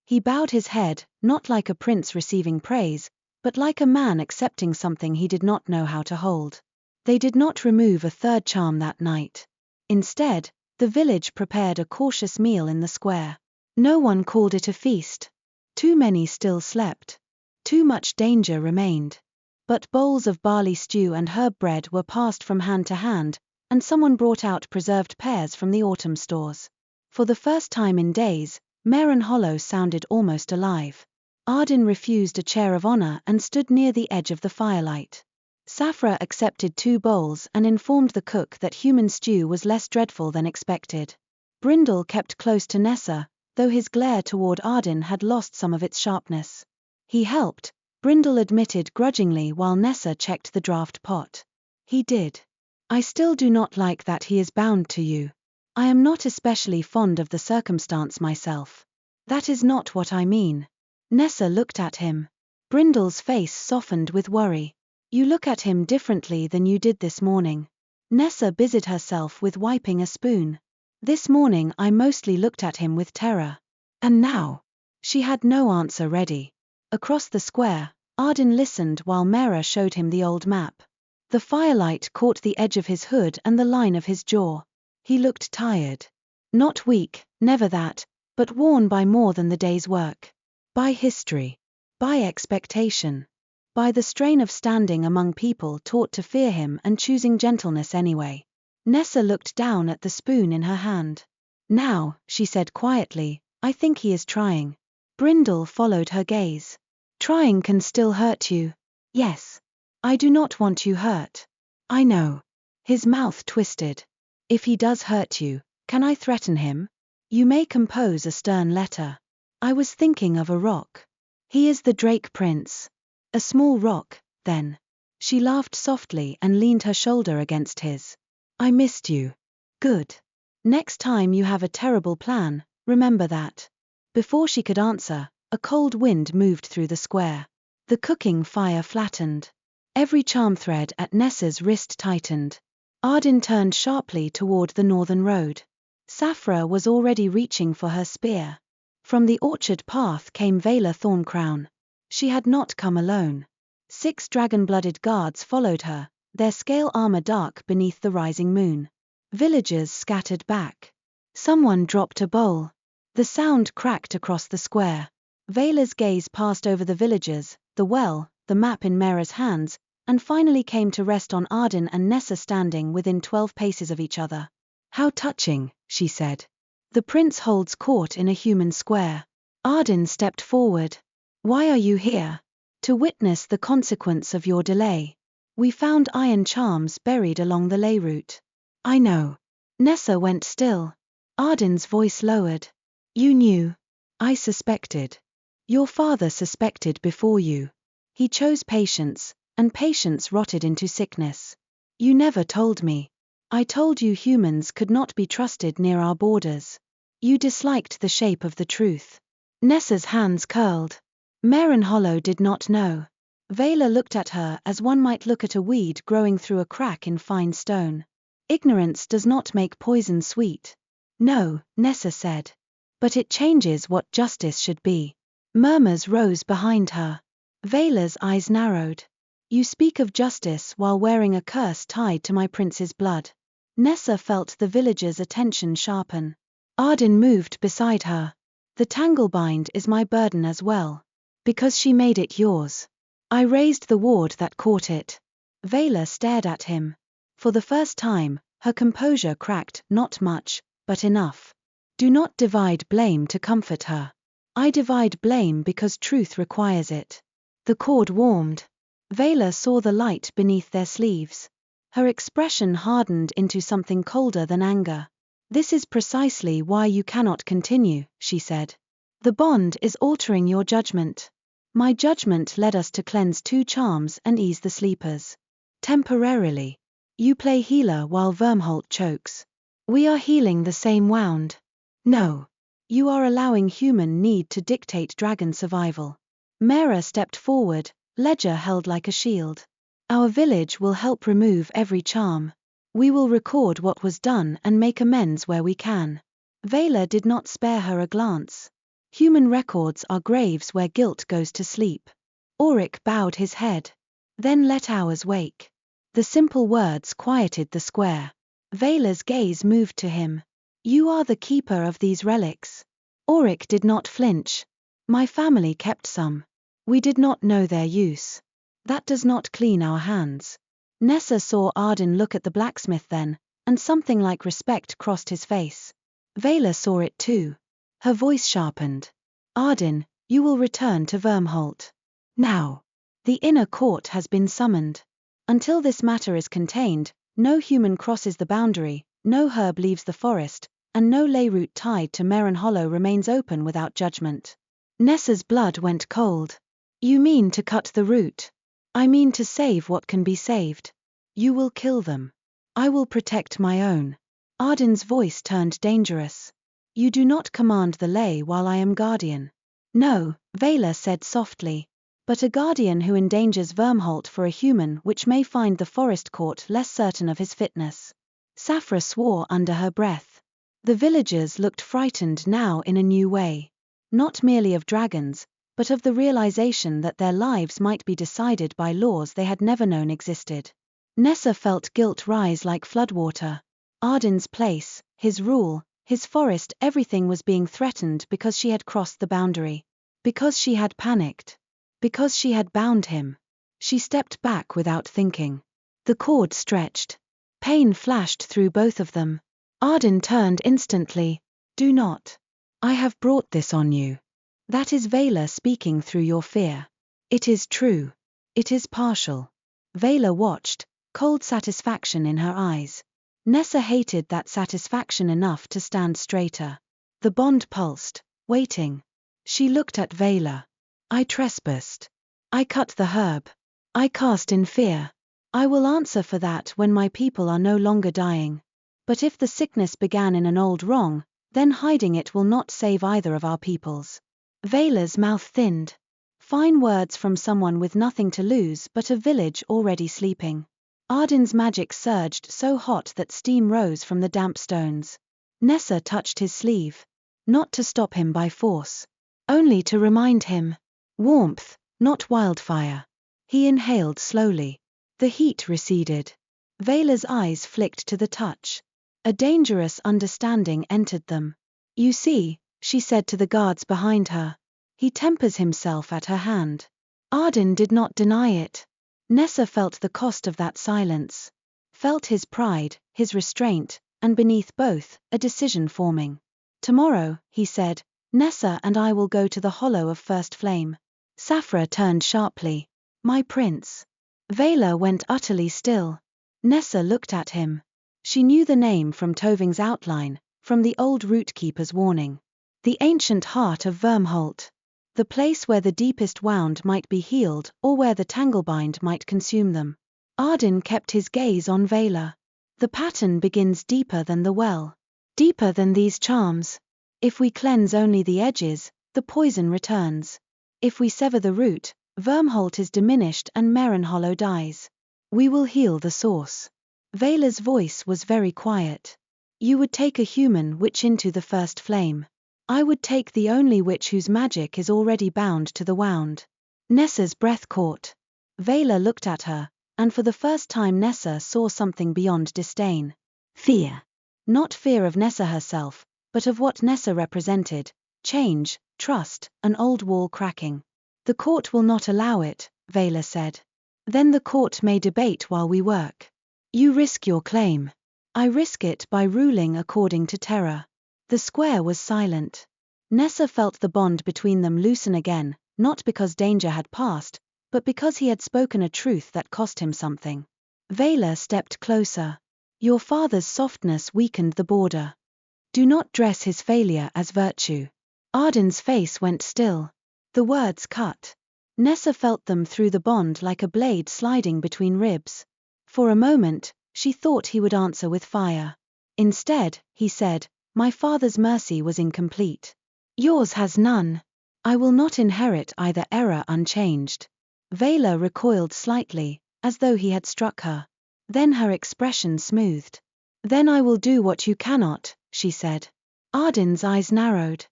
He bowed his head, not like a prince receiving praise, but like a man accepting something he did not know how to hold. They did not remove a third charm that night. Instead, the village prepared a cautious meal in the square. No one called it a feast. Too many still slept. Too much danger remained. But bowls of barley stew and herb bread were passed from hand to hand, and someone brought out preserved pears from the autumn stores. For the first time in days, Marenhollow sounded almost alive. Ardyn refused a chair of honor and stood near the edge of the firelight. Saphra accepted 2 bowls and informed the cook that human stew was less dreadful than expected. Brindle kept close to Nessa, though his glare toward Ardyn had lost some of its sharpness. He helped, Brindle admitted grudgingly while Nessa checked the draft pot. He did. I still do not like that he is bound to you. I am not especially fond of the circumstance myself. That is not what I mean. Nessa looked at him. Brindle's face softened with worry. You look at him differently than you did this morning. Nessa busied herself with wiping a spoon. This morning I mostly looked at him with terror. And now? She had no answer ready. Across the square, Ardyn listened while Mera showed him the old map. The firelight caught the edge of his hood and the line of his jaw. He looked tired. Not weak, never that, but worn by more than the day's work. By history. By expectation. By the strain of standing among people taught to fear him and choosing gentleness anyway. Nessa looked down at the spoon in her hand. Now, she said quietly, I think he is trying. Brindle followed her gaze. Trying can still hurt you. Yes. I do not want you hurt. I know. His mouth twisted. If he does hurt you, can I threaten him? You may compose a stern letter. I was thinking of a rock. He is the Drake Prince. A small rock, then. She laughed softly and leaned her shoulder against his. I missed you. Good. Next time you have a terrible plan, remember that. Before she could answer, a cold wind moved through the square. The cooking fire flattened. Every charm thread at Nessa's wrist tightened. Ardyn turned sharply toward the northern road. Saphra was already reaching for her spear. From the orchard path came Veyla Thorncrown. She had not come alone. 6 dragon-blooded guards followed her, their scale armor dark beneath the rising moon. Villagers scattered back. Someone dropped a bowl. The sound cracked across the square. Veyla's gaze passed over the villagers, the well, the map in Mera's hands, and finally came to rest on Ardyn and Nessa standing within 12 paces of each other. How touching, she said. The prince holds court in a human square. Ardyn stepped forward. Why are you here? To witness the consequence of your delay. We found iron charms buried along the ley route. I know. Nessa went still. Ardyn's voice lowered. You knew. I suspected. Your father suspected before you. He chose patience, and patience rotted into sickness. You never told me. I told you humans could not be trusted near our borders. You disliked the shape of the truth. Nessa's hands curled. Marenhollow did not know. Veyla looked at her as one might look at a weed growing through a crack in fine stone. Ignorance does not make poison sweet. No, Nessa said. But it changes what justice should be. Murmurs rose behind her. Veyla's eyes narrowed. You speak of justice while wearing a curse tied to my prince's blood. Nessa felt the villagers' attention sharpen. Ardyn moved beside her. The Tanglebind is my burden as well. Because she made it yours. I raised the ward that caught it. Veyla stared at him. For the first time, her composure cracked, not much, but enough. Do not divide blame to comfort her. I divide blame because truth requires it. The cord warmed. Veyla saw the light beneath their sleeves. Her expression hardened into something colder than anger. This is precisely why you cannot continue, she said. The bond is altering your judgment. My judgment led us to cleanse 2 charms and ease the sleepers. Temporarily. You play healer while Vyrmholt chokes. We are healing the same wound. No. You are allowing human need to dictate dragon survival. Mera stepped forward, ledger held like a shield. Our village will help remove every charm. We will record what was done and make amends where we can. Veyla did not spare her a glance. Human records are graves where guilt goes to sleep. Auric bowed his head. Then let ours wake. The simple words quieted the square. Veyla's gaze moved to him. You are the keeper of these relics. Auric did not flinch. My family kept some. We did not know their use. That does not clean our hands. Nessa saw Ardyn look at the blacksmith then, and something like respect crossed his face. Veyla saw it too. Her voice sharpened. Ardyn, you will return to Vyrmholt. Now. The inner court has been summoned. Until this matter is contained, no human crosses the boundary, no herb leaves the forest, and no ley route tied to Marenhollow remains open without judgment. Nessa's blood went cold. You mean to cut the route? I mean to save what can be saved. You will kill them. I will protect my own. Ardyn's voice turned dangerous. You do not command the lay while I am guardian. No, Veyr said softly. But a guardian who endangers Vyrmholt for a human which may find the forest court less certain of his fitness. Saphra swore under her breath. The villagers looked frightened now in a new way. Not merely of dragons, but of the realization that their lives might be decided by laws they had never known existed. Nessa felt guilt rise like floodwater. Ardyn's place, his rule, his forest, everything was being threatened because she had crossed the boundary. Because she had panicked. Because she had bound him. She stepped back without thinking. The cord stretched. Pain flashed through both of them. Ardyn turned instantly. Do not. I have brought this on you. That is Veyr speaking through your fear. It is true. It is partial. Veyr watched, cold satisfaction in her eyes. Nessa hated that satisfaction enough to stand straighter. The bond pulsed, waiting. She looked at Veyr. I trespassed. I cut the herb. I cast in fear. I will answer for that when my people are no longer dying. But if the sickness began in an old wrong, then hiding it will not save either of our peoples. Veyl's mouth thinned. Fine words from someone with nothing to lose but a village already sleeping. Ardyn's magic surged so hot that steam rose from the damp stones. Nessa touched his sleeve. Not to stop him by force. Only to remind him. Warmth, not wildfire. He inhaled slowly. The heat receded. Veyl's eyes flicked to the touch. A dangerous understanding entered them. You see, she said to the guards behind her. He tempers himself at her hand. Ardyn did not deny it. Nessa felt the cost of that silence. Felt his pride, his restraint, and beneath both, a decision forming. Tomorrow, he said, Nessa and I will go to the hollow of first flame. Saphra turned sharply. My prince. Veyr went utterly still. Nessa looked at him. She knew the name from Toving's outline, from the old root-keeper's warning. The ancient heart of Vyrmholt. The place where the deepest wound might be healed or where the tanglebind might consume them. Ardyn kept his gaze on Veyr. The pattern begins deeper than the well. Deeper than these charms. If we cleanse only the edges, the poison returns. If we sever the root, Vyrmholt is diminished and Marenhollow dies. We will heal the source. Veyl's voice was very quiet. You would take a human witch into the first flame. I would take the only witch whose magic is already bound to the wound. Nessa's breath caught. Veyr looked at her, and for the first time Nessa saw something beyond disdain. Fear. Not fear of Nessa herself, but of what Nessa represented. Change, trust, an old wall cracking. The court will not allow it, Veyr said. Then the court may debate while we work. You risk your claim. I risk it by ruling according to terror. The square was silent. Nessa felt the bond between them loosen again, not because danger had passed, but because he had spoken a truth that cost him something. Veyr stepped closer. Your father's softness weakened the border. Do not dress his failure as virtue. Ardyn's face went still. The words cut. Nessa felt them through the bond like a blade sliding between ribs. For a moment, she thought he would answer with fire. Instead, he said, my father's mercy was incomplete. Yours has none. I will not inherit either error unchanged. Veyr recoiled slightly, as though he had struck her. Then her expression smoothed. Then I will do what you cannot, she said. Ardyn's eyes narrowed.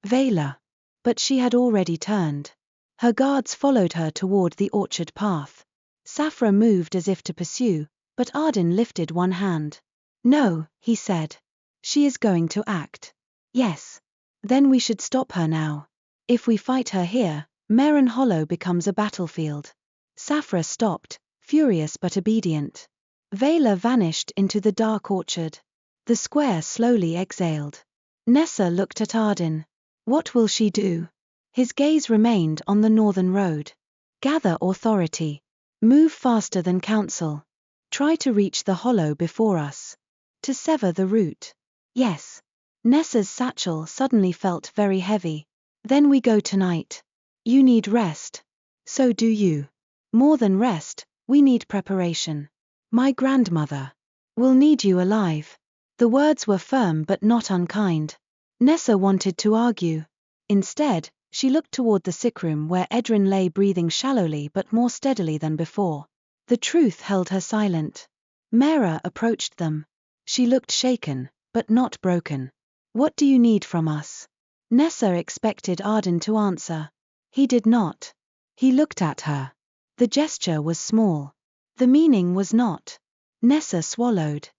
Veyr. But she had already turned. Her guards followed her toward the orchard path. Saphra moved as if to pursue, but Ardyn lifted one hand. No, he said. She is going to act. Yes. Then we should stop her now. If we fight her here, Marenhollow becomes a battlefield. Saphra stopped, furious but obedient. Veyr vanished into the dark orchard. The square slowly exhaled. Nessa looked at Ardyn. What will she do? His gaze remained on the northern road. Gather authority. Move faster than council. Try to reach the hollow before us. To sever the root. Yes. Nessa's satchel suddenly felt very heavy. Then we go tonight. You need rest. So do you. More than rest, we need preparation. My grandmother. We'll need you alive. The words were firm but not unkind. Nessa wanted to argue. Instead, she looked toward the sickroom where Ardyn lay breathing shallowly but more steadily than before. The truth held her silent. Mera approached them. She looked shaken, but not broken. What do you need from us? Nessa expected Ardyn to answer. He did not. He looked at her. The gesture was small. The meaning was not. Nessa swallowed.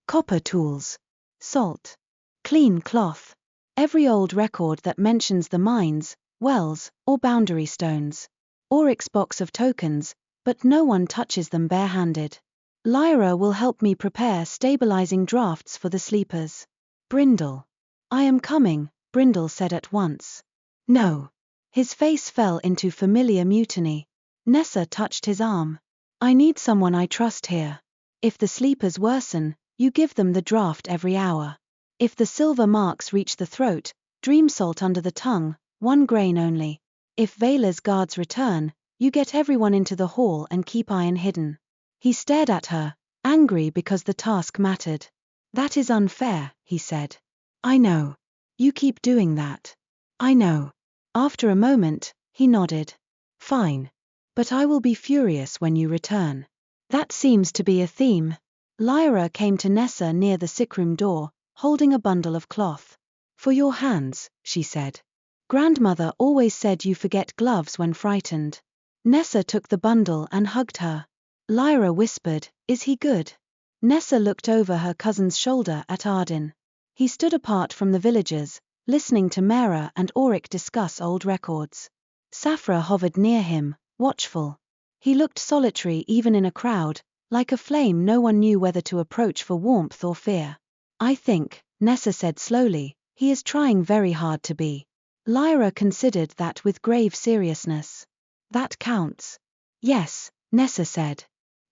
Copper tools. Salt. Clean cloth. Every old record that mentions the mines, wells, or boundary stones. Oryx's box of tokens, but no one touches them barehanded. Lyra will help me prepare stabilizing drafts for the sleepers. Brindle. I am coming, Brindle said at once. No. His face fell into familiar mutiny. Nessa touched his arm. I need someone I trust here. If the sleepers worsen, you give them the draft every hour. If the silver marks reach the throat, dream salt under the tongue, 1 grain only. If Veyla's guards return, you get everyone into the hall and keep iron hidden. He stared at her, angry because the task mattered. That is unfair, he said. I know. You keep doing that. I know. After a moment, he nodded. Fine. But I will be furious when you return. That seems to be a theme. Lyra came to Nessa near the sickroom door, holding a bundle of cloth. For your hands, she said. Grandmother always said you forget gloves when frightened. Nessa took the bundle and hugged her. Lyra whispered, Is he good? Nessa looked over her cousin's shoulder at Ardyn. He stood apart from the villagers, listening to Mera and Oryx discuss old records. Saphra hovered near him, watchful. He looked solitary even in a crowd, like a flame no one knew whether to approach for warmth or fear. I think, Nessa said slowly, he is trying very hard to be. Lyra considered that with grave seriousness. That counts. Yes, Nessa said.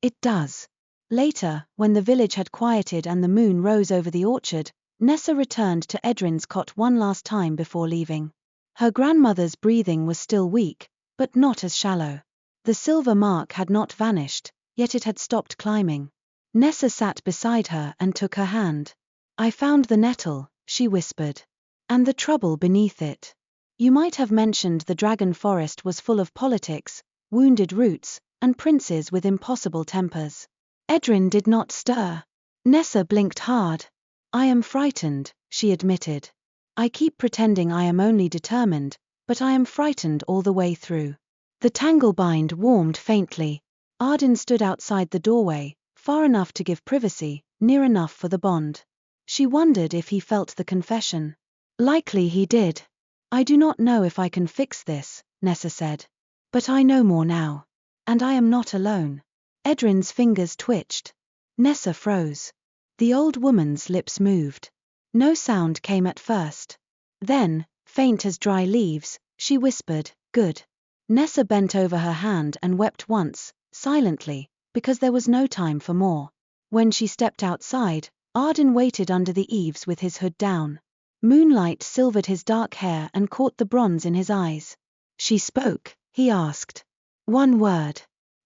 It does. Later, when the village had quieted and the moon rose over the orchard, Nessa returned to Ardyn's cot one last time before leaving. Her grandmother's breathing was still weak, but not as shallow. The silver mark had not vanished, yet it had stopped climbing. Nessa sat beside her and took her hand. I found the nettle, she whispered. And the trouble beneath it. You might have mentioned the dragon forest was full of politics, wounded roots, and princes with impossible tempers. Ardyn did not stir. Nessa blinked hard. I am frightened, she admitted. I keep pretending I am only determined, but I am frightened all the way through. The tangled warmed faintly. Ardyn stood outside the doorway, far enough to give privacy, near enough for the bond. She wondered if he felt the confession. Likely he did. I do not know if I can fix this, Nessa said. But I know more now. And I am not alone. Ardyn's fingers twitched. Nessa froze. The old woman's lips moved. No sound came at first. Then, faint as dry leaves, she whispered, Good. Nessa bent over her hand and wept once, silently, because there was no time for more. When she stepped outside, Ardyn waited under the eaves with his hood down. Moonlight silvered his dark hair and caught the bronze in his eyes. She spoke, he asked. One word.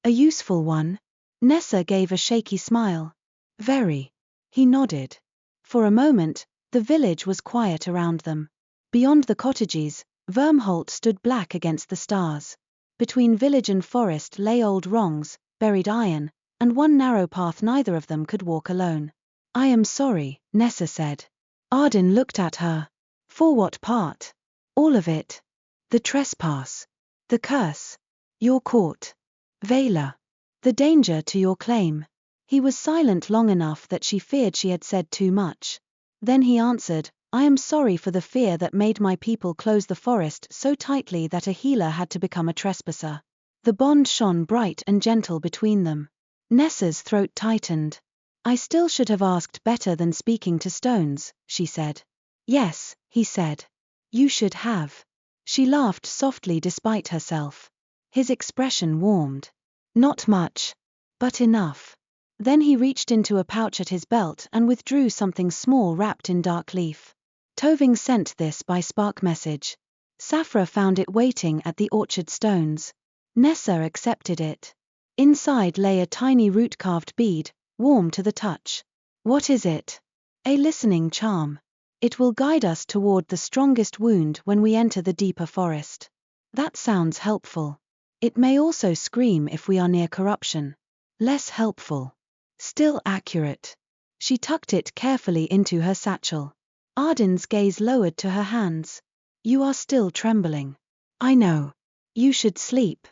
A useful one? Nessa gave a shaky smile. Very. He nodded. For a moment, the village was quiet around them. Beyond the cottages, Vyrmholt stood black against the stars. Between village and forest lay old wrongs, buried iron, and one narrow path neither of them could walk alone. I am sorry, Nessa said. Ardyn looked at her. For what part? All of it. The trespass. The curse. Your court. Veyla. The danger to your claim. He was silent long enough that she feared she had said too much. Then he answered, I am sorry for the fear that made my people close the forest so tightly that a healer had to become a trespasser. The bond shone bright and gentle between them. Nessa's throat tightened. I still should have asked better than speaking to stones, she said. Yes, he said. You should have. She laughed softly despite herself. His expression warmed. Not much. But enough. Then he reached into a pouch at his belt and withdrew something small wrapped in dark leaf. Toving sent this by spark message. Saphra found it waiting at the orchard stones. Nessa accepted it. Inside lay a tiny root-carved bead, warm to the touch. What is it? A listening charm. It will guide us toward the strongest wound when we enter the deeper forest. That sounds helpful. It may also scream if we are near corruption. Less helpful. Still accurate. She tucked it carefully into her satchel. Ardyn's gaze lowered to her hands. You are still trembling. I know. You should sleep.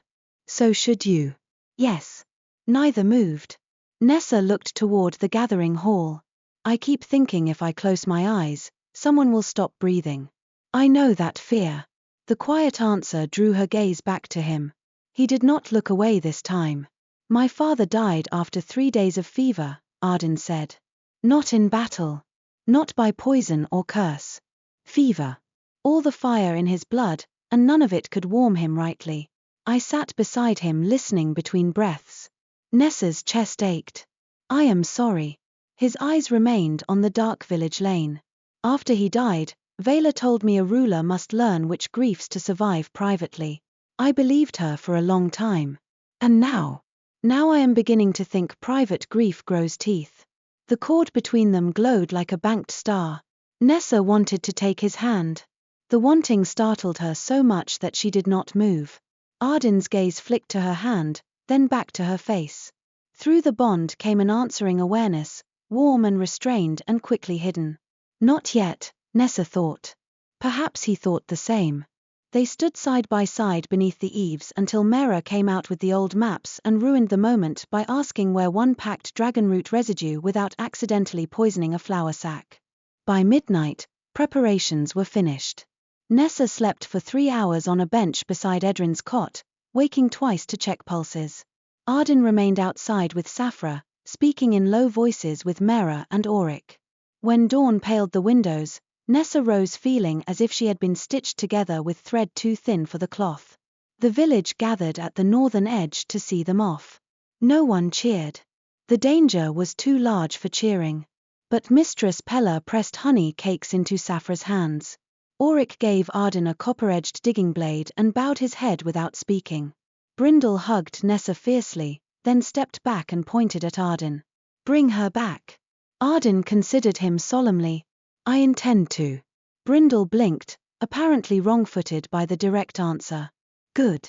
So should you. Yes. Neither moved. Nessa looked toward the gathering hall. I keep thinking if I close my eyes, someone will stop breathing. I know that fear. The quiet answer drew her gaze back to him. He did not look away this time. My father died after 3 days of fever, Ardyn said. Not in battle. Not by poison or curse. Fever. All the fire in his blood, and none of it could warm him rightly. I sat beside him listening between breaths. Nessa's chest ached. I am sorry. His eyes remained on the dark village lane. After he died, Veyla told me a ruler must learn which griefs to survive privately. I believed her for a long time. And now I am beginning to think private grief grows teeth. The cord between them glowed like a banked star. Nessa wanted to take his hand. The wanting startled her so much that she did not move. Ardyn's gaze flicked to her hand, then back to her face. Through the bond came an answering awareness, warm and restrained and quickly hidden. Not yet, Nessa thought. Perhaps he thought the same. They stood side by side beneath the eaves until Mera came out with the old maps and ruined the moment by asking where one packed dragonroot residue without accidentally poisoning a flour sack. By midnight, preparations were finished. Nessa slept for 3 hours on a bench beside Edrin's cot, waking twice to check pulses. Ardyn remained outside with Safra, speaking in low voices with Mera and Auric. When dawn paled the windows, Nessa rose feeling as if she had been stitched together with thread too thin for the cloth. The village gathered at the northern edge to see them off. No one cheered. The danger was too large for cheering. But Mistress Pella pressed honey cakes into Safra's hands. Auric gave Ardyn a copper-edged digging blade and bowed his head without speaking. Brindle hugged Nessa fiercely, then stepped back and pointed at Ardyn. Bring her back. Ardyn considered him solemnly. I intend to. Brindle blinked, apparently wrong-footed by the direct answer. Good.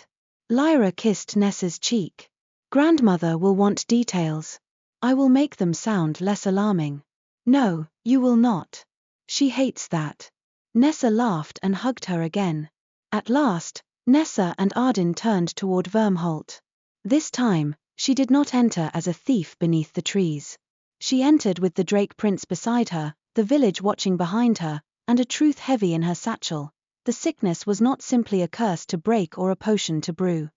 Lyra kissed Nessa's cheek. Grandmother will want details. I will make them sound less alarming. No, you will not. She hates that. Nessa laughed and hugged her again. At last, Nessa and Ardyn turned toward Vyrmholt. This time, she did not enter as a thief beneath the trees. She entered with the Drake Prince beside her, the village watching behind her, and a truth heavy in her satchel. The sickness was not simply a curse to break or a potion to brew.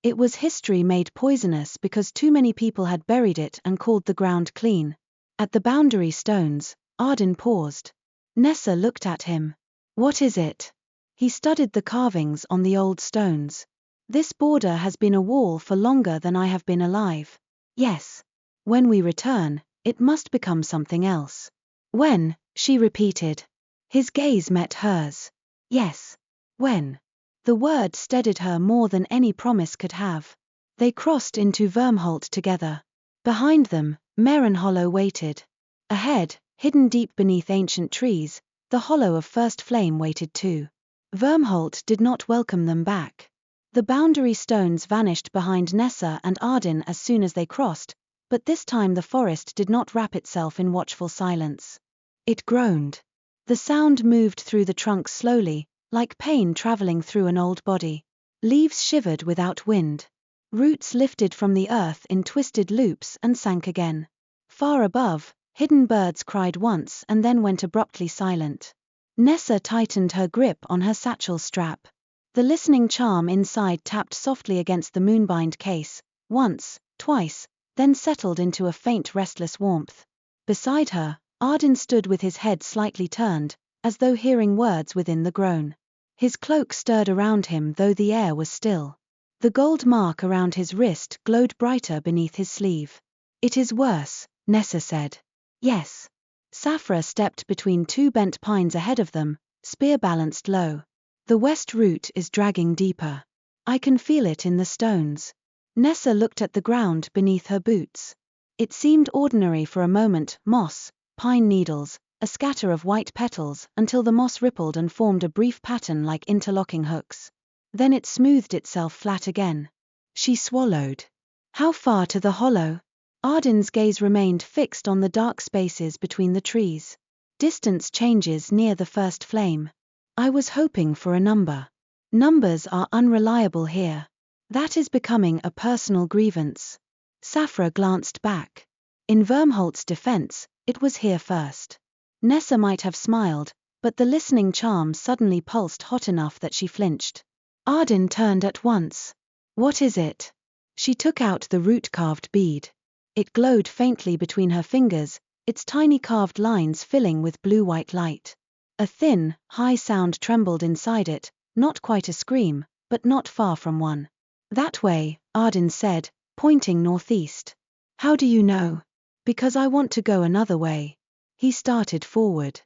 It was history made poisonous because too many people had buried it and called the ground clean. At the boundary stones, Ardyn paused. Nessa looked at him. What is it? He studied the carvings on the old stones. This border has been a wall for longer than I have been alive. Yes. When we return, it must become something else. When? She repeated. His gaze met hers. Yes. When? The word steadied her more than any promise could have. They crossed into Vyrmholt together. Behind them, Marenhollow waited. Ahead, hidden deep beneath ancient trees, the hollow of First Flame waited too. Vyrmholt did not welcome them back. The boundary stones vanished behind Nessa and Ardyn as soon as they crossed, but this time the forest did not wrap itself in watchful silence. It groaned. The sound moved through the trunks slowly, like pain traveling through an old body. Leaves shivered without wind. Roots lifted from the earth in twisted loops and sank again. Far above, hidden birds cried once and then went abruptly silent. Nessa tightened her grip on her satchel strap. The listening charm inside tapped softly against the moonbind case, once, twice, then settled into a faint restless warmth. Beside her, Ardyn stood with his head slightly turned, as though hearing words within the groan. His cloak stirred around him though the air was still. The gold mark around his wrist glowed brighter beneath his sleeve. It is worse, Nessa said. Yes. Safra stepped between 2 bent pines ahead of them, spear balanced low. The west root is dragging deeper. I can feel it in the stones. Nessa looked at the ground beneath her boots. It seemed ordinary for a moment, moss, pine needles, a scatter of white petals, until the moss rippled and formed a brief pattern like interlocking hooks. Then it smoothed itself flat again. She swallowed. How far to the hollow? Ardyn's gaze remained fixed on the dark spaces between the trees. Distance changes near the first flame. I was hoping for a number. Numbers are unreliable here. That is becoming a personal grievance. Saphra glanced back. In Vyrmholt's defense, it was here first. Nessa might have smiled, but the listening charm suddenly pulsed hot enough that she flinched. Ardyn turned at once. What is it? She took out the root-carved bead. It glowed faintly between her fingers, its tiny carved lines filling with blue-white light. A thin, high sound trembled inside it, not quite a scream, but not far from one. That way, Ardyn said, pointing northeast. How do you know? Because I want to go another way. He started forward.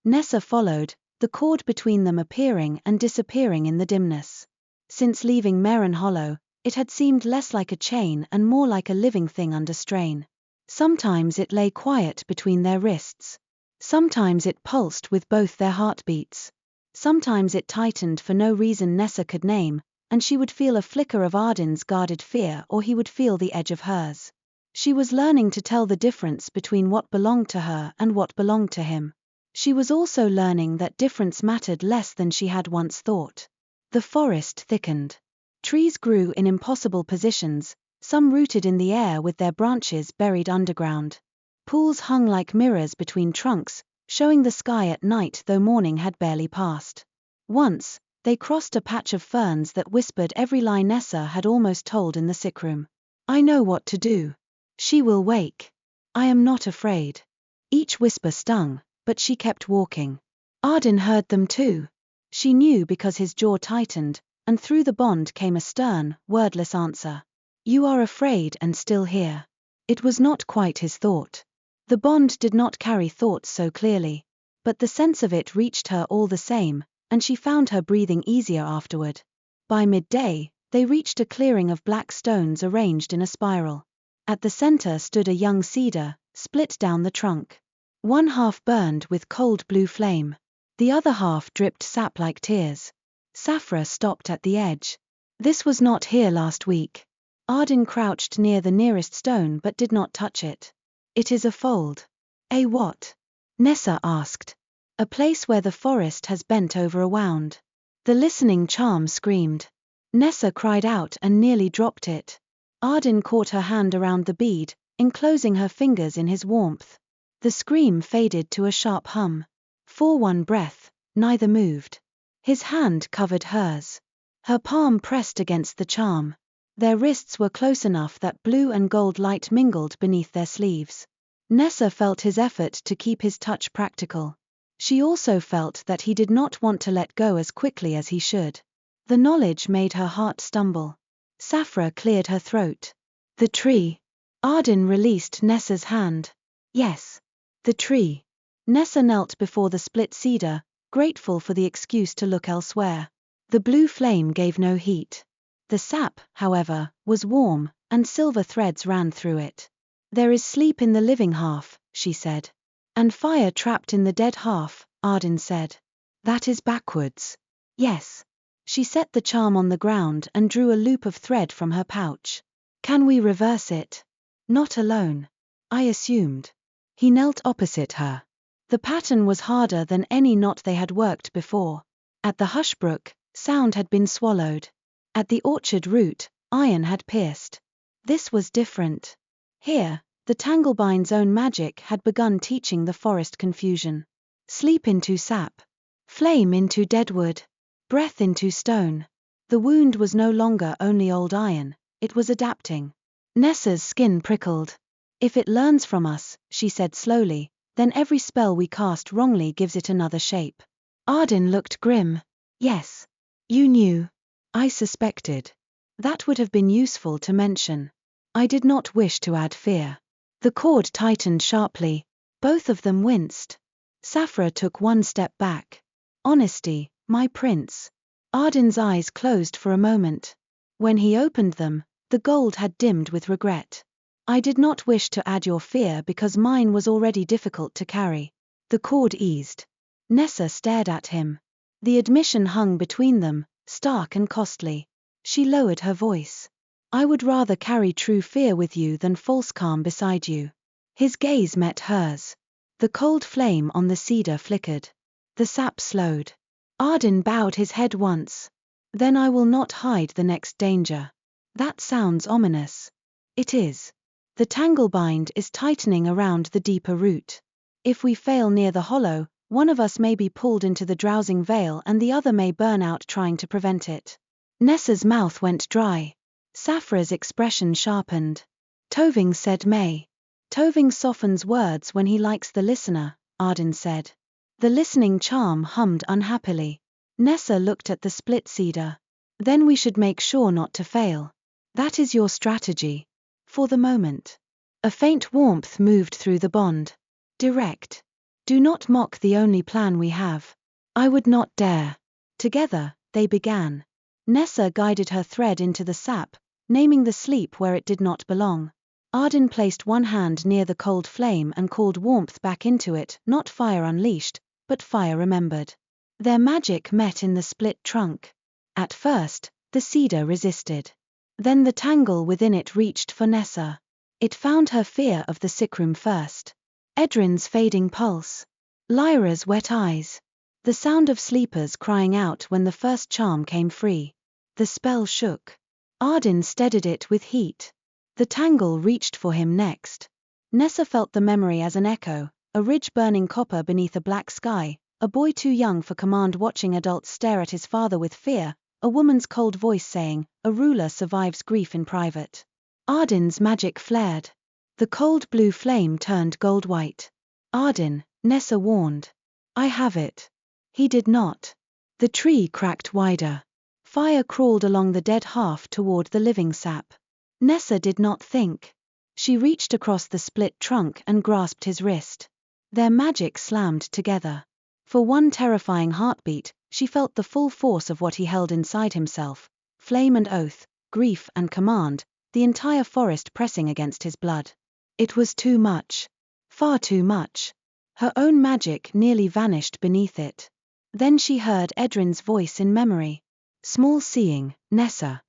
Nessa followed, the cord between them appearing and disappearing in the dimness. Since leaving Marenhollow, it had seemed less like a chain and more like a living thing under strain. Sometimes it lay quiet between their wrists. Sometimes it pulsed with both their heartbeats. Sometimes it tightened for no reason Nessa could name, and she would feel a flicker of Ardyn's guarded fear or he would feel the edge of hers. She was learning to tell the difference between what belonged to her and what belonged to him. She was also learning that difference mattered less than she had once thought. The forest thickened. Trees grew in impossible positions, some rooted in the air with their branches buried underground. Pools hung like mirrors between trunks, showing the sky at night though morning had barely passed. Once, they crossed a patch of ferns that whispered every lie Nessa had almost told in the sickroom. I know what to do. She will wake. I am not afraid. Each whisper stung, but she kept walking. Ardyn heard them too. She knew because his jaw tightened, and through the bond came a stern, wordless answer. You are afraid and still here. It was not quite his thought. The bond did not carry thoughts so clearly, but the sense of it reached her all the same, and she found her breathing easier afterward. By midday, they reached a clearing of black stones arranged in a spiral. At the center stood a young cedar, split down the trunk. One half burned with cold blue flame. The other half dripped sap like tears. Saphra stopped at the edge. This was not here last week. Ardyn crouched near the nearest stone but did not touch it. It is a fold. A what? Nessa asked. A place where the forest has bent over a wound. The listening charm screamed. Nessa cried out and nearly dropped it. Ardyn caught her hand around the bead, enclosing her fingers in his warmth. The scream faded to a sharp hum. For one breath, neither moved. His hand covered hers. Her palm pressed against the charm. Their wrists were close enough that blue and gold light mingled beneath their sleeves. Nessa felt his effort to keep his touch practical. She also felt that he did not want to let go as quickly as he should. The knowledge made her heart stumble. Saphra cleared her throat. The tree. Ardyn released Nessa's hand. Yes. The tree. Nessa knelt before the split cedar, grateful for the excuse to look elsewhere. The blue flame gave no heat. The sap, however, was warm, and silver threads ran through it. There is sleep in the living half, she said. And fire trapped in the dead half, Ardyn said. That is backwards. Yes. She set the charm on the ground and drew a loop of thread from her pouch. Can we reverse it? Not alone. I assumed. He knelt opposite her. The pattern was harder than any knot they had worked before. At the Hushbrook, sound had been swallowed. At the orchard root, iron had pierced. This was different. Here, the Tanglebind's own magic had begun teaching the forest confusion. Sleep into sap. Flame into deadwood. Breath into stone. The wound was no longer only old iron, it was adapting. Nessa's skin prickled. If it learns from us, she said slowly, then every spell we cast wrongly gives it another shape. Ardyn looked grim. Yes. You knew. I suspected. That would have been useful to mention. I did not wish to add fear. The cord tightened sharply. Both of them winced. Saphra took one step back. Honesty, my prince. Ardyn's eyes closed for a moment. When he opened them, the gold had dimmed with regret. I did not wish to add your fear because mine was already difficult to carry. The cord eased. Nessa stared at him. The admission hung between them, stark and costly. She lowered her voice. I would rather carry true fear with you than false calm beside you. His gaze met hers. The cold flame on the cedar flickered. The sap slowed. Ardyn bowed his head once. Then I will not hide the next danger. That sounds ominous. It is. The tanglebind is tightening around the deeper root. If we fail near the hollow, one of us may be pulled into the Drowsing Veil and the other may burn out trying to prevent it. Nessa's mouth went dry. Safra's expression sharpened. Toving said may. Toving softens words when he likes the listener, Ardyn said. The listening charm hummed unhappily. Nessa looked at the split cedar. Then we should make sure not to fail. That is your strategy. For the moment. A faint warmth moved through the bond. Direct. Do not mock the only plan we have. I would not dare. Together, they began. Nessa guided her thread into the sap, naming the sleep where it did not belong. Ardyn placed one hand near the cold flame and called warmth back into it, not fire unleashed, but fire remembered. Their magic met in the split trunk. At first, the cedar resisted. Then the tangle within it reached for Nessa. It found her fear of the sickroom first. Edrin's fading pulse. Lyra's wet eyes. The sound of sleepers crying out when the first charm came free. The spell shook. Ardyn steadied it with heat. The tangle reached for him next. Nessa felt the memory as an echo, a ridge burning copper beneath a black sky, a boy too young for command watching adults stare at his father with fear, a woman's cold voice saying, a ruler survives grief in private. Ardyn's magic flared. The cold blue flame turned gold-white. Ardyn, Nessa warned. I have it. He did not. The tree cracked wider. Fire crawled along the dead half toward the living sap. Nessa did not think. She reached across the split trunk and grasped his wrist. Their magic slammed together. For one terrifying heartbeat, she felt the full force of what he held inside himself, flame and oath, grief and command, the entire forest pressing against his blood. It was too much. Far too much. Her own magic nearly vanished beneath it. Then she heard Edrin's voice in memory. Small seeing, Nessa.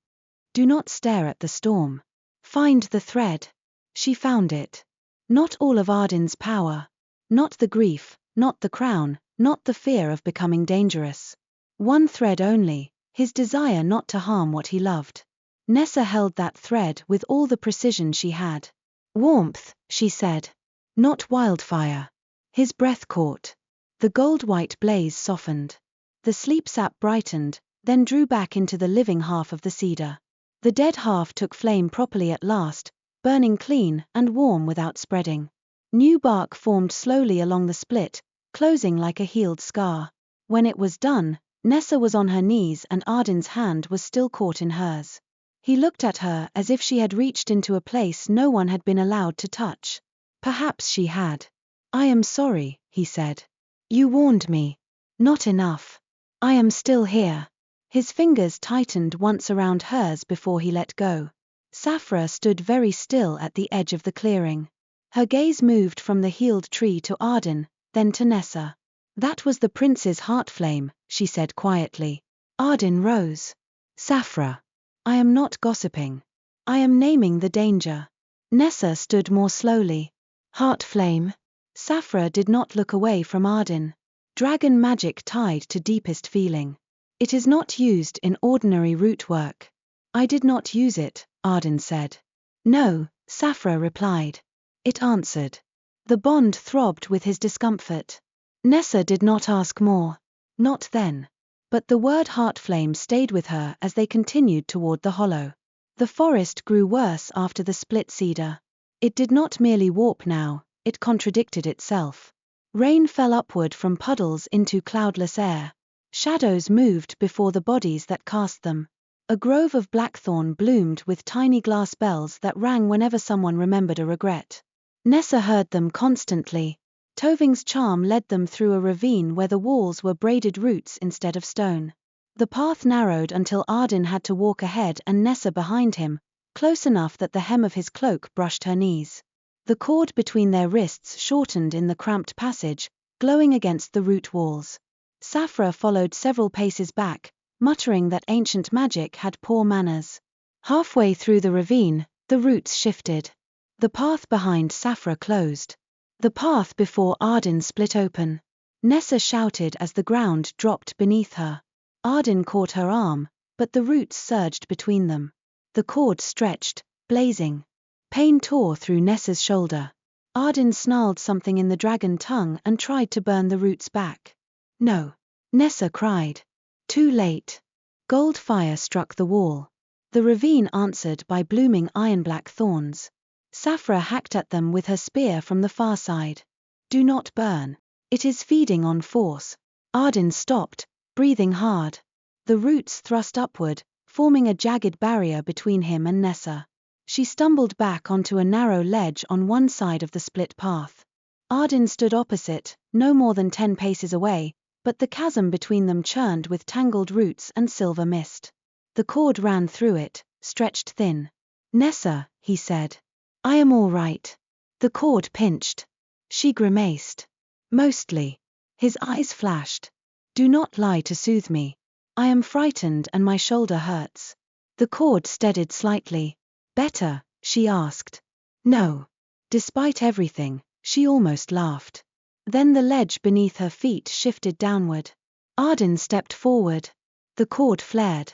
Do not stare at the storm. Find the thread. She found it. Not all of Ardyn's power. Not the grief, not the crown, not the fear of becoming dangerous. One thread only, his desire not to harm what he loved. Nessa held that thread with all the precision she had. Warmth, she said. Not wildfire. His breath caught. The gold-white blaze softened. The sleep sap brightened, then drew back into the living half of the cedar. The dead half took flame properly at last, burning clean and warm without spreading. New bark formed slowly along the split, closing like a healed scar. When it was done, Nessa was on her knees and Ardyn's hand was still caught in hers. He looked at her as if she had reached into a place no one had been allowed to touch. Perhaps she had. I am sorry, he said. You warned me. Not enough. I am still here. His fingers tightened once around hers before he let go. Safra stood very still at the edge of the clearing. Her gaze moved from the healed tree to Ardyn, then to Nessa. That was the prince's heart flame, she said quietly. Ardyn rose. Safra. I am not gossiping. I am naming the danger. Nessa stood more slowly. Heart flame. Safra did not look away from Ardyn. Dragon magic tied to deepest feeling. It is not used in ordinary root work. I did not use it, Ardyn said. No, Safra replied. It answered. The bond throbbed with his discomfort. Nessa did not ask more. Not then. But the word heartflame stayed with her as they continued toward the hollow. The forest grew worse after the split cedar. It did not merely warp now, it contradicted itself. Rain fell upward from puddles into cloudless air. Shadows moved before the bodies that cast them. A grove of blackthorn bloomed with tiny glass bells that rang whenever someone remembered a regret. Nessa heard them constantly. Toving's charm led them through a ravine where the walls were braided roots instead of stone. The path narrowed until Ardyn had to walk ahead and Nessa behind him, close enough that the hem of his cloak brushed her knees. The cord between their wrists shortened in the cramped passage, glowing against the root walls. Saphra followed several paces back, muttering that ancient magic had poor manners. Halfway through the ravine, the roots shifted. The path behind Saphra closed. The path before Ardyn split open. Nessa shouted as the ground dropped beneath her. Ardyn caught her arm, but the roots surged between them. The cord stretched, blazing. Pain tore through Nessa's shoulder. Ardyn snarled something in the dragon tongue and tried to burn the roots back. No. Nessa cried. Too late. Gold fire struck the wall. The ravine answered by blooming iron-black thorns. Saphra hacked at them with her spear from the far side. Do not burn. It is feeding on force. Ardyn stopped, breathing hard. The roots thrust upward, forming a jagged barrier between him and Nessa. She stumbled back onto a narrow ledge on one side of the split path. Ardyn stood opposite, no more than 10 paces away, but the chasm between them churned with tangled roots and silver mist. The cord ran through it, stretched thin. Nessa, he said. I am all right. The cord pinched. She grimaced. Mostly. His eyes flashed. Do not lie to soothe me. I am frightened and my shoulder hurts. The cord steadied slightly. Better, she asked. No. Despite everything, she almost laughed. Then the ledge beneath her feet shifted downward. Ardyn stepped forward. The cord flared.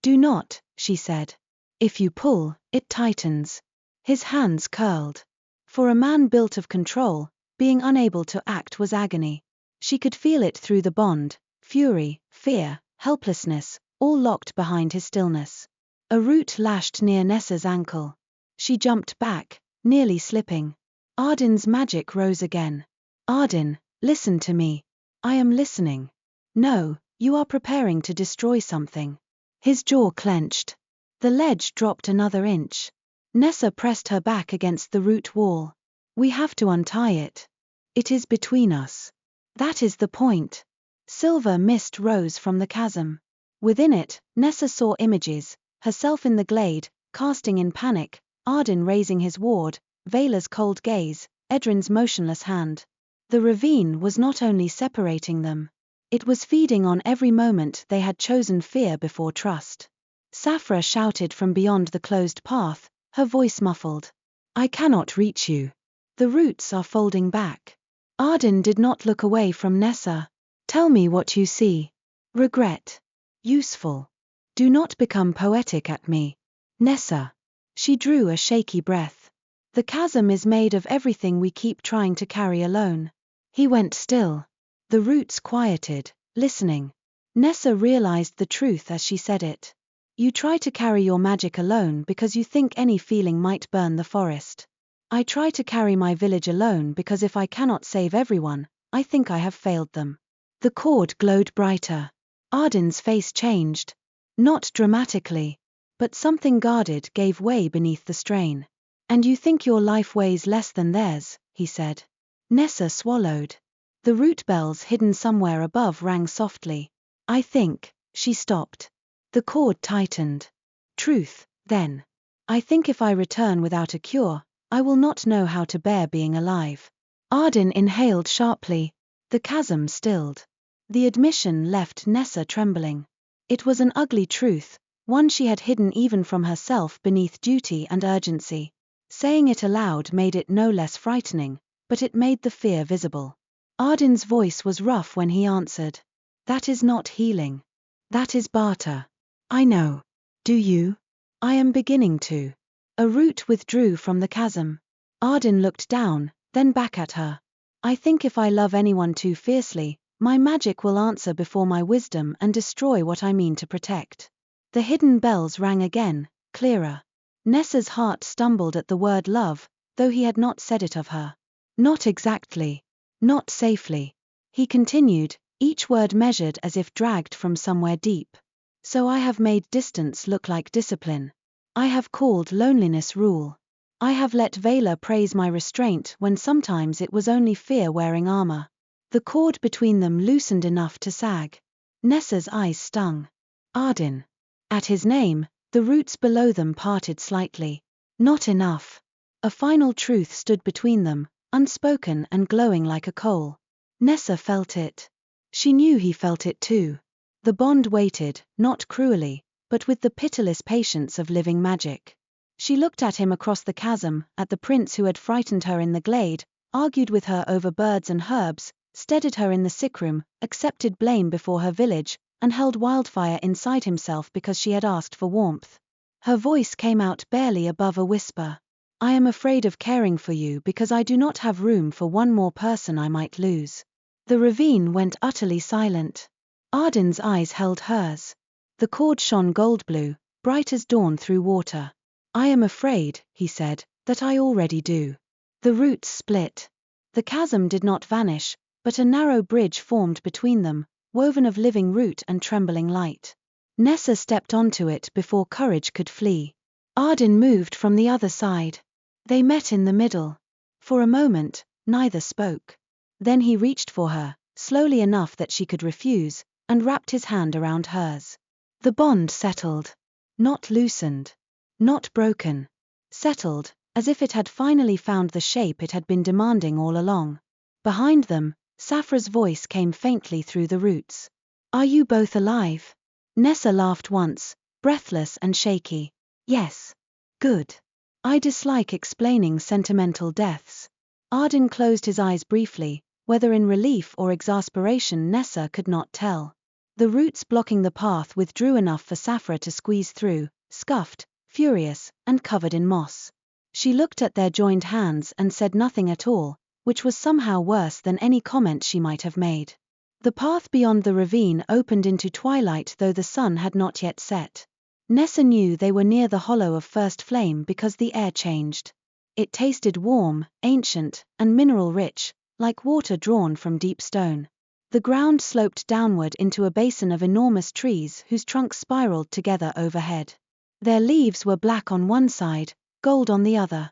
Do not, she said. If you pull, it tightens. His hands curled. For a man built of control, being unable to act was agony. She could feel it through the bond, fury, fear, helplessness, all locked behind his stillness. A root lashed near Nessa's ankle. She jumped back, nearly slipping. Ardyn's magic rose again. Ardyn, listen to me. I am listening. No, you are preparing to destroy something. His jaw clenched. The ledge dropped another inch. Nessa pressed her back against the root wall. We have to untie it. It is between us. That is the point. Silver mist rose from the chasm. Within it, Nessa saw images, herself in the glade, casting in panic, Ardyn raising his ward, Vaylor's cold gaze, Edrin's motionless hand. The ravine was not only separating them. It was feeding on every moment they had chosen fear before trust. Saphra shouted from beyond the closed path, her voice muffled. I cannot reach you. The roots are folding back. Ardyn did not look away from Nessa. Tell me what you see. Regret. Useful. Do not become poetic at me. Nessa. She drew a shaky breath. The chasm is made of everything we keep trying to carry alone. He went still. The roots quieted, listening. Nessa realized the truth as she said it. You try to carry your magic alone because you think any feeling might burn the forest. I try to carry my village alone because if I cannot save everyone, I think I have failed them. The cord glowed brighter. Ardyn's face changed. Not dramatically. But something guarded gave way beneath the strain. And you think your life weighs less than theirs, he said. Nessa swallowed. The root bells hidden somewhere above rang softly. I think, she stopped. The cord tightened. Truth, then. I think if I return without a cure, I will not know how to bear being alive. Ardyn inhaled sharply. The chasm stilled. The admission left Nessa trembling. It was an ugly truth, one she had hidden even from herself beneath duty and urgency. Saying it aloud made it no less frightening, but it made the fear visible. Ardyn's voice was rough when he answered. That is not healing. That is barter. I know. Do you? I am beginning to. A root withdrew from the chasm. Ardyn looked down, then back at her. I think if I love anyone too fiercely, my magic will answer before my wisdom and destroy what I mean to protect. The hidden bells rang again, clearer. Nessa's heart stumbled at the word love, though he had not said it of her. Not exactly. Not safely. He continued, each word measured as if dragged from somewhere deep. So I have made distance look like discipline. I have called loneliness rule. I have let Vaylor praise my restraint when sometimes it was only fear wearing armor. The cord between them loosened enough to sag. Nessa's eyes stung. Ardyn. At his name, The roots below them parted slightly. Not enough. A final truth stood between them, unspoken and glowing like a coal. Nessa felt it. She knew he felt it too. The bond waited, not cruelly, but with the pitiless patience of living magic. She looked at him across the chasm, at the prince who had frightened her in the glade, argued with her over birds and herbs, steadied her in the sickroom, accepted blame before her village, and held wildfire inside himself because she had asked for warmth. Her voice came out barely above a whisper. I am afraid of caring for you because I do not have room for one more person I might lose. The ravine went utterly silent. Ardyn's eyes held hers. The cord shone gold blue, bright as dawn through water. I am afraid, he said, that I already do. The roots split. The chasm did not vanish, but a narrow bridge formed between them, woven of living root and trembling light. Nessa stepped onto it before courage could flee. Ardyn moved from the other side. They met in the middle. For a moment, neither spoke. Then he reached for her, slowly enough that she could refuse, and wrapped his hand around hers. The bond settled. Not loosened. Not broken. Settled, as if it had finally found the shape it had been demanding all along. Behind them, Saphra's voice came faintly through the roots. Are you both alive? Nessa laughed once, breathless and shaky. Yes. Good. I dislike explaining sentimental deaths. Ardyn closed his eyes briefly, whether in relief or exasperation Nessa could not tell. The roots blocking the path withdrew enough for Saphra to squeeze through, scuffed, furious, and covered in moss. She looked at their joined hands and said nothing at all, which was somehow worse than any comment she might have made. The path beyond the ravine opened into twilight though the sun had not yet set. Nessa knew they were near the hollow of first flame because the air changed. It tasted warm, ancient, and mineral-rich, like water drawn from deep stone. The ground sloped downward into a basin of enormous trees whose trunks spiraled together overhead. Their leaves were black on one side, gold on the other.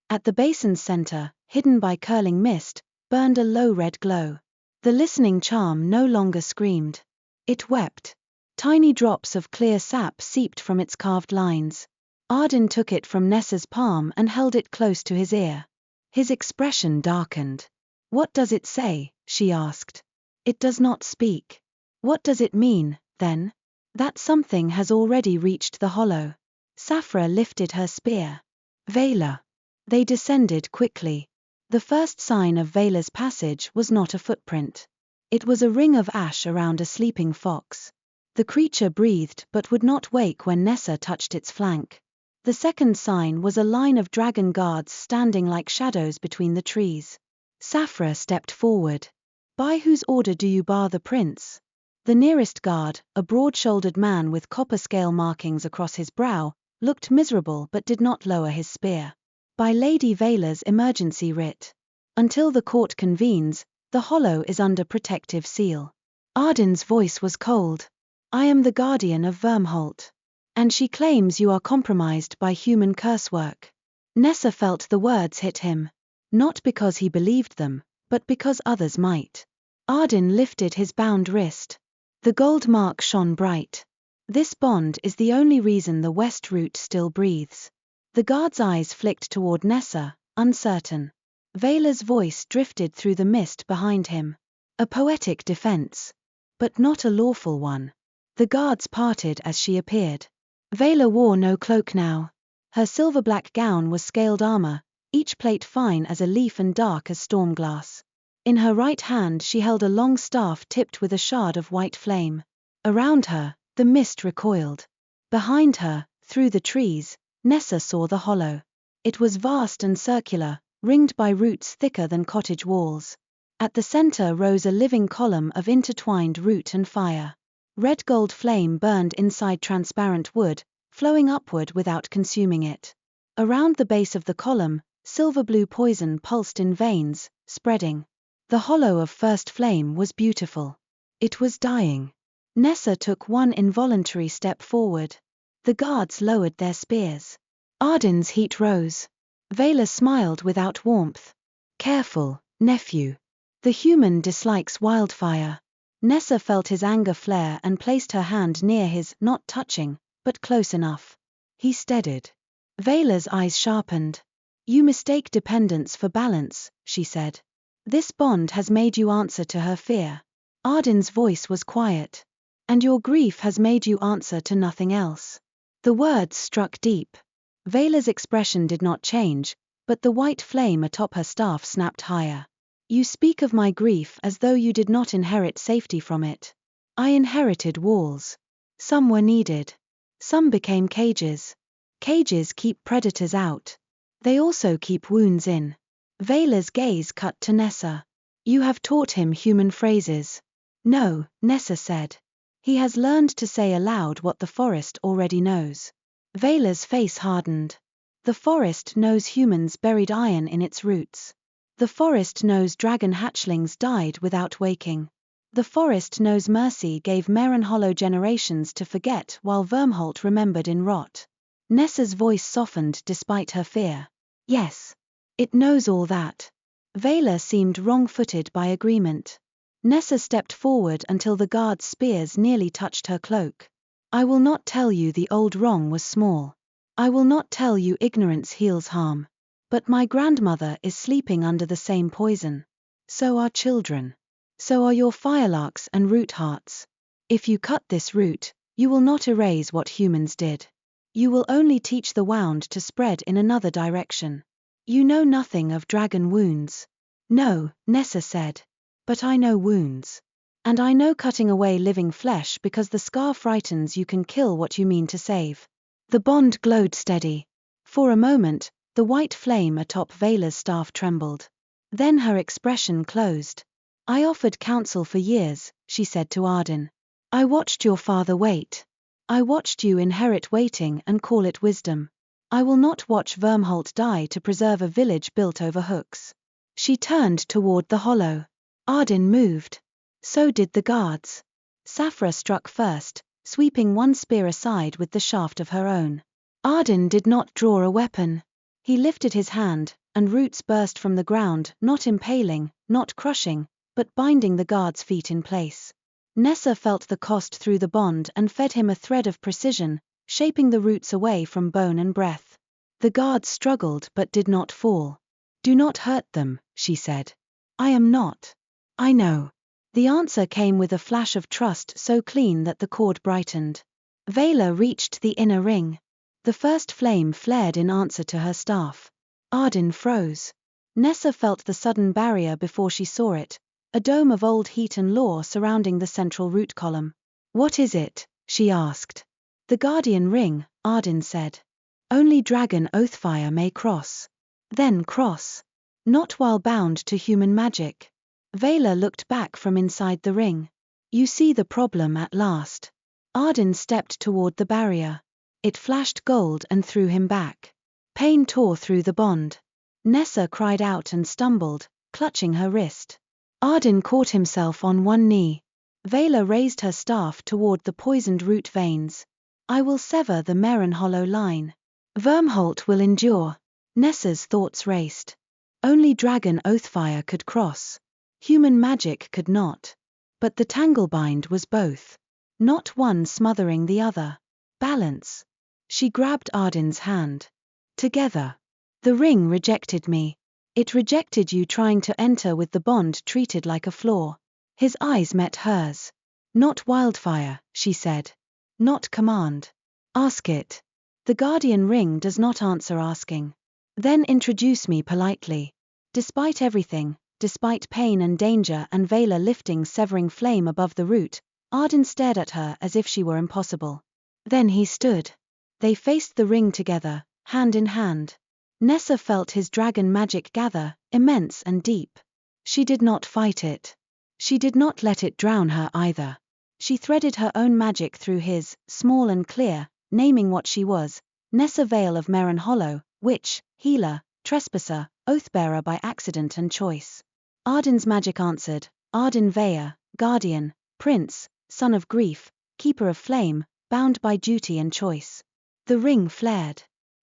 At the basin's center, hidden by curling mist, burned a low red glow. The listening charm no longer screamed. It wept. Tiny drops of clear sap seeped from its carved lines. Ardyn took it from Nessa's palm and held it close to his ear. His expression darkened. What does it say? She asked. It does not speak. What does it mean, then? That something has already reached the hollow. Saphra lifted her spear. Veyr. They descended quickly. The first sign of Veyl's passage was not a footprint. It was a ring of ash around a sleeping fox. The creature breathed but would not wake when Nessa touched its flank. The second sign was a line of dragon guards standing like shadows between the trees. Saphra stepped forward. By whose order do you bar the prince? The nearest guard, a broad-shouldered man with copper scale markings across his brow, looked miserable but did not lower his spear. By Lady Veyl's emergency writ. Until the court convenes, the hollow is under protective seal. Ardyn's voice was cold. I am the guardian of Vyrmholt. And she claims you are compromised by human cursework. Nessa felt the words hit him. Not because he believed them, but because others might. Ardyn lifted his bound wrist. The gold mark shone bright. This bond is the only reason the west root still breathes. The guard's eyes flicked toward Nessa, uncertain. Veyl's voice drifted through the mist behind him. A poetic defense. But not a lawful one. The guards parted as she appeared. Veyl wore no cloak now. Her silver-black gown was scaled armor, each plate fine as a leaf and dark as storm glass. In her right hand she held a long staff tipped with a shard of white flame. Around her, the mist recoiled. Behind her, through the trees, Nessa saw the hollow. It was vast and circular, ringed by roots thicker than cottage walls. At the center rose a living column of intertwined root and fire. Red gold flame burned inside transparent wood, flowing upward without consuming it. Around the base of the column, silver-blue poison pulsed in veins, spreading. The hollow of first flame was beautiful. It was dying. Nessa took one involuntary step forward. The guards lowered their spears. Ardyn's heat rose. Veyl smiled without warmth. Careful, nephew. The human dislikes wildfire. Nessa felt his anger flare and placed her hand near his, not touching, but close enough. He steadied. Veyla's eyes sharpened. You mistake dependence for balance, she said. This bond has made you answer to her fear. Ardyn's voice was quiet. And your grief has made you answer to nothing else. The words struck deep. Veyla's expression did not change, but the white flame atop her staff snapped higher. You speak of my grief as though you did not inherit safety from it. I inherited walls. Some were needed. Some became cages. Cages keep predators out. They also keep wounds in. Veyla's gaze cut to Nessa. You have taught him human phrases. No, Nessa said. He has learned to say aloud what the forest already knows. Veyla's face hardened. The forest knows humans buried iron in its roots. The forest knows dragon hatchlings died without waking. The forest knows mercy gave Marenhollow generations to forget while Vyrmholt remembered in rot. Nessa's voice softened despite her fear. Yes. It knows all that. Veyla seemed wrong-footed by agreement. Nessa stepped forward until the guard's spears nearly touched her cloak. I will not tell you the old wrong was small. I will not tell you ignorance heals harm. But my grandmother is sleeping under the same poison. So are children. So are your firelarks and root hearts. If you cut this root, you will not erase what humans did. You will only teach the wound to spread in another direction. You know nothing of dragon wounds. No, Nessa said. But I know wounds. And I know cutting away living flesh because the scar frightens you can kill what you mean to save. The bond glowed steady. For a moment, the white flame atop Veyla's staff trembled. Then her expression closed. I offered counsel for years, she said to Ardyn. I watched your father wait. I watched you inherit waiting and call it wisdom. I will not watch Vyrmholt die to preserve a village built over hooks. She turned toward the hollow. Ardyn moved. So did the guards. Saphra struck first, sweeping one spear aside with the shaft of her own. Ardyn did not draw a weapon. He lifted his hand, and roots burst from the ground, not impaling, not crushing, but binding the guard's feet in place. Nessa felt the cost through the bond and fed him a thread of precision, shaping the roots away from bone and breath. The guards struggled but did not fall. Do not hurt them, she said. I am not. I know. The answer came with a flash of trust so clean that the cord brightened. Veyla reached the inner ring. The first flame flared in answer to her staff. Ardyn froze. Nessa felt the sudden barrier before she saw it, a dome of old heat and lore surrounding the central root column. What is it? She asked. The guardian ring, Ardyn said. Only dragon Oathfire may cross. Then cross. Not while bound to human magic. Veyla looked back from inside the ring. You see the problem at last. Ardyn stepped toward the barrier. It flashed gold and threw him back. Pain tore through the bond. Nessa cried out and stumbled, clutching her wrist. Ardyn caught himself on one knee. Veyla raised her staff toward the poisoned root veins. I will sever the Marenhollow line. Vyrmholt will endure. Nessa's thoughts raced. Only dragon Oathfire could cross. Human magic could not. But the Tanglebind was both. Not one smothering the other. Balance. She grabbed Ardyn's hand. Together. The ring rejected me. It rejected you trying to enter with the bond treated like a flaw. His eyes met hers. Not wildfire, she said. Not command. Ask it. The guardian ring does not answer asking. Then introduce me politely. Despite everything, despite pain and danger and Veyla lifting severing flame above the root, Ardyn stared at her as if she were impossible. Then he stood. They faced the ring together, hand in hand. Nessa felt his dragon magic gather, immense and deep. She did not fight it. She did not let it drown her either. She threaded her own magic through his, small and clear, naming what she was, Nessa Vale of Marenhollow, witch, healer, trespasser, oathbearer by accident and choice. Ardyn's magic answered, Ardyn Veyr, guardian, prince, son of grief, keeper of flame, bound by duty and choice. The ring flared.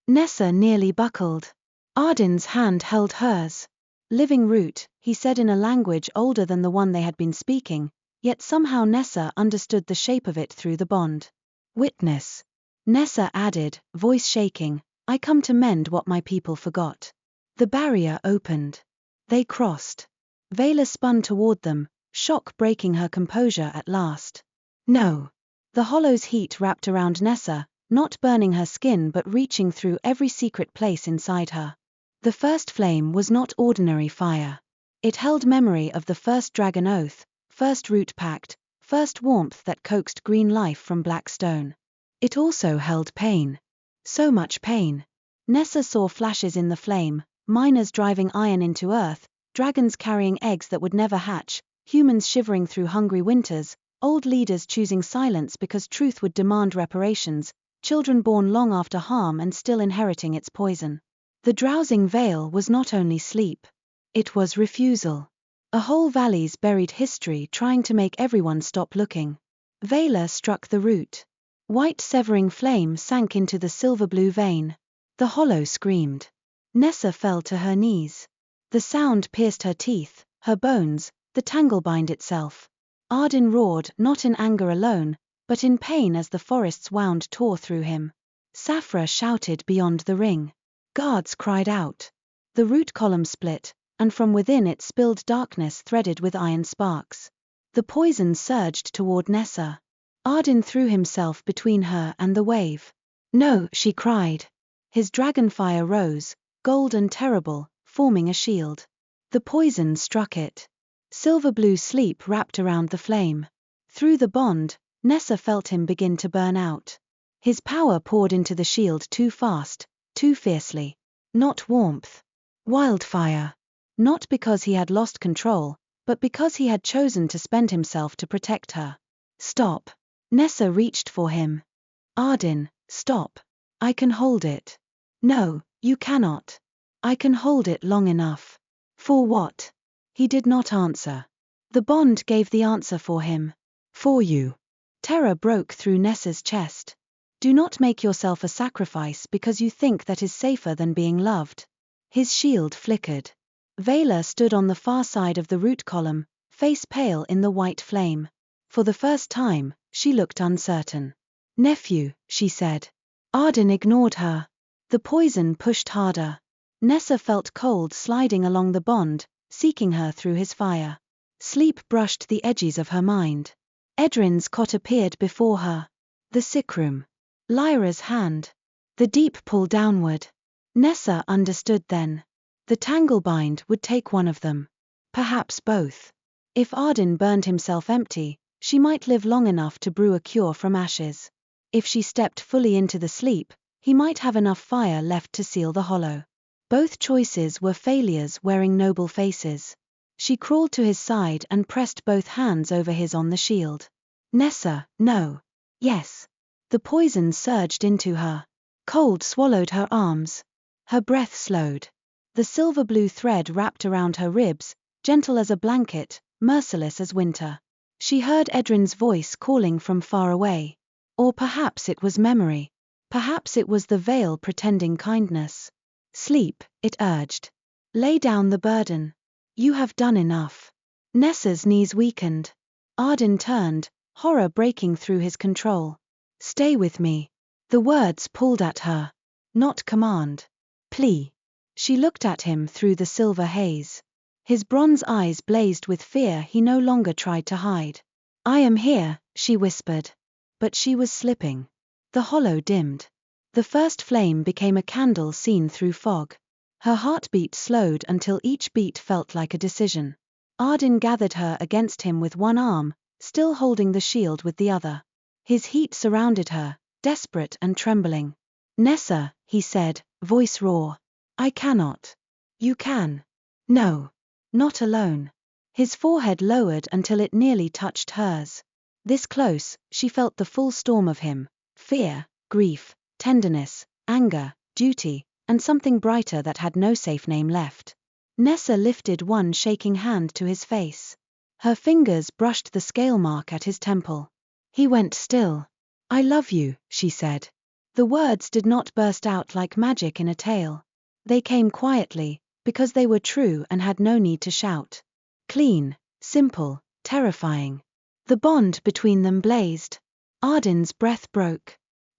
Nessa nearly buckled. Ardyn's hand held hers. Living root, he said in a language older than the one they had been speaking, yet somehow Nessa understood the shape of it through the bond. Witness. Nessa added, voice shaking, I come to mend what my people forgot. The barrier opened. They crossed. Veyla spun toward them, shock breaking her composure at last. No. The hollow's heat wrapped around Nessa, not burning her skin but reaching through every secret place inside her. The first flame was not ordinary fire. It held memory of the first dragon oath, first root pact, first warmth that coaxed green life from black stone. It also held pain. So much pain. Nessa saw flashes in the flame, miners driving iron into earth, dragons carrying eggs that would never hatch, humans shivering through hungry winters, old leaders choosing silence because truth would demand reparations, children born long after harm and still inheriting its poison. The Drowsing Veil was not only sleep. It was refusal. A whole valley's buried history trying to make everyone stop looking. Veyla struck the root. White severing flame sank into the silver-blue vein. The hollow screamed. Nessa fell to her knees. The sound pierced her teeth, her bones, the tanglebind itself. Ardyn roared, not in anger alone, but in pain as the forests wound tore through him. Saphra shouted beyond the ring. Guards cried out. The root column split, and from within it spilled darkness threaded with iron sparks. The poison surged toward Nessa. Ardyn threw himself between her and the wave. No, she cried. His dragonfire rose, gold and terrible, forming a shield. The poison struck it. Silver-blue sleep wrapped around the flame. Through the bond, Nessa felt him begin to burn out. His power poured into the shield too fast, too fiercely. Not warmth. Wildfire. Not because he had lost control, but because he had chosen to spend himself to protect her. Stop. Nessa reached for him. Ardyn, stop. I can hold it. No, you cannot. I can hold it long enough. For what? He did not answer. The bond gave the answer for him. For you. Terror broke through Nessa's chest. Do not make yourself a sacrifice because you think that is safer than being loved. His shield flickered. Veyla stood on the far side of the root column, face pale in the white flame. For the first time, she looked uncertain. Nephew, she said. Ardyn ignored her. The poison pushed harder. Nessa felt cold sliding along the bond, seeking her through his fire. Sleep brushed the edges of her mind. Edrin's cot appeared before her. The sick room. Lyra's hand. The deep pull downward. Nessa understood then. The tanglebind would take one of them. Perhaps both. If Ardyn burned himself empty, she might live long enough to brew a cure from ashes. If she stepped fully into the sleep, he might have enough fire left to seal the hollow. Both choices were failures wearing noble faces. She crawled to his side and pressed both hands over his on the shield. Nessa, no. Yes. The poison surged into her. Cold swallowed her arms. Her breath slowed. The silver-blue thread wrapped around her ribs, gentle as a blanket, merciless as winter. She heard Edrin's voice calling from far away. Or perhaps it was memory. Perhaps it was the veil pretending kindness. Sleep, it urged. Lay down the burden. You have done enough. Nessa's knees weakened. Ardyn turned, horror breaking through his control. Stay with me. The words pulled at her. Not command. Plea. She looked at him through the silver haze. His bronze eyes blazed with fear he no longer tried to hide. I am here, she whispered. But she was slipping. The hollow dimmed. The first flame became a candle seen through fog. Her heartbeat slowed until each beat felt like a decision. Ardyn gathered her against him with one arm, still holding the shield with the other. His heat surrounded her, desperate and trembling. Nessa, he said, voice raw. I cannot. You can. No. Not alone. His forehead lowered until it nearly touched hers. This close, she felt the full storm of him. Fear, grief, tenderness, anger, duty, and something brighter that had no safe name left. Nessa lifted one shaking hand to his face. Her fingers brushed the scale mark at his temple. He went still. I love you, she said. The words did not burst out like magic in a tale. They came quietly, because they were true and had no need to shout. Clean, simple, terrifying. The bond between them blazed. Ardyn's breath broke.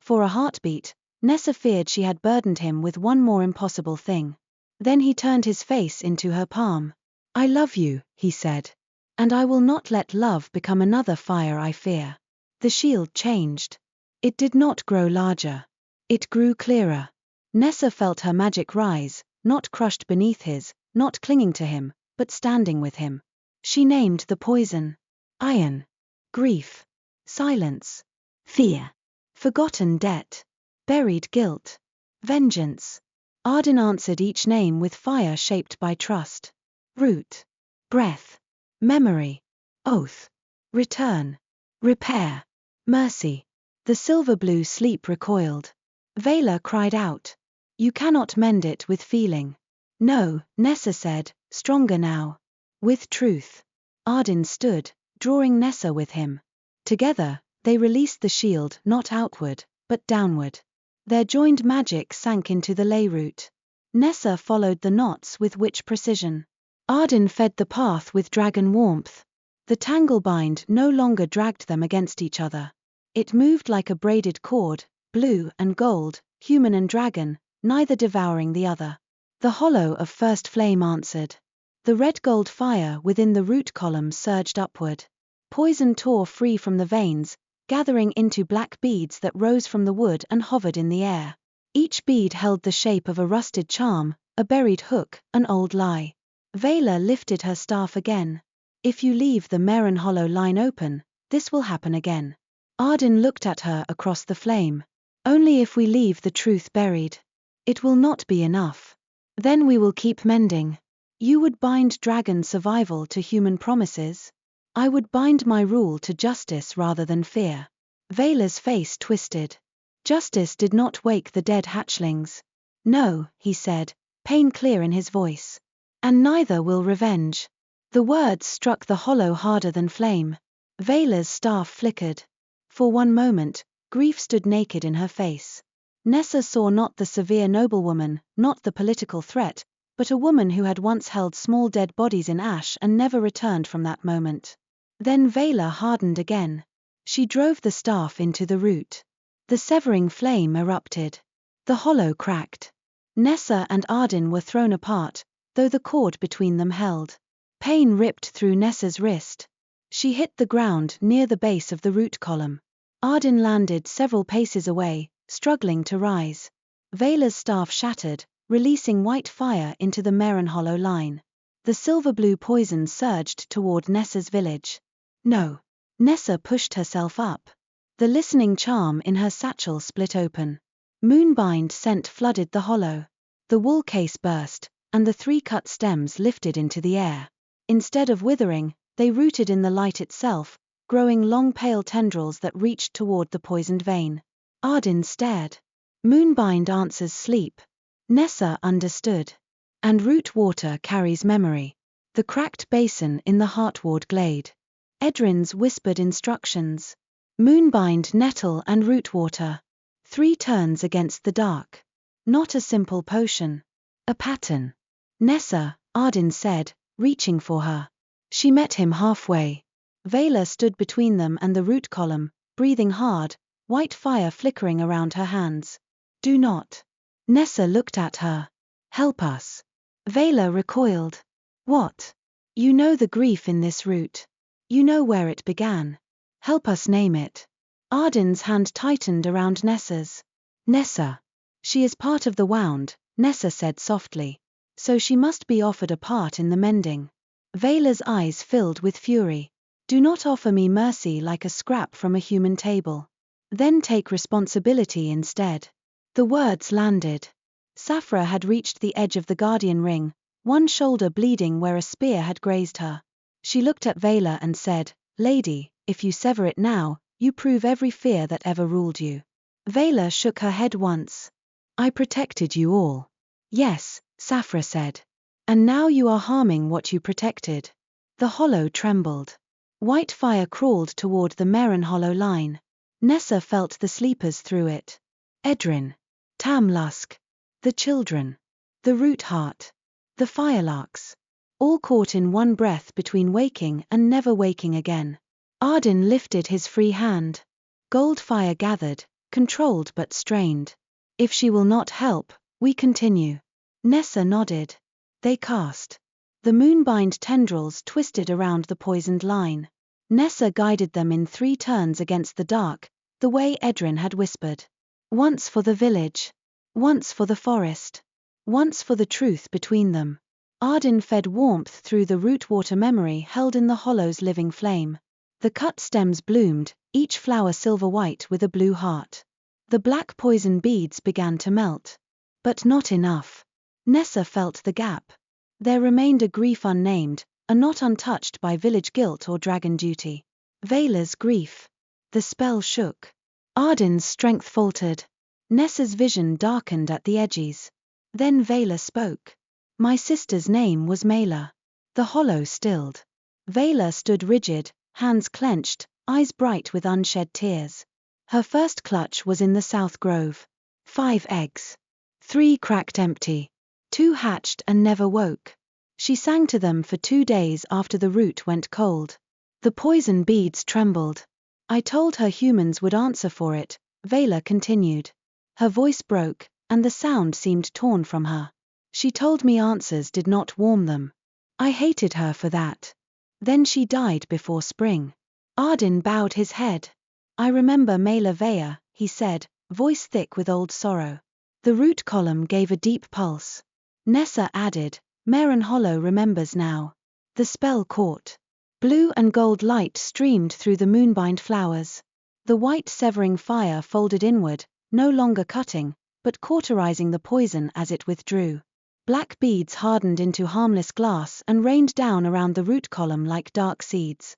For a heartbeat, Nessa feared she had burdened him with one more impossible thing. Then he turned his face into her palm. "I love you," he said. "And I will not let love become another fire I fear." The shield changed. It did not grow larger. It grew clearer. Nessa felt her magic rise, not crushed beneath his, not clinging to him, but standing with him. She named the poison. Iron. Grief. Silence. Fear. Forgotten debt. Buried guilt. Vengeance. Ardyn answered each name with fire shaped by trust. Root. Breath. Memory. Oath. Return. Repair. Mercy. The silver-blue sleep recoiled. Veyr cried out. "You cannot mend it with feeling." "No," Nessa said, stronger now. With truth. Ardyn stood, drawing Nessa with him. Together, they released the shield not outward, but downward. Their joined magic sank into the ley root. Nessa followed the knots with witch precision. Ardyn fed the path with dragon warmth. The tanglebind no longer dragged them against each other. It moved like a braided cord, blue and gold, human and dragon, neither devouring the other. The hollow of first flame answered. The red-gold fire within the root column surged upward. Poison tore free from the veins, gathering into black beads that rose from the wood and hovered in the air. Each bead held the shape of a rusted charm, a buried hook, an old lie. Veyr lifted her staff again. "If you leave the Marenhollow line open, this will happen again." Ardyn looked at her across the flame. "Only if we leave the truth buried. It will not be enough. Then we will keep mending. You would bind dragon survival to human promises? I would bind my rule to justice rather than fear." Veyl's face twisted. Justice did not wake the dead hatchlings. "No," he said, pain clear in his voice. "And neither will revenge." The words struck the hollow harder than flame. Veyl's staff flickered. For one moment, grief stood naked in her face. Nessa saw not the severe noblewoman, not the political threat, but a woman who had once held small dead bodies in ash and never returned from that moment. Then Veyr hardened again. She drove the staff into the root. The severing flame erupted. The hollow cracked. Nessa and Ardyn were thrown apart, though the cord between them held. Pain ripped through Nessa's wrist. She hit the ground near the base of the root column. Ardyn landed several paces away, struggling to rise. Veyl's staff shattered, releasing white fire into the Marenhollow line. The silver-blue poison surged toward Nessa's village. No. Nessa pushed herself up. The listening charm in her satchel split open. Moonbind scent flooded the hollow. The wool case burst, and the 3 cut stems lifted into the air. Instead of withering, they rooted in the light itself, growing long pale tendrils that reached toward the poisoned vein. Ardyn stared. Moonbind answers sleep. Nessa understood. And root water carries memory. The cracked basin in the heartward glade. Edrin's whispered instructions. Moonbind, nettle and root water. 3 turns against the dark. Not a simple potion. A pattern. "Nessa," Ardyn said, reaching for her. She met him halfway. Veyr stood between them and the root column, breathing hard, white fire flickering around her hands. "Do not." Nessa looked at her. "Help us." Veyr recoiled. "What?" "You know the grief in this root. You know where it began. Help us name it." Ardyn's hand tightened around Nessa's. "Nessa. She is part of the wound," Nessa said softly. "So she must be offered a part in the mending." Veyl's eyes filled with fury. "Do not offer me mercy like a scrap from a human table. Then take responsibility instead." The words landed. Saphra had reached the edge of the guardian ring, one shoulder bleeding where a spear had grazed her. She looked at Veyr and said, "Lady, if you sever it now, you prove every fear that ever ruled you." Veyr shook her head once. "I protected you all." "Yes," Saphra said. "And now you are harming what you protected." The hollow trembled. White fire crawled toward the Marenhollow line. Nessa felt the sleepers through it. Edrin. Tamlusk. The children. The root heart. The firelarks. All caught in one breath between waking and never waking again. Ardyn lifted his free hand. Gold fire gathered, controlled but strained. If she will not help, we continue. Nessa nodded. They cast. The moonbind tendrils twisted around the poisoned line. Nessa guided them in 3 turns against the dark, the way Ardyn had whispered. Once for the village. Once for the forest. Once for the truth between them. Ardyn fed warmth through the root-water memory held in the hollow's living flame. The cut stems bloomed, each flower silver-white with a blue heart. The black poison beads began to melt. But not enough. Nessa felt the gap. There remained a grief unnamed, a not untouched by village guilt or dragon duty. Veyl's grief. The spell shook. Ardyn's strength faltered. Nessa's vision darkened at the edges. Then Veyl spoke. My sister's name was Mela. The hollow stilled. Veyl stood rigid, hands clenched, eyes bright with unshed tears. Her first clutch was in the south grove. 5 eggs. 3 cracked empty. 2 hatched and never woke. She sang to them for 2 days after the root went cold. The poison beads trembled. I told her humans would answer for it, Veyl continued. Her voice broke, and the sound seemed torn from her. She told me answers did not warm them. I hated her for that. Then she died before spring. Ardyn bowed his head. I remember Mela Veyr, he said, voice thick with old sorrow. The root column gave a deep pulse. Nessa added, Marenhollow remembers now. The spell caught. Blue and gold light streamed through the moonbind flowers. The white severing fire folded inward, no longer cutting, but cauterizing the poison as it withdrew. Black beads hardened into harmless glass and rained down around the root column like dark seeds.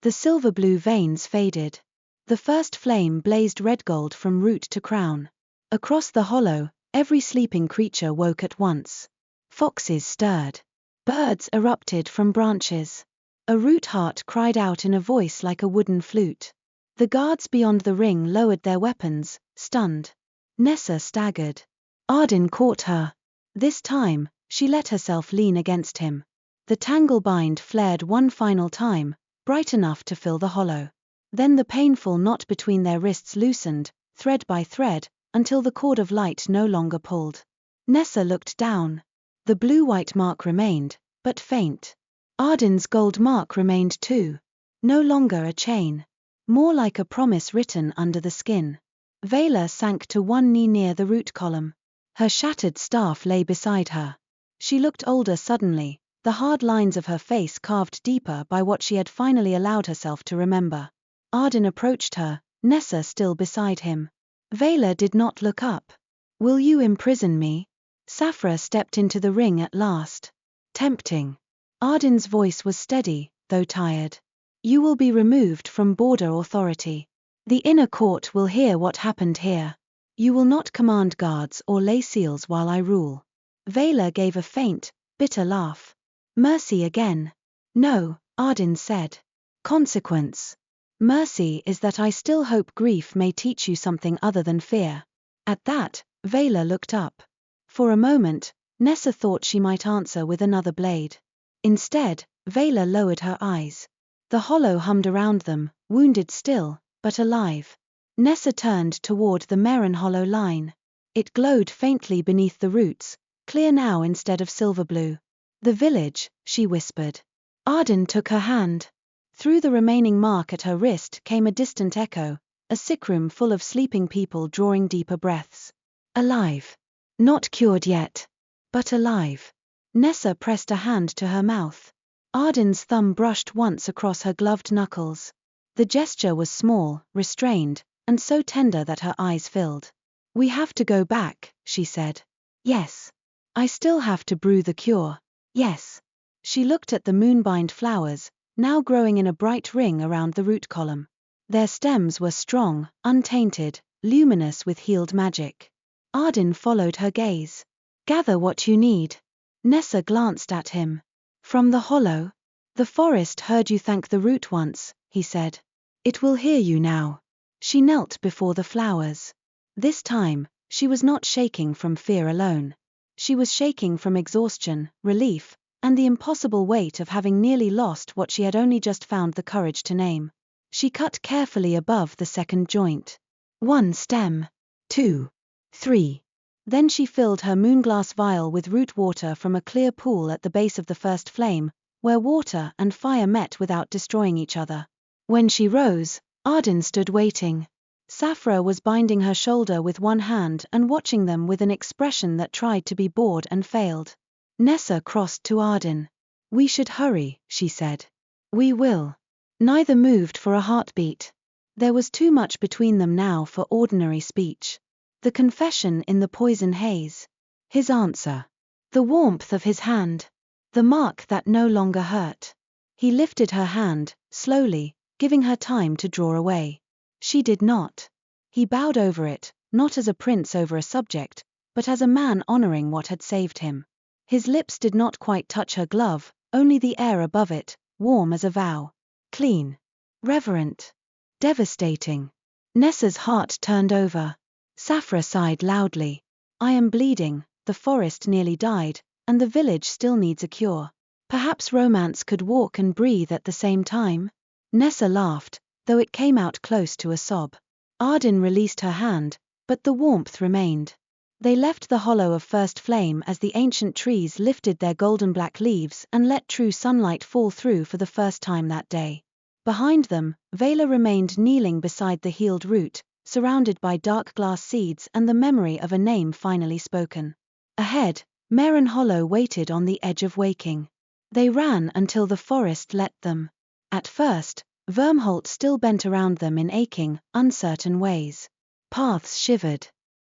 The silver-blue veins faded. The first flame blazed red-gold from root to crown. Across the hollow, every sleeping creature woke at once. Foxes stirred. Birds erupted from branches. A root heart cried out in a voice like a wooden flute. The guards beyond the ring lowered their weapons, stunned. Nessa staggered. Ardyn caught her. This time, she let herself lean against him. The tangle bind flared one final time, bright enough to fill the hollow. Then the painful knot between their wrists loosened, thread by thread, until the cord of light no longer pulled. Nessa looked down. The blue-white mark remained, but faint. Ardyn's gold mark remained too. No longer a chain. More like a promise written under the skin. Veyl sank to one knee near the root column. Her shattered staff lay beside her. She looked older suddenly, the hard lines of her face carved deeper by what she had finally allowed herself to remember. Ardyn approached her, Nessa still beside him. Veyl did not look up. Will you imprison me? Saphra stepped into the ring at last. Tempting. Ardyn's voice was steady, though tired. You will be removed from border authority. The inner court will hear what happened here. You will not command guards or lay seals while I rule. Veyl gave a faint, bitter laugh. Mercy again. No, Ardyn said. Consequence. Mercy is that I still hope grief may teach you something other than fear. At that, Veyl looked up. For a moment, Nessa thought she might answer with another blade. Instead, Veyl lowered her eyes. The hollow hummed around them, wounded still, but alive. Nessa turned toward the Marenhollow line. It glowed faintly beneath the roots, clear now instead of silver blue. The village, she whispered. Ardyn took her hand. Through the remaining mark at her wrist came a distant echo, a sickroom full of sleeping people drawing deeper breaths. Alive. Not cured yet. But alive. Nessa pressed a hand to her mouth. Ardyn's thumb brushed once across her gloved knuckles. The gesture was small, restrained, and so tender that her eyes filled. We have to go back, she said. Yes. I still have to brew the cure. Yes. She looked at the moonbind flowers, now growing in a bright ring around the root column. Their stems were strong, untainted, luminous with healed magic. Ardyn followed her gaze. Gather what you need. Nessa glanced at him. From the hollow? The forest heard you thank the root once, he said. It will hear you now. She knelt before the flowers. This time, she was not shaking from fear alone. She was shaking from exhaustion, relief, and the impossible weight of having nearly lost what she had only just found the courage to name. She cut carefully above the second joint. 1 stem. 2. 3. Then she filled her moonglass vial with root water from a clear pool at the base of the first flame, where water and fire met without destroying each other. When she rose, Ardyn stood waiting. Saphra was binding her shoulder with one hand and watching them with an expression that tried to be bored and failed. Nessa crossed to Ardyn. "We should hurry," she said. "We will." Neither moved for a heartbeat. There was too much between them now for ordinary speech. The confession in the poison haze. His answer. The warmth of his hand. The mark that no longer hurt. He lifted her hand, slowly, giving her time to draw away. She did not. He bowed over it, not as a prince over a subject, but as a man honoring what had saved him. His lips did not quite touch her glove, only the air above it, warm as a vow. Clean. Reverent. Devastating. Nessa's heart turned over. Saphra sighed loudly. "I am bleeding, the forest nearly died, and the village still needs a cure. Perhaps romance could walk and breathe at the same time?" Nessa laughed, though it came out close to a sob. Ardyn released her hand, but the warmth remained. They left the hollow of first flame as the ancient trees lifted their golden-black leaves and let true sunlight fall through for the first time that day. Behind them, Veyla remained kneeling beside the healed root, surrounded by dark glass seeds and the memory of a name finally spoken. Ahead, Marenhollow waited on the edge of waking. They ran until the forest let them. At first, Vyrmholt still bent around them in aching, uncertain ways. Paths shivered.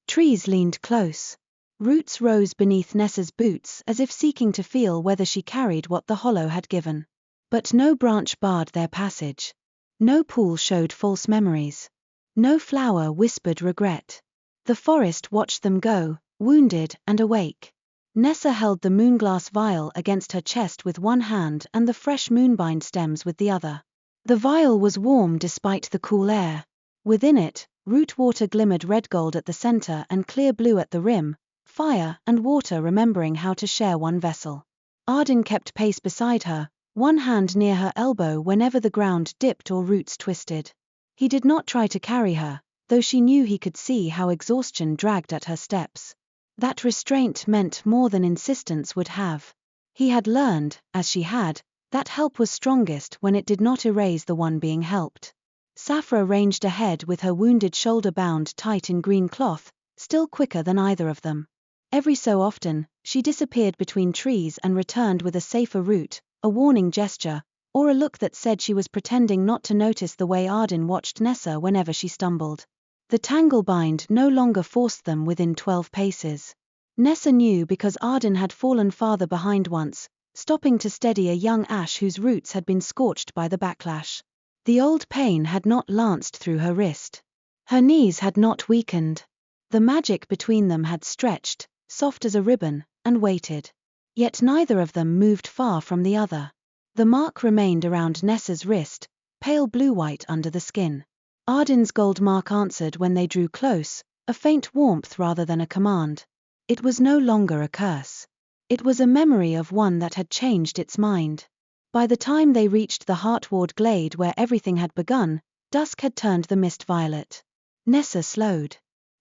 Trees leaned close. Roots rose beneath Nessa's boots as if seeking to feel whether she carried what the hollow had given. But no branch barred their passage. No pool showed false memories. No flower whispered regret. The forest watched them go, wounded and awake. Nessa held the moonglass vial against her chest with one hand and the fresh moonbind stems with the other. The vial was warm despite the cool air. Within it, root water glimmered red gold at the center and clear blue at the rim, fire and water remembering how to share one vessel. Ardyn kept pace beside her, one hand near her elbow whenever the ground dipped or roots twisted. He did not try to carry her, though she knew he could see how exhaustion dragged at her steps. That restraint meant more than insistence would have. He had learned, as she had, that help was strongest when it did not erase the one being helped. Saphra ranged ahead with her wounded shoulder bound tight in green cloth, still quicker than either of them. Every so often, she disappeared between trees and returned with a safer route, a warning gesture, or a look that said she was pretending not to notice the way Ardyn watched Nessa whenever she stumbled. The tanglebind no longer forced them within 12 paces. Nessa knew because Ardyn had fallen farther behind once, stopping to steady a young ash whose roots had been scorched by the backlash. The old pain had not lanced through her wrist. Her knees had not weakened. The magic between them had stretched, soft as a ribbon, and waited. Yet neither of them moved far from the other. The mark remained around Nessa's wrist, pale blue-white under the skin. Ardyn's gold mark answered when they drew close, a faint warmth rather than a command. It was no longer a curse. It was a memory of one that had changed its mind. By the time they reached the heartward glade where everything had begun, dusk had turned the mist violet. Nessa slowed.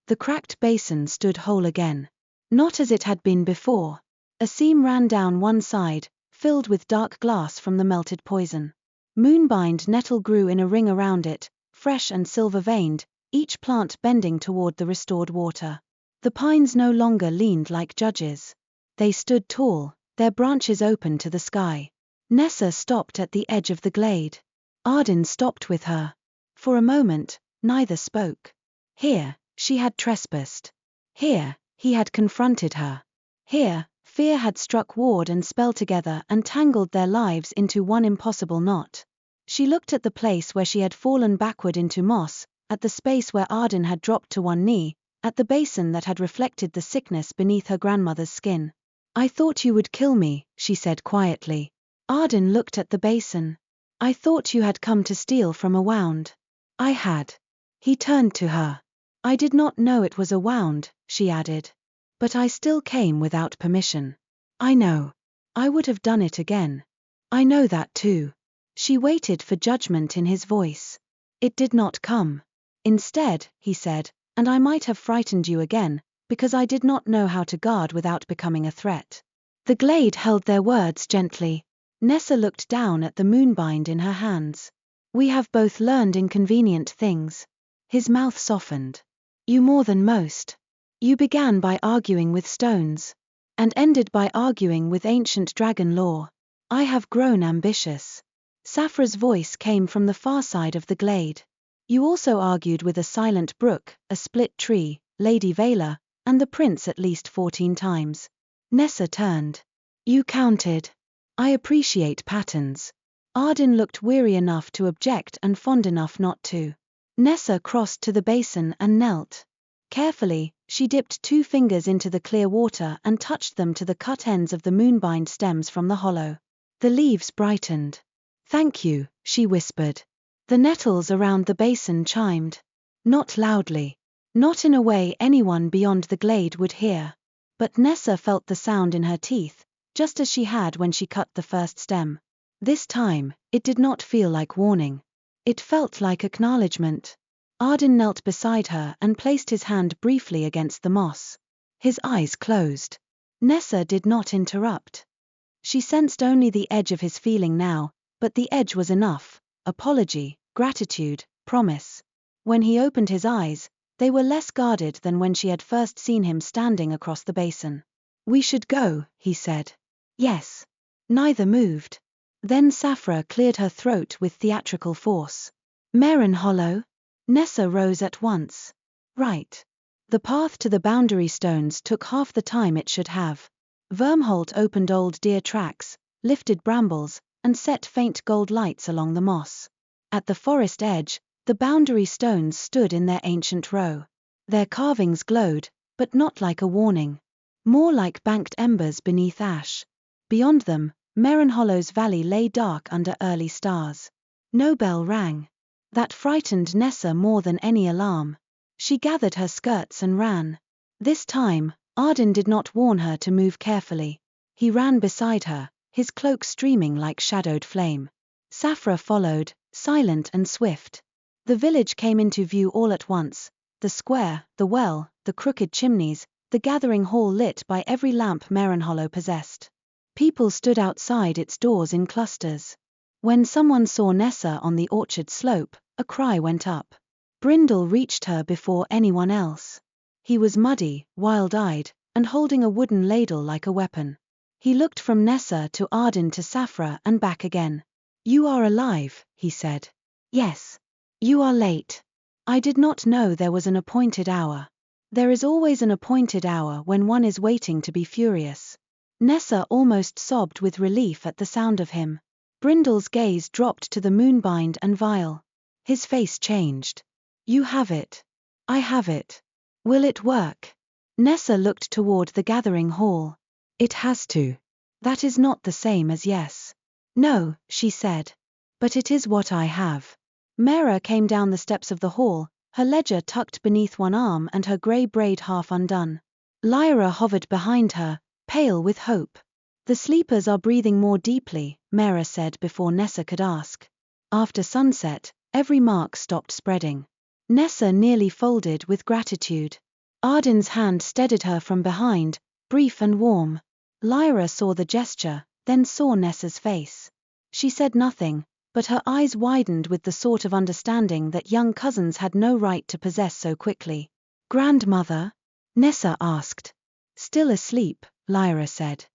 The cracked basin stood whole again. Not as it had been before. A seam ran down one side, filled with dark glass from the melted poison. Moonbind nettle grew in a ring around it, fresh and silver-veined, each plant bending toward the restored water. The pines no longer leaned like judges. They stood tall, their branches open to the sky. Nessa stopped at the edge of the glade. Ardyn stopped with her. For a moment, neither spoke. Here, she had trespassed. Here, he had confronted her. Here, fear had struck ward and spell together and tangled their lives into one impossible knot. She looked at the place where she had fallen backward into moss, at the space where Ardyn had dropped to one knee, at the basin that had reflected the sickness beneath her grandmother's skin. "I thought you would kill me," she said quietly. Ardyn looked at the basin. "I thought you had come to steal from a wound." "I had." He turned to her. "I did not know it was a wound," she added. "But I still came without permission." "I know. I would have done it again." "I know that too." She waited for judgment in his voice. It did not come. Instead, he said, and I might have frightened you again, because I did not know how to guard without becoming a threat. The glade held their words gently. Nessa looked down at the moonbind in her hands. We have both learned inconvenient things. His mouth softened. You more than most. You began by arguing with stones, and ended by arguing with ancient dragon lore. I have grown ambitious. Saphra's voice came from the far side of the glade. You also argued with a silent brook, a split tree, Lady Veyr, and the prince at least 14 times. Nessa turned. You counted. I appreciate patterns. Ardyn looked weary enough to object and fond enough not to. Nessa crossed to the basin and knelt. Carefully, she dipped 2 fingers into the clear water and touched them to the cut ends of the moonbind stems from the hollow. The leaves brightened. Thank you, she whispered. The nettles around the basin chimed. Not loudly. Not in a way anyone beyond the glade would hear. But Nessa felt the sound in her teeth, just as she had when she cut the first stem. This time, it did not feel like warning. It felt like acknowledgement. Ardyn knelt beside her and placed his hand briefly against the moss. His eyes closed. Nessa did not interrupt. She sensed only the edge of his feeling now, but the edge was enough. Apology, gratitude, promise. When he opened his eyes, they were less guarded than when she had first seen him standing across the basin. We should go, he said. Yes. Neither moved. Then Saphra cleared her throat with theatrical force. Marenhollow? Nessa rose at once. Right. The path to the boundary stones took half the time it should have. Vyrmholt opened old deer tracks, lifted brambles, and set faint gold lights along the moss. At the forest edge, the boundary stones stood in their ancient row. Their carvings glowed, but not like a warning. More like banked embers beneath ash. Beyond them, Marenhollow's valley lay dark under early stars. No bell rang. That frightened Nessa more than any alarm. She gathered her skirts and ran. This time, Ardyn did not warn her to move carefully. He ran beside her, his cloak streaming like shadowed flame. Saphra followed, silent and swift. The village came into view all at once. The square, the well, the crooked chimneys, the gathering hall lit by every lamp Marenhollow possessed. People stood outside its doors in clusters. When someone saw Nessa on the orchard slope, a cry went up. Brindle reached her before anyone else. He was muddy, wild-eyed, and holding a wooden ladle like a weapon. He looked from Nessa to Ardyn to Saphra and back again. You are alive, he said. Yes. You are late. I did not know there was an appointed hour. There is always an appointed hour when one is waiting to be furious. Nessa almost sobbed with relief at the sound of him. Brindle's gaze dropped to the moonbind and vial. His face changed. You have it. I have it. Will it work? Nessa looked toward the gathering hall. It has to. That is not the same as yes. No, she said. But it is what I have. Mera came down the steps of the hall, her ledger tucked beneath one arm and her grey braid half undone. Lyra hovered behind her, pale with hope. The sleepers are breathing more deeply, Mera said before Nessa could ask. After sunset, every mark stopped spreading. Nessa nearly folded with gratitude. Ardyn's hand steadied her from behind, brief and warm. Lyra saw the gesture, then saw Nessa's face. She said nothing, but her eyes widened with the sort of understanding that young cousins had no right to possess so quickly. Grandmother? Nessa asked. Still asleep, Lyra said.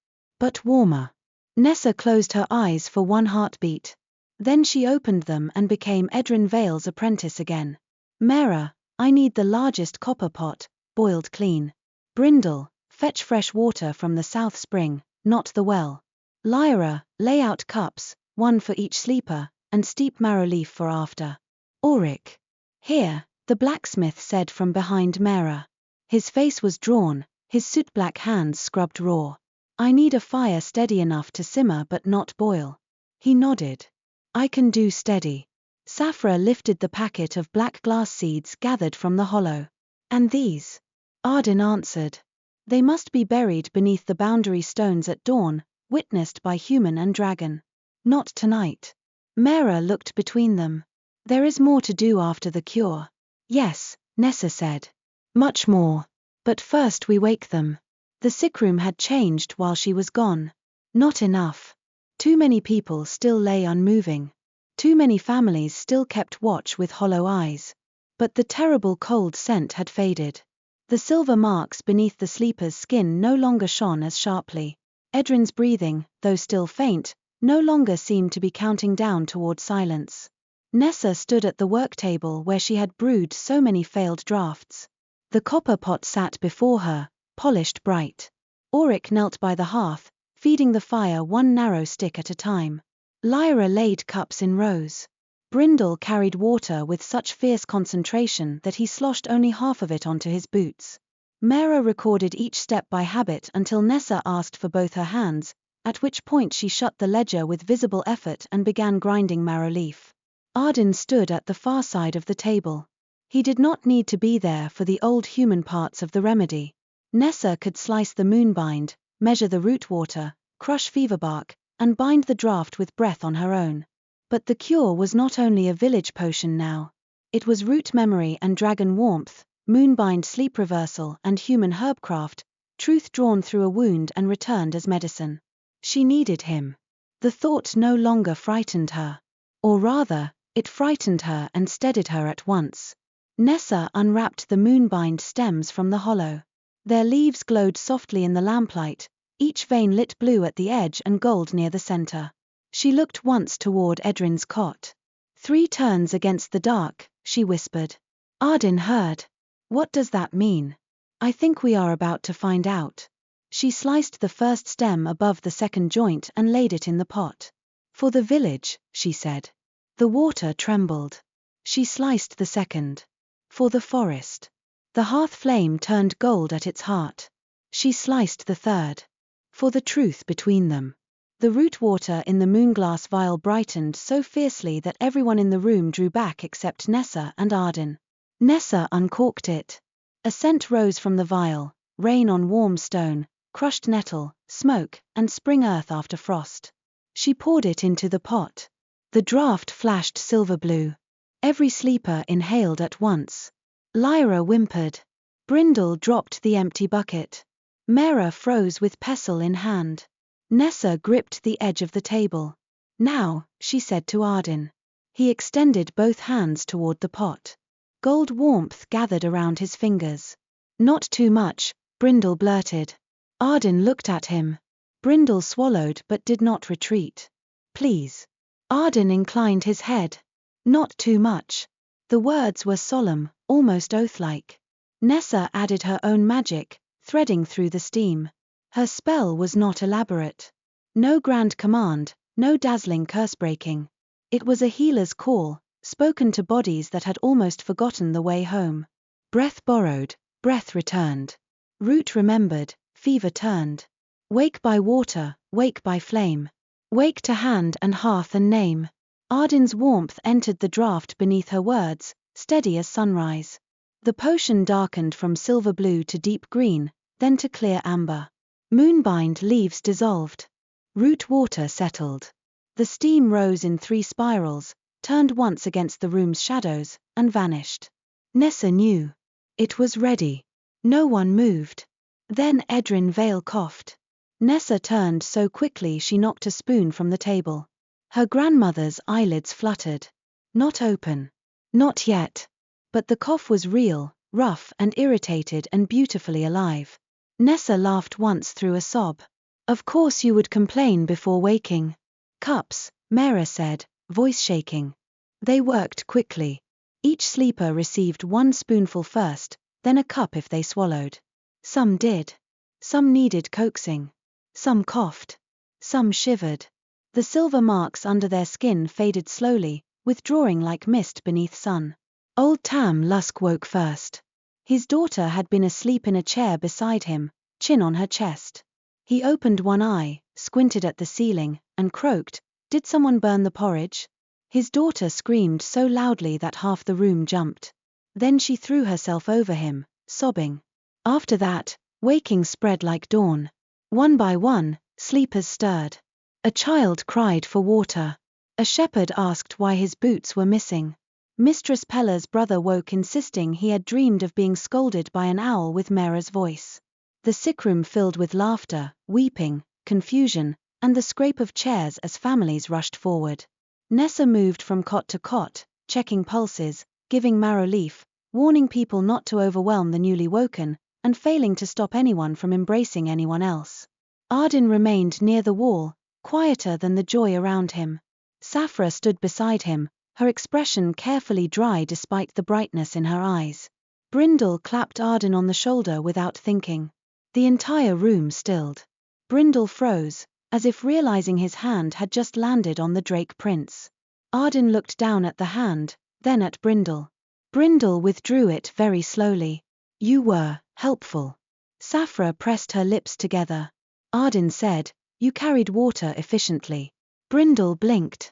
But warmer. Nessa closed her eyes for one heartbeat. Then she opened them and became Ardyn Veyl's apprentice again. Mera, I need the largest copper pot, boiled clean. Brindle, fetch fresh water from the south spring, not the well. Lyra, lay out cups, one for each sleeper, and steep marrow leaf for after. Auric. Here, the blacksmith said from behind Mera. His face was drawn, his soot-black hands scrubbed raw. I need a fire steady enough to simmer but not boil. He nodded. I can do steady. Saphra lifted the packet of black glass seeds gathered from the hollow. And these? Ardyn answered. They must be buried beneath the boundary stones at dawn, witnessed by human and dragon. Not tonight. Mera looked between them. There is more to do after the cure. Yes, Nessa said. Much more. But first we wake them. The sickroom had changed while she was gone. Not enough. Too many people still lay unmoving. Too many families still kept watch with hollow eyes. But the terrible cold scent had faded. The silver marks beneath the sleeper's skin no longer shone as sharply. Edryn's breathing, though still faint, no longer seemed to be counting down toward silence. Nessa stood at the work table where she had brewed so many failed draughts. The copper pot sat before her, polished bright. Auric knelt by the hearth, feeding the fire one narrow stick at a time. Lyra laid cups in rows. Brindle carried water with such fierce concentration that he sloshed only half of it onto his boots. Mera recorded each step by habit until Nessa asked for both her hands, at which point she shut the ledger with visible effort and began grinding marrow leaf. Ardyn stood at the far side of the table. He did not need to be there for the old human parts of the remedy. Nessa could slice the moonbind, measure the root water, crush feverbark, and bind the draught with breath on her own. But the cure was not only a village potion now. It was root memory and dragon warmth, moonbind sleep reversal and human herbcraft, truth drawn through a wound and returned as medicine. She needed him. The thought no longer frightened her. Or rather, it frightened her and steadied her at once. Nessa unwrapped the moonbind stems from the hollow. Their leaves glowed softly in the lamplight, each vein lit blue at the edge and gold near the center. She looked once toward Edryn's cot. 3 turns against the dark, she whispered. Ardyn heard. What does that mean? I think we are about to find out. She sliced the first stem above the second joint and laid it in the pot. For the village, she said. The water trembled. She sliced the second. For the forest. The hearth flame turned gold at its heart. She sliced the third. For the truth between them. The root water in the moonglass vial brightened so fiercely that everyone in the room drew back except Nessa and Ardyn. Nessa uncorked it. A scent rose from the vial, rain on warm stone, crushed nettle, smoke, and spring earth after frost. She poured it into the pot. The draught flashed silver blue. Every sleeper inhaled at once. Lyra whimpered. Brindle dropped the empty bucket. Mera froze with pestle in hand. Nessa gripped the edge of the table. Now, she said to Ardyn. He extended both hands toward the pot. Gold warmth gathered around his fingers. Not too much, Brindle blurted. Ardyn looked at him. Brindle swallowed but did not retreat. Please. Ardyn inclined his head. Not too much. The words were solemn, almost oath-like. Nessa added her own magic, threading through the steam. Her spell was not elaborate. No grand command, no dazzling curse-breaking. It was a healer's call, spoken to bodies that had almost forgotten the way home. Breath borrowed, breath returned. Root remembered, fever turned. Wake by water, wake by flame. Wake to hand and hearth and name. Ardyn's warmth entered the draught beneath her words, steady as sunrise. The potion darkened from silver blue to deep green, then to clear amber. Moonbind leaves dissolved. Root water settled. The steam rose in 3 spirals, turned once against the room's shadows, and vanished. Nessa knew. It was ready. No one moved. Then Ardyn Veyr coughed. Nessa turned so quickly she knocked a spoon from the table. Her grandmother's eyelids fluttered. Not open. Not yet. But the cough was real, rough and irritated and beautifully alive. Nessa laughed once through a sob. Of course you would complain before waking. Cups, Mera said, voice shaking. They worked quickly. Each sleeper received 1 spoonful first, then a cup if they swallowed. Some did. Some needed coaxing. Some coughed. Some shivered. The silver marks under their skin faded slowly, withdrawing like mist beneath sun. Old Tam Lusk woke first. His daughter had been asleep in a chair beside him, chin on her chest. He opened one eye, squinted at the ceiling, and croaked, "Did someone burn the porridge?" His daughter screamed so loudly that half the room jumped. Then she threw herself over him, sobbing. After that, waking spread like dawn. One by one, sleepers stirred. A child cried for water. A shepherd asked why his boots were missing. Mistress Pella's brother woke insisting he had dreamed of being scolded by an owl with Mera's voice. The sick room filled with laughter, weeping, confusion, and the scrape of chairs as families rushed forward. Nessa moved from cot to cot, checking pulses, giving marrow leaf, warning people not to overwhelm the newly woken, and failing to stop anyone from embracing anyone else. Ardyn remained near the wall, quieter than the joy around him. Saphra stood beside him, her expression carefully dry despite the brightness in her eyes. Brindle clapped Ardyn on the shoulder without thinking. The entire room stilled. Brindle froze, as if realizing his hand had just landed on the Drake Prince. Ardyn looked down at the hand, then at Brindle. Brindle withdrew it very slowly. "You were helpful." Saphra pressed her lips together. Ardyn said, "You carried water efficiently." Brindle blinked.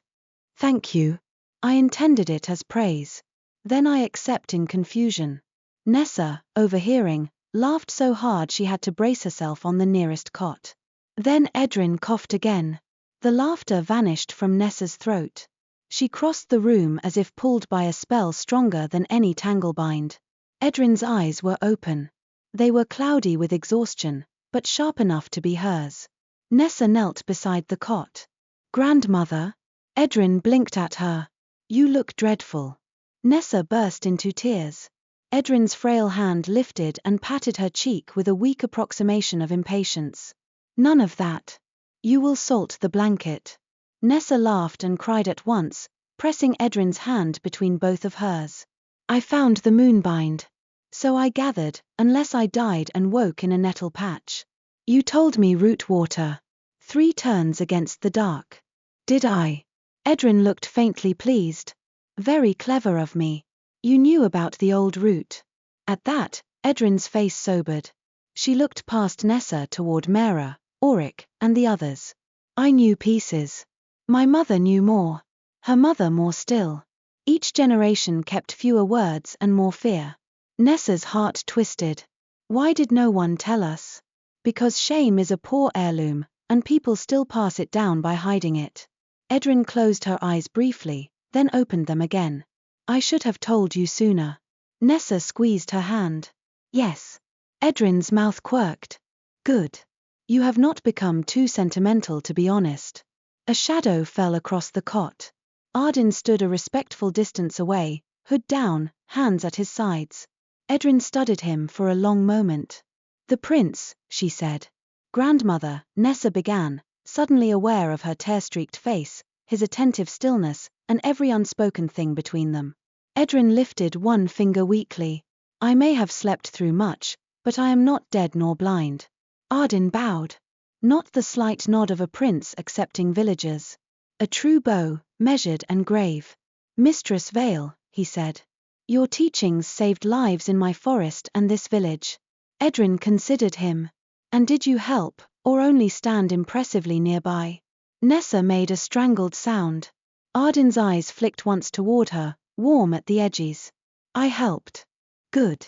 "Thank you. I intended it as praise. Then I accept in confusion." Nessa, overhearing, laughed so hard she had to brace herself on the nearest cot. Then Edryn coughed again. The laughter vanished from Nessa's throat. She crossed the room as if pulled by a spell stronger than any tanglebind. Edryn's eyes were open. They were cloudy with exhaustion, but sharp enough to be hers. Nessa knelt beside the cot. "Grandmother?" Edryn blinked at her. "You look dreadful." Nessa burst into tears. Edryn's frail hand lifted and patted her cheek with a weak approximation of impatience. "None of that. You will salt the blanket." Nessa laughed and cried at once, pressing Edryn's hand between both of hers. "I found the moonbind. So I gathered, unless I died and woke in a nettle patch. You told me root water. 3 turns against the dark." "Did I?" Edryn looked faintly pleased. "Very clever of me. You knew about the old root." At that, Edryn's face sobered. She looked past Nessa toward Mera, Auric, and the others. "I knew pieces. My mother knew more. Her mother more still. Each generation kept fewer words and more fear." Nessa's heart twisted. Why did no one tell us? Because shame is a poor heirloom, and people still pass it down by hiding it. Edryn closed her eyes briefly, then opened them again. "I should have told you sooner." Nessa squeezed her hand. "Yes." Edryn's mouth quirked. "Good. You have not become too sentimental, to be honest." A shadow fell across the cot. Ardyn stood a respectful distance away, hood down, hands at his sides. Edryn studied him for a long moment. "The prince," she said. "Grandmother," Nessa began, suddenly aware of her tear-streaked face, his attentive stillness, and every unspoken thing between them. Edryn lifted one finger weakly. "I may have slept through much, but I am not dead nor blind." Ardyn bowed. Not the slight nod of a prince accepting villagers. A true bow, measured and grave. "Mistress Vale," he said. "Your teachings saved lives in my forest and this village." Edryn considered him. "And did you help, or only stand impressively nearby?" Nessa made a strangled sound. Ardyn's eyes flicked once toward her, warm at the edges. "I helped." "Good."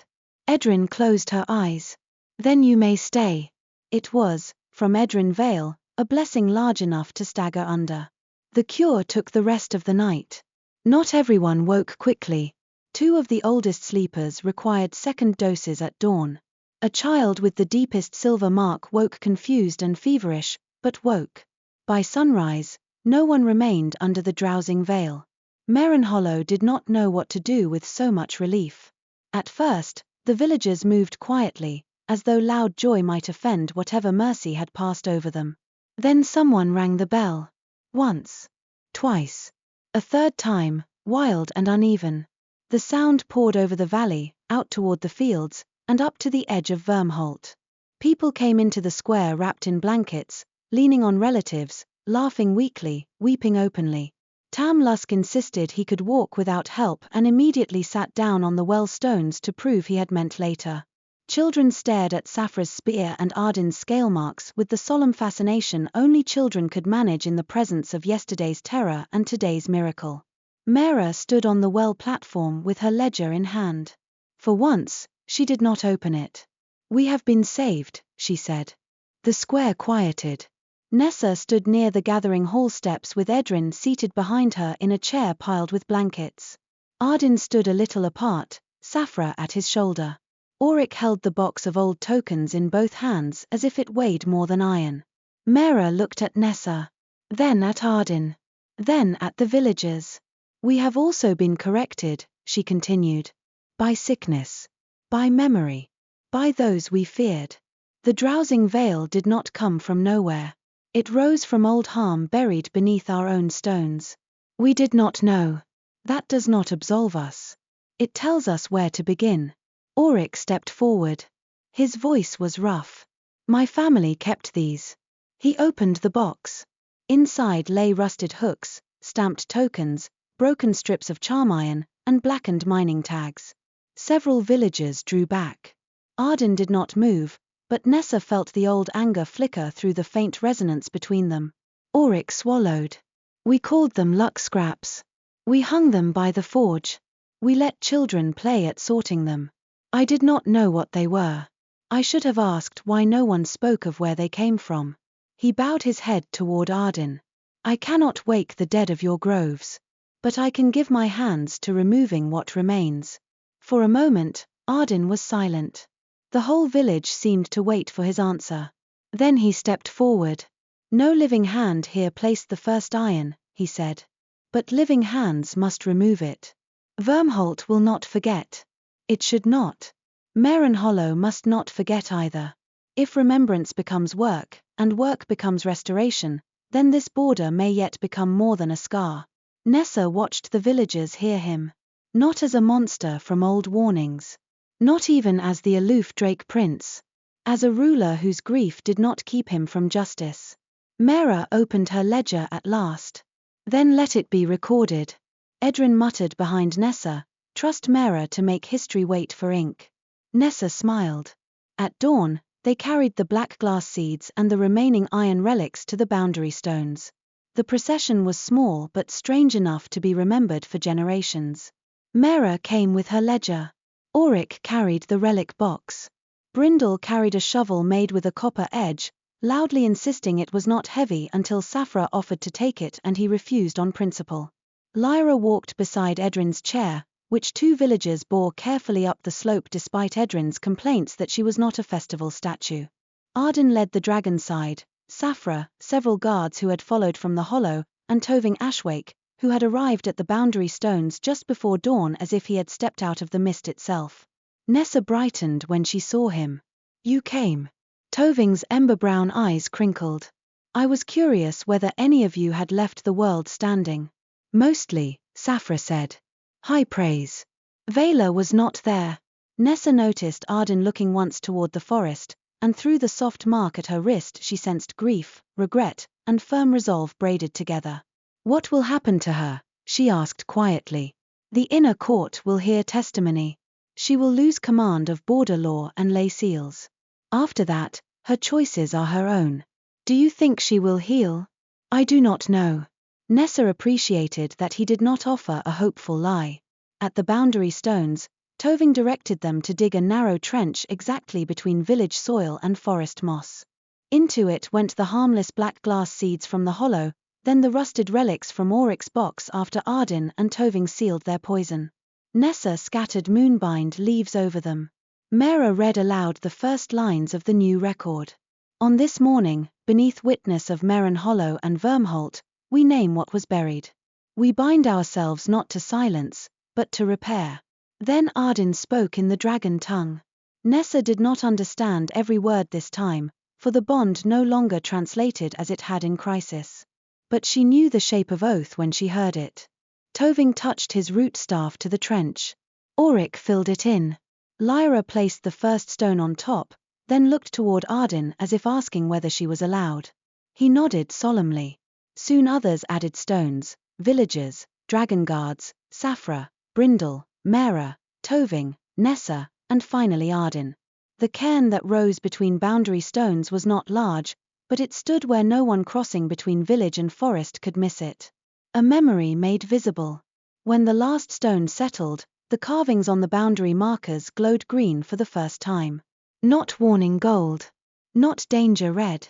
Edryn closed her eyes. "Then you may stay." It was, from Ardyn Veyr, a blessing large enough to stagger under. The cure took the rest of the night. Not everyone woke quickly. 2 of the oldest sleepers required second doses at dawn. A child with the deepest silver mark woke confused and feverish, but woke. By sunrise, no one remained under the Drowsing Veil. Marenhollow did not know what to do with so much relief. At first, the villagers moved quietly, as though loud joy might offend whatever mercy had passed over them. Then someone rang the bell. Once. Twice. A third time, wild and uneven. The sound poured over the valley, out toward the fields, and up to the edge of Vyrmholt. People came into the square wrapped in blankets, leaning on relatives, laughing weakly, weeping openly. Tam Lusk insisted he could walk without help and immediately sat down on the well stones to prove he had meant later. Children stared at Saphra's spear and Ardyn's scale marks with the solemn fascination only children could manage in the presence of yesterday's terror and today's miracle. Mera stood on the well platform with her ledger in hand. For once, she did not open it. "We have been saved," she said. The square quieted. Nessa stood near the gathering hall steps with Edryn seated behind her in a chair piled with blankets. Ardyn stood a little apart, Saphra at his shoulder. Auric held the box of old tokens in both hands as if it weighed more than iron. Mera looked at Nessa. Then at Ardyn. Then at the villagers. We have also been corrected, she continued. By sickness. By memory. By those we feared. The Drowsing Veil did not come from nowhere. It rose from old harm buried beneath our own stones. We did not know. That does not absolve us. It tells us where to begin. Auric stepped forward. His voice was rough. My family kept these. He opened the box. Inside lay rusted hooks, stamped tokens, broken strips of charm iron, and blackened mining tags. Several villagers drew back. Ardyn did not move, but Nessa felt the old anger flicker through the faint resonance between them. Auric swallowed. We called them luck scraps. We hung them by the forge. We let children play at sorting them. I did not know what they were. I should have asked why no one spoke of where they came from. He bowed his head toward Ardyn. I cannot wake the dead of your groves. But I can give my hands to removing what remains. For a moment, Ardyn was silent. The whole village seemed to wait for his answer. Then he stepped forward. No living hand here placed the first iron, he said. But living hands must remove it. Vyrmholt will not forget. It should not. Marenhollow must not forget either. If remembrance becomes work, and work becomes restoration, then this border may yet become more than a scar. Nessa watched the villagers hear him. Not as a monster from old warnings. Not even as the aloof Drake Prince. As a ruler whose grief did not keep him from justice. Mera opened her ledger at last. Then let it be recorded. Edrin muttered behind Nessa, trust Mera to make history wait for ink. Nessa smiled. At dawn, they carried the black glass seeds and the remaining iron relics to the boundary stones. The procession was small but strange enough to be remembered for generations. Mera came with her ledger. Auric carried the relic box. Brindle carried a shovel made with a copper edge, loudly insisting it was not heavy until Saphra offered to take it and he refused on principle. Lyra walked beside Edrin's chair, which two villagers bore carefully up the slope despite Edrin's complaints that she was not a festival statue. Ardyn led the dragon side, Saphra, several guards who had followed from the hollow, and Toving Ashwake, who had arrived at the boundary stones just before dawn as if he had stepped out of the mist itself. Nessa brightened when she saw him. You came. Toving's ember-brown eyes crinkled. I was curious whether any of you had left the world standing. Mostly, Saphra said. High praise. Vela was not there. Nessa noticed Ardyn looking once toward the forest, and through the soft mark at her wrist she sensed grief, regret, and firm resolve braided together. What will happen to her? She asked quietly. The inner court will hear testimony. She will lose command of border law and lay seals. After that, her choices are her own. Do you think she will heal? I do not know. Nessa appreciated that he did not offer a hopeful lie. At the boundary stones, Toving directed them to dig a narrow trench exactly between village soil and forest moss. Into it went the harmless black glass seeds from the hollow, then the rusted relics from Auric's box after Ardyn and Toving sealed their poison. Nessa scattered moonbind leaves over them. Mera read aloud the first lines of the new record. On this morning, beneath witness of Marenhollow and Vyrmholt, we name what was buried. We bind ourselves not to silence, but to repair. Then Ardyn spoke in the dragon tongue. Nessa did not understand every word this time, for the bond no longer translated as it had in crisis. But she knew the shape of oath when she heard it. Toving touched his root staff to the trench. Auric filled it in. Lyra placed the first stone on top, then looked toward Ardyn as if asking whether she was allowed. He nodded solemnly. Soon others added stones, villagers, dragon guards, Saphra, Brindle, Mera, Toving, Nessa, and finally Ardyn. The cairn that rose between boundary stones was not large, but it stood where no one crossing between village and forest could miss it. A memory made visible. When the last stone settled, the carvings on the boundary markers glowed green for the first time. Not warning gold. Not danger red.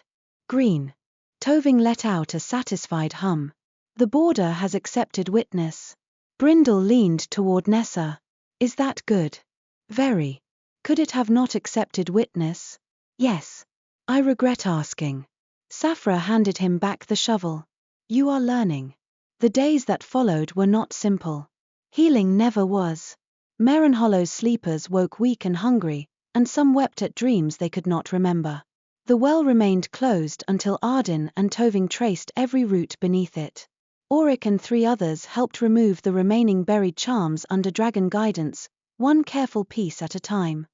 Green. Toving let out a satisfied hum. The border has accepted witness. Brindle leaned toward Nessa. Is that good? Very. Could it have not accepted witness? Yes. I regret asking. Saphra handed him back the shovel. You are learning. The days that followed were not simple. Healing never was. Marenhollow's sleepers woke weak and hungry, and some wept at dreams they could not remember. The well remained closed until Ardyn and Toving traced every root beneath it. Auric and 3 others helped remove the remaining buried charms under dragon guidance, one careful piece at a time.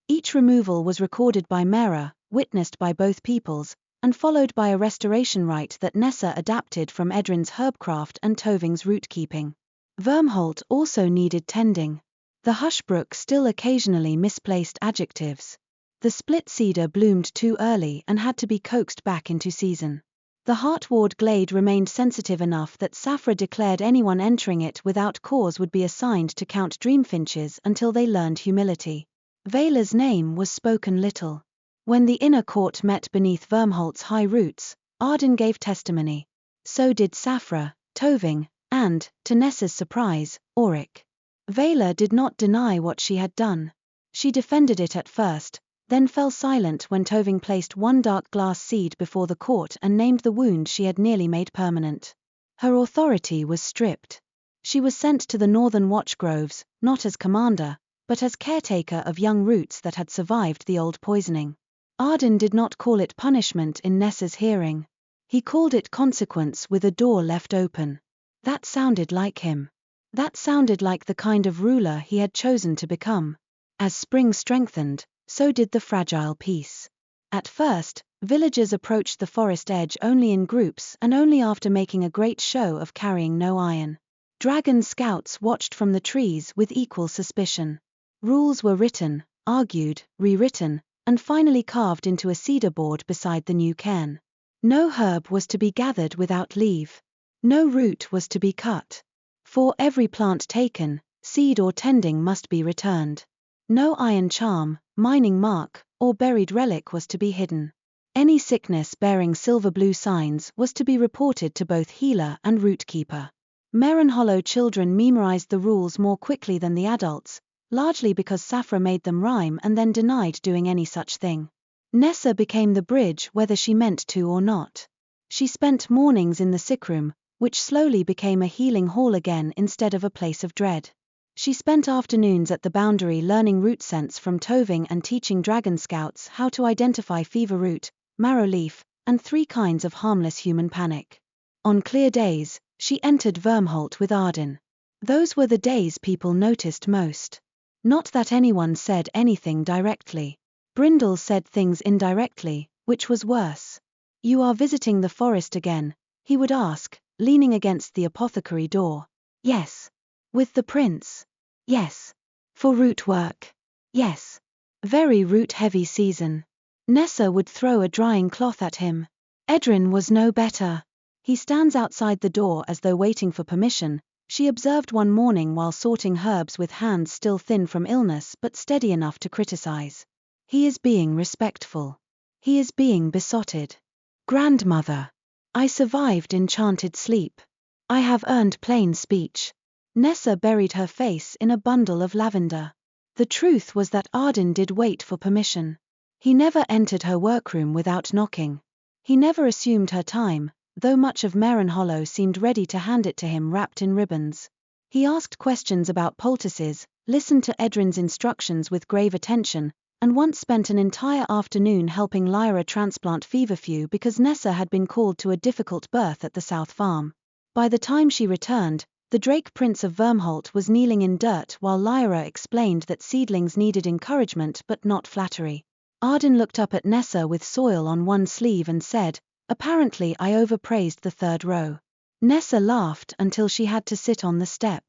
Each removal was recorded by Mera, witnessed by both peoples, and followed by a restoration rite that Nessa adapted from Edrin's herbcraft and Toving's root-keeping. Vyrmholt also needed tending. The hushbrook still occasionally misplaced adjectives. The split cedar bloomed too early and had to be coaxed back into season. The Heartward glade remained sensitive enough that Saphra declared anyone entering it without cause would be assigned to count dreamfinches until they learned humility. Vela's name was spoken little. When the inner court met beneath Vyrmholt's high roots, Ardyn gave testimony. So did Saphra, Toving, and, to Nessa's surprise, Auric. Vela did not deny what she had done. She defended it at first, then fell silent when Toving placed one dark glass seed before the court and named the wound she had nearly made permanent. Her authority was stripped. She was sent to the northern watchgroves, not as commander, but as caretaker of young roots that had survived the old poisoning. Ardyn did not call it punishment in Nessa's hearing. He called it consequence with a door left open. That sounded like him. That sounded like the kind of ruler he had chosen to become. As spring strengthened, so did the fragile peace. At first, villagers approached the forest edge only in groups and only after making a great show of carrying no iron. Dragon scouts watched from the trees with equal suspicion. Rules were written, argued, rewritten, and finally carved into a cedar board beside the new cairn. No herb was to be gathered without leave. No root was to be cut. For every plant taken, seed or tending must be returned. No iron charm, mining mark, or buried relic was to be hidden. Any sickness bearing silver blue signs was to be reported to both healer and root keeper. Marenhollow children memorized the rules more quickly than the adults, largely because Saphra made them rhyme and then denied doing any such thing. Nessa became the bridge whether she meant to or not. She spent mornings in the sickroom, which slowly became a healing hall again instead of a place of dread. She spent afternoons at the boundary learning root scents from Toving and teaching dragon scouts how to identify fever root, marrow leaf, and 3 kinds of harmless human panic. On clear days, she entered Vyrmholt with Ardyn. Those were the days people noticed most. Not that anyone said anything directly. Brindle said things indirectly, which was worse. You are visiting the forest again, he would ask, leaning against the apothecary door. Yes. With the prince? Yes. For root work? Yes. Very root-heavy season. Nessa would throw a drying cloth at him. Edrin was no better. He stands outside the door as though waiting for permission, she observed one morning while sorting herbs with hands still thin from illness but steady enough to criticize. He is being respectful. He is being besotted. Grandmother. I survived enchanted sleep. I have earned plain speech. Nessa buried her face in a bundle of lavender. The truth was that Ardyn did wait for permission. He never entered her workroom without knocking. He never assumed her time, though much of Marenhollow seemed ready to hand it to him wrapped in ribbons. He asked questions about poultices, listened to Edrin's instructions with grave attention, and once spent an entire afternoon helping Lyra transplant feverfew because Nessa had been called to a difficult birth at the South Farm. By the time she returned, the Drake Prince of Vyrmholt was kneeling in dirt while Lyra explained that seedlings needed encouragement but not flattery. Ardyn looked up at Nessa with soil on one sleeve and said, "Apparently I overpraised the 3rd row." Nessa laughed until she had to sit on the step.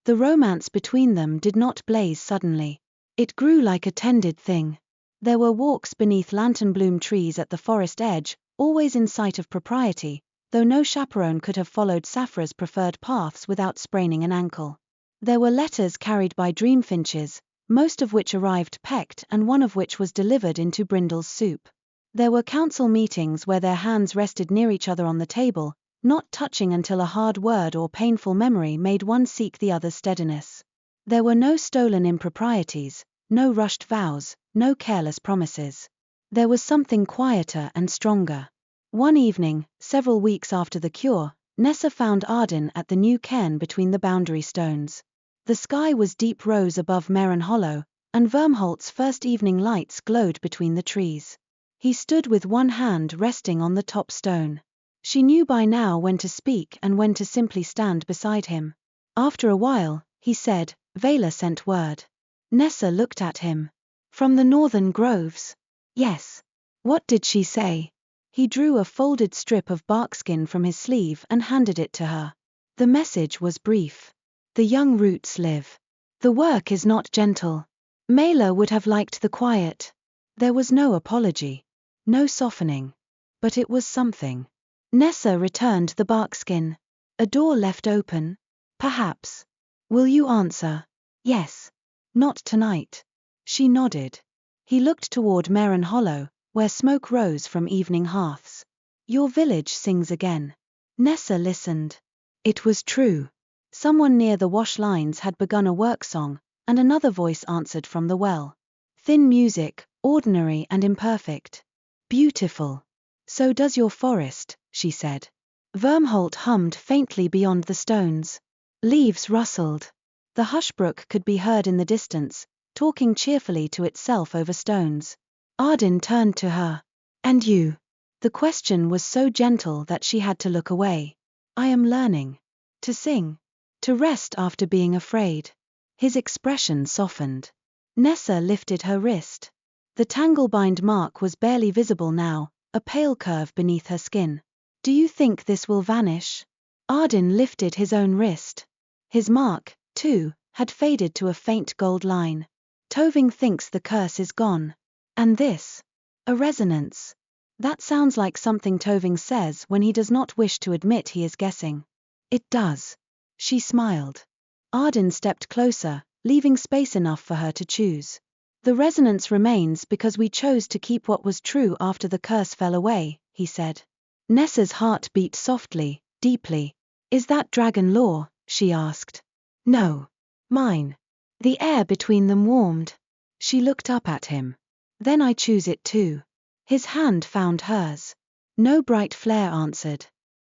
The romance between them did not blaze suddenly. It grew like a tended thing. There were walks beneath lantern-bloom trees at the forest edge, always in sight of propriety, though no chaperone could have followed Saphra's preferred paths without spraining an ankle. There were letters carried by dreamfinches, most of which arrived pecked and one of which was delivered into Brindle's soup. There were council meetings where their hands rested near each other on the table, not touching until a hard word or painful memory made one seek the other's steadiness. There were no stolen improprieties, no rushed vows, no careless promises. There was something quieter and stronger. One evening, several weeks after the cure, Nessa found Ardyn at the new cairn between the boundary stones. The sky was deep rose above Marenhollow, and Vyrmholt's first evening lights glowed between the trees. He stood with one hand resting on the top stone. She knew by now when to speak and when to simply stand beside him. After a while, he said, "Veyler sent word." Nessa looked at him. "From the northern groves?" "Yes." "What did she say?" He drew a folded strip of barkskin from his sleeve and handed it to her. The message was brief. "The young roots live. The work is not gentle." Mela would have liked the quiet. There was no apology. No softening. But it was something. Nessa returned the barkskin. "A door left open?" "Perhaps." "Will you answer?" "Yes." "Not tonight." She nodded. He looked toward Marenhollow, where smoke rose from evening hearths. "Your village sings again." Nessa listened. It was true. Someone near the wash lines had begun a work song, and another voice answered from the well. Thin music, ordinary and imperfect. "Beautiful. So does your forest," she said. Vyrmholt hummed faintly beyond the stones. Leaves rustled. The hushbrook could be heard in the distance, talking cheerfully to itself over stones. Ardyn turned to her. "And you?" The question was so gentle that she had to look away. "I am learning. To sing. To rest after being afraid." His expression softened. Nessa lifted her wrist. The tanglebind mark was barely visible now, a pale curve beneath her skin. "Do you think this will vanish?" Ardyn lifted his own wrist. His mark, too, had faded to a faint gold line. "Toving thinks the curse is gone. And this? A resonance. That sounds like something Toving says when he does not wish to admit he is guessing." "It does." She smiled. Ardyn stepped closer, leaving space enough for her to choose. "The resonance remains because we chose to keep what was true after the curse fell away," he said. Nessa's heart beat softly, deeply. "Is that dragon lore?" she asked. "No. Mine." The air between them warmed. She looked up at him. "Then I choose it too." His hand found hers. No bright flare answered.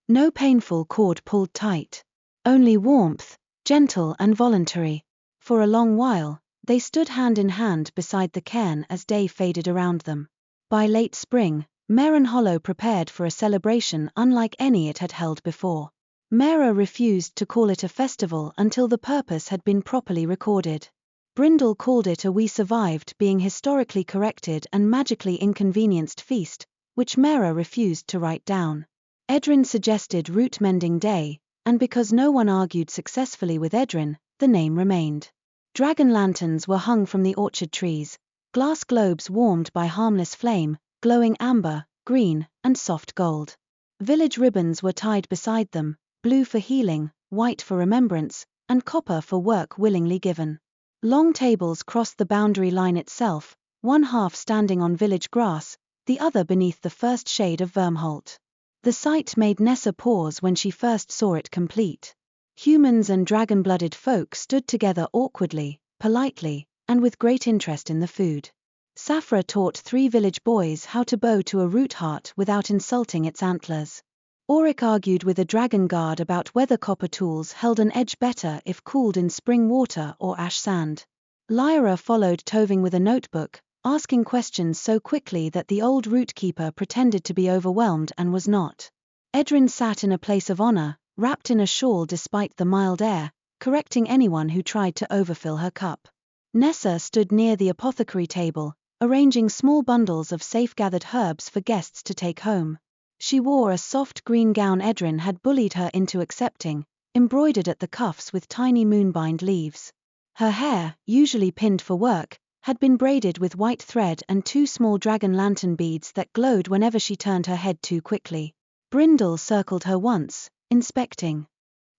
No painful cord pulled tight. Only warmth, gentle and voluntary. For a long while, they stood hand in hand beside the cairn as day faded around them. By late spring, Marenhollow prepared for a celebration unlike any it had held before. Mera refused to call it a festival until the purpose had been properly recorded. Brindle called it a "we survived being historically corrected and magically inconvenienced feast," which Mera refused to write down. Edryn suggested Root Mending Day, and because no one argued successfully with Edryn, the name remained. Dragon lanterns were hung from the orchard trees, glass globes warmed by harmless flame, glowing amber, green, and soft gold. Village ribbons were tied beside them, blue for healing, white for remembrance, and copper for work willingly given. Long tables crossed the boundary line itself, one half standing on village grass, the other beneath the first shade of Vyrmholt. The sight made Nessa pause when she first saw it complete. Humans and dragon-blooded folk stood together awkwardly, politely, and with great interest in the food. Saphra taught 3 village boys how to bow to a root heart without insulting its antlers. Auric argued with a dragon guard about whether copper tools held an edge better if cooled in spring water or ash sand. Lyra followed Toving with a notebook, asking questions so quickly that the old rootkeeper pretended to be overwhelmed and was not. Edryn sat in a place of honor, wrapped in a shawl despite the mild air, correcting anyone who tried to overfill her cup. Nessa stood near the apothecary table, arranging small bundles of safe-gathered herbs for guests to take home. She wore a soft green gown Edryn had bullied her into accepting, embroidered at the cuffs with tiny moonbind leaves. Her hair, usually pinned for work, had been braided with white thread and 2 small dragon lantern beads that glowed whenever she turned her head too quickly. Brindle circled her once, inspecting.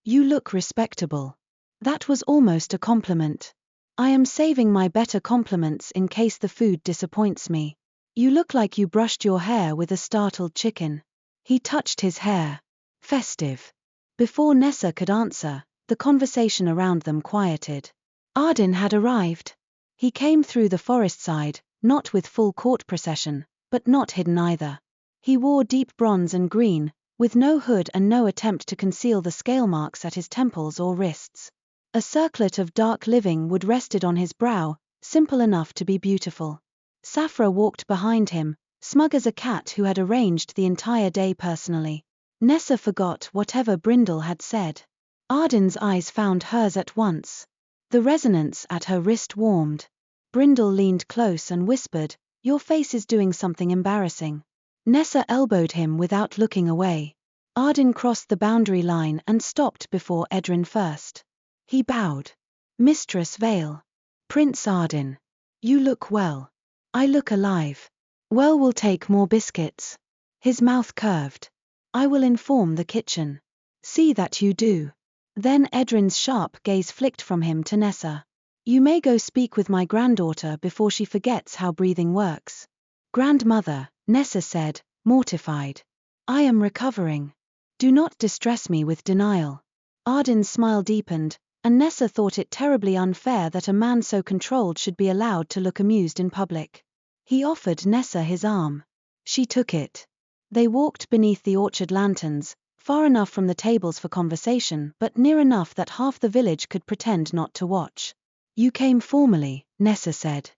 "You look respectable." That was almost a compliment. "I am saving my better compliments in case the food disappoints me." "You look like you brushed your hair with a startled chicken." He touched his hair. Festive. Before Nessa could answer, the conversation around them quieted. Ardyn had arrived. He came through the forest side, not with full court procession, but not hidden either. He wore deep bronze and green, with no hood and no attempt to conceal the scale marks at his temples or wrists. A circlet of dark living wood rested on his brow, simple enough to be beautiful. Saphra walked behind him, smug as a cat who had arranged the entire day personally. Nessa forgot whatever Brindle had said. Ardyn's eyes found hers at once. The resonance at her wrist warmed. Brindle leaned close and whispered, "Your face is doing something embarrassing." Nessa elbowed him without looking away. Ardyn crossed the boundary line and stopped before Ardyn first. He bowed. "Mistress Vale. Prince Ardyn. You look well. I look alive. Well, we'll take more biscuits." His mouth curved. "I will inform the kitchen. See that you do." Then Edrin's sharp gaze flicked from him to Nessa. "You may go speak with my granddaughter before she forgets how breathing works." "Grandmother," Nessa said, mortified. "I am recovering. Do not distress me with denial." Ardyn's smile deepened, and Nessa thought it terribly unfair that a man so controlled should be allowed to look amused in public. He offered Nessa his arm. She took it. They walked beneath the orchard lanterns, far enough from the tables for conversation but near enough that half the village could pretend not to watch. "You came formally," Nessa said.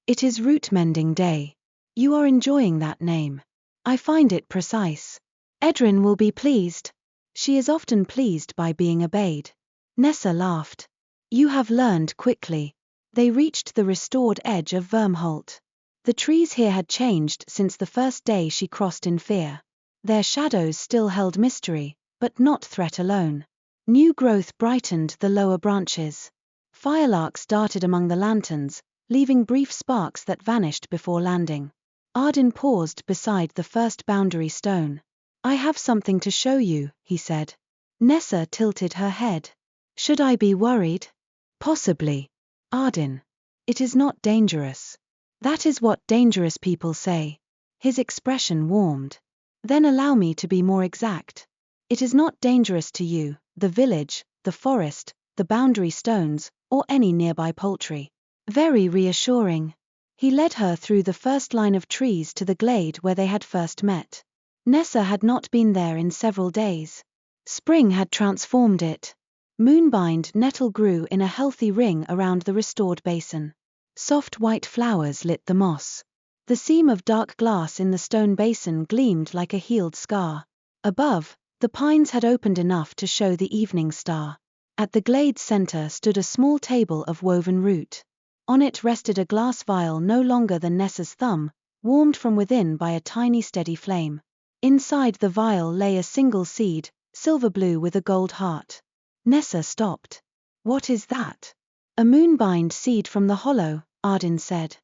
"It is root mending day. You are enjoying that name. I find it precise. Ardyn will be pleased." "She is often pleased by being obeyed." Nessa laughed. "You have learned quickly." They reached the restored edge of Vyrmholt. The trees here had changed since the first day she crossed in fear. Their shadows still held mystery, but not threat alone. New growth brightened the lower branches. Firelarks darted among the lanterns, leaving brief sparks that vanished before landing. Ardyn paused beside the first boundary stone. "I have something to show you," he said. Nessa tilted her head. "Should I be worried?" "Possibly." "Ardyn. It is not dangerous." "That is what dangerous people say." His expression warmed. "Then allow me to be more exact. It is not dangerous to you, the village, the forest, the boundary stones, or any nearby poultry." Very reassuring. He led her through the first line of trees to the glade where they had first met. Nessa had not been there in several days. Spring had transformed it. Moonbind nettle grew in a healthy ring around the restored basin. Soft white flowers lit the moss. The seam of dark glass in the stone basin gleamed like a healed scar. Above, the pines had opened enough to show the evening star. At the glade's center stood a small table of woven root. On it rested a glass vial no longer than Nessa's thumb, warmed from within by a tiny steady flame. Inside the vial lay a single seed, silver blue with a gold heart. Nessa stopped. "What is that?" "A moonbind seed from the hollow," Ardyn said.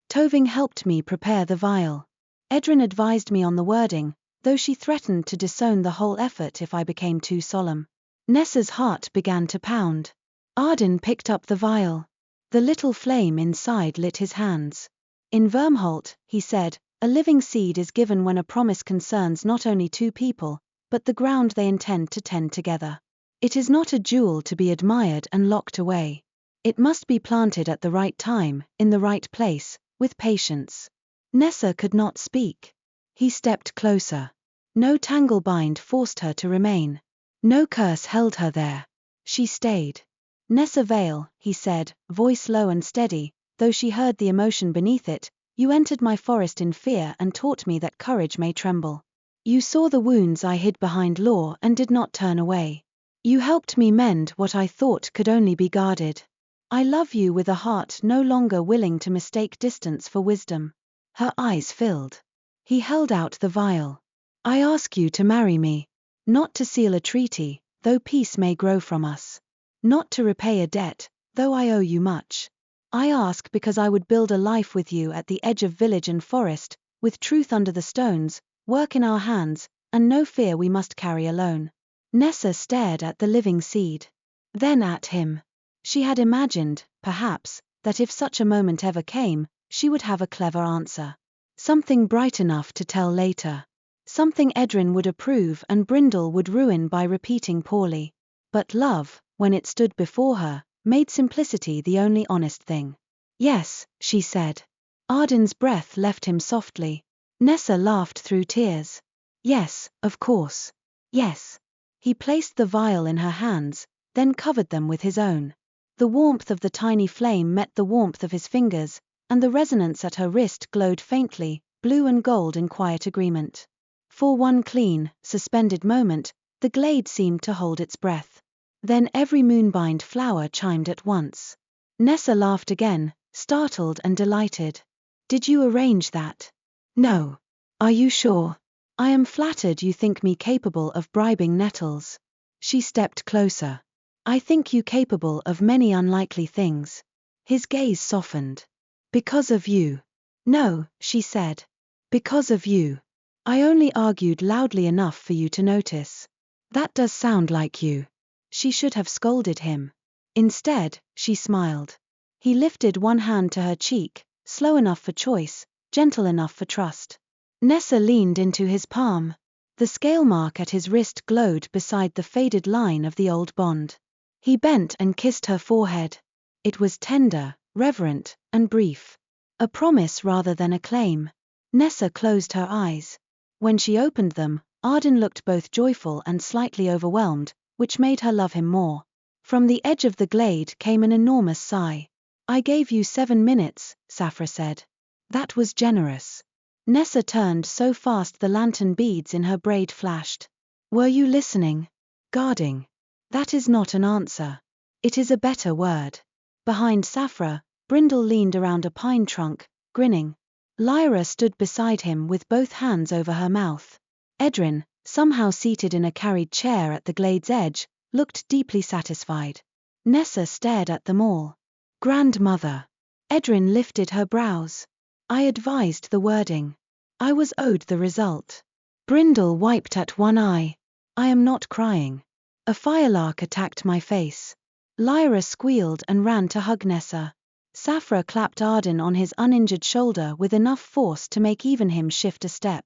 "Toving helped me prepare the vial. Ardyn advised me on the wording, though she threatened to disown the whole effort if I became too solemn." Nessa's heart began to pound. Ardyn picked up the vial. The little flame inside lit his hands. "In Vyrmholt," he said, "a living seed is given when a promise concerns not only two people, but the ground they intend to tend together. It is not a jewel to be admired and locked away. It must be planted at the right time, in the right place, with patience." Nessa could not speak. He stepped closer. No tanglebind forced her to remain. No curse held her there. She stayed. "Nessa Vale," he said, voice low and steady, though she heard the emotion beneath it, "you entered my forest in fear and taught me that courage may tremble. You saw the wounds I hid behind law and did not turn away. You helped me mend what I thought could only be guarded. I love you with a heart no longer willing to mistake distance for wisdom." Her eyes filled. He held out the vial. "I ask you to marry me. Not to seal a treaty, though peace may grow from us. Not to repay a debt, though I owe you much. I ask because I would build a life with you at the edge of village and forest, with truth under the stones, work in our hands, and no fear we must carry alone." Nessa stared at the living seed. Then at him. She had imagined, perhaps, that if such a moment ever came, she would have a clever answer. Something bright enough to tell later. Something Edryn would approve and Brindle would ruin by repeating poorly. But love, when it stood before her, made simplicity the only honest thing. Yes, she said. Ardyn's breath left him softly. Nessa laughed through tears. Yes, of course. Yes. He placed the vial in her hands, then covered them with his own. The warmth of the tiny flame met the warmth of his fingers, and the resonance at her wrist glowed faintly, blue and gold in quiet agreement. For one clean, suspended moment, the glade seemed to hold its breath. Then every moonbind flower chimed at once. Nessa laughed again, startled and delighted. Did you arrange that? No. Are you sure? I am flattered you think me capable of bribing nettles. She stepped closer. I think you capable of many unlikely things. His gaze softened. Because of you. No, she said. Because of you. I only argued loudly enough for you to notice. That does sound like you. She should have scolded him. Instead, she smiled. He lifted one hand to her cheek, slow enough for choice, gentle enough for trust. Nessa leaned into his palm. The scale mark at his wrist glowed beside the faded line of the old bond. He bent and kissed her forehead. It was tender, reverent, and brief. A promise rather than a claim. Nessa closed her eyes. When she opened them, Ardyn looked both joyful and slightly overwhelmed, which made her love him more. From the edge of the glade came an enormous sigh. I gave you 7 minutes, Saphra said. That was generous. Nessa turned so fast the lantern beads in her braid flashed. Were you listening? Guarding. That is not an answer. It is a better word. Behind Saphra, Brindle leaned around a pine trunk, grinning. Lyra stood beside him with both hands over her mouth. Edryn, somehow seated in a carried chair at the glade's edge, looked deeply satisfied. Nessa stared at them all. Grandmother. Edryn lifted her brows. I advised the wording. I was owed the result. Brindle wiped at one eye. I am not crying. A firelark attacked my face. Lyra squealed and ran to hug Nessa. Saphra clapped Ardyn on his uninjured shoulder with enough force to make even him shift a step.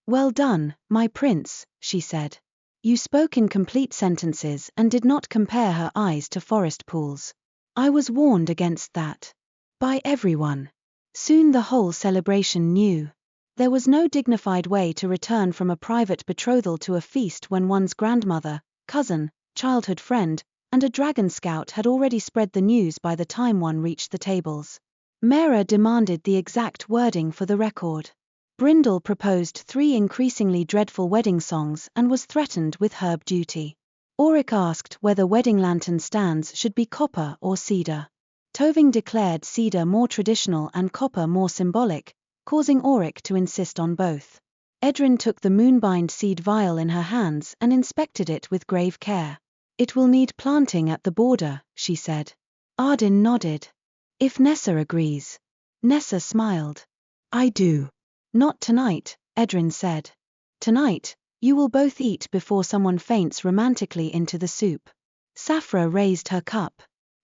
Well done, my prince, she said. You spoke in complete sentences and did not compare her eyes to forest pools. I was warned against that. By everyone. Soon the whole celebration knew. There was no dignified way to return from a private betrothal to a feast when one's grandmother, cousin, childhood friend, and a dragon scout had already spread the news by the time one reached the tables. Mera demanded the exact wording for the record. Brindle proposed 3 increasingly dreadful wedding songs and was threatened with herb duty. Auric asked whether wedding lantern stands should be copper or cedar. Toving declared cedar more traditional and copper more symbolic, causing Auric to insist on both. Edryn took the moonbind seed vial in her hands and inspected it with grave care. It will need planting at the border, she said. Ardyn nodded. If Nessa agrees. Nessa smiled. I do. Not tonight, Edryn said. Tonight, you will both eat before someone faints romantically into the soup. Saphra raised her cup.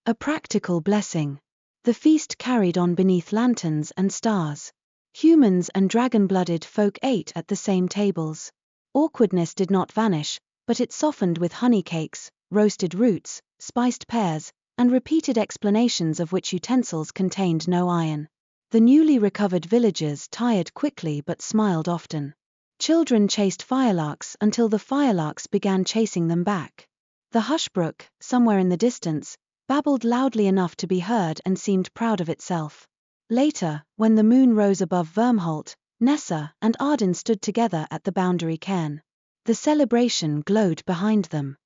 A practical blessing. The feast carried on beneath lanterns and stars. Humans and dragon-blooded folk ate at the same tables. Awkwardness did not vanish, but it softened with honey cakes, roasted roots, spiced pears, and repeated explanations of which utensils contained no iron. The newly recovered villagers tired quickly but smiled often. Children chased firelarks until the firelarks began chasing them back. The hushbrook, somewhere in the distance, babbled loudly enough to be heard and seemed proud of itself. Later, when the moon rose above Vyrmholt, Nessa and Ardyn stood together at the boundary cairn. The celebration glowed behind them.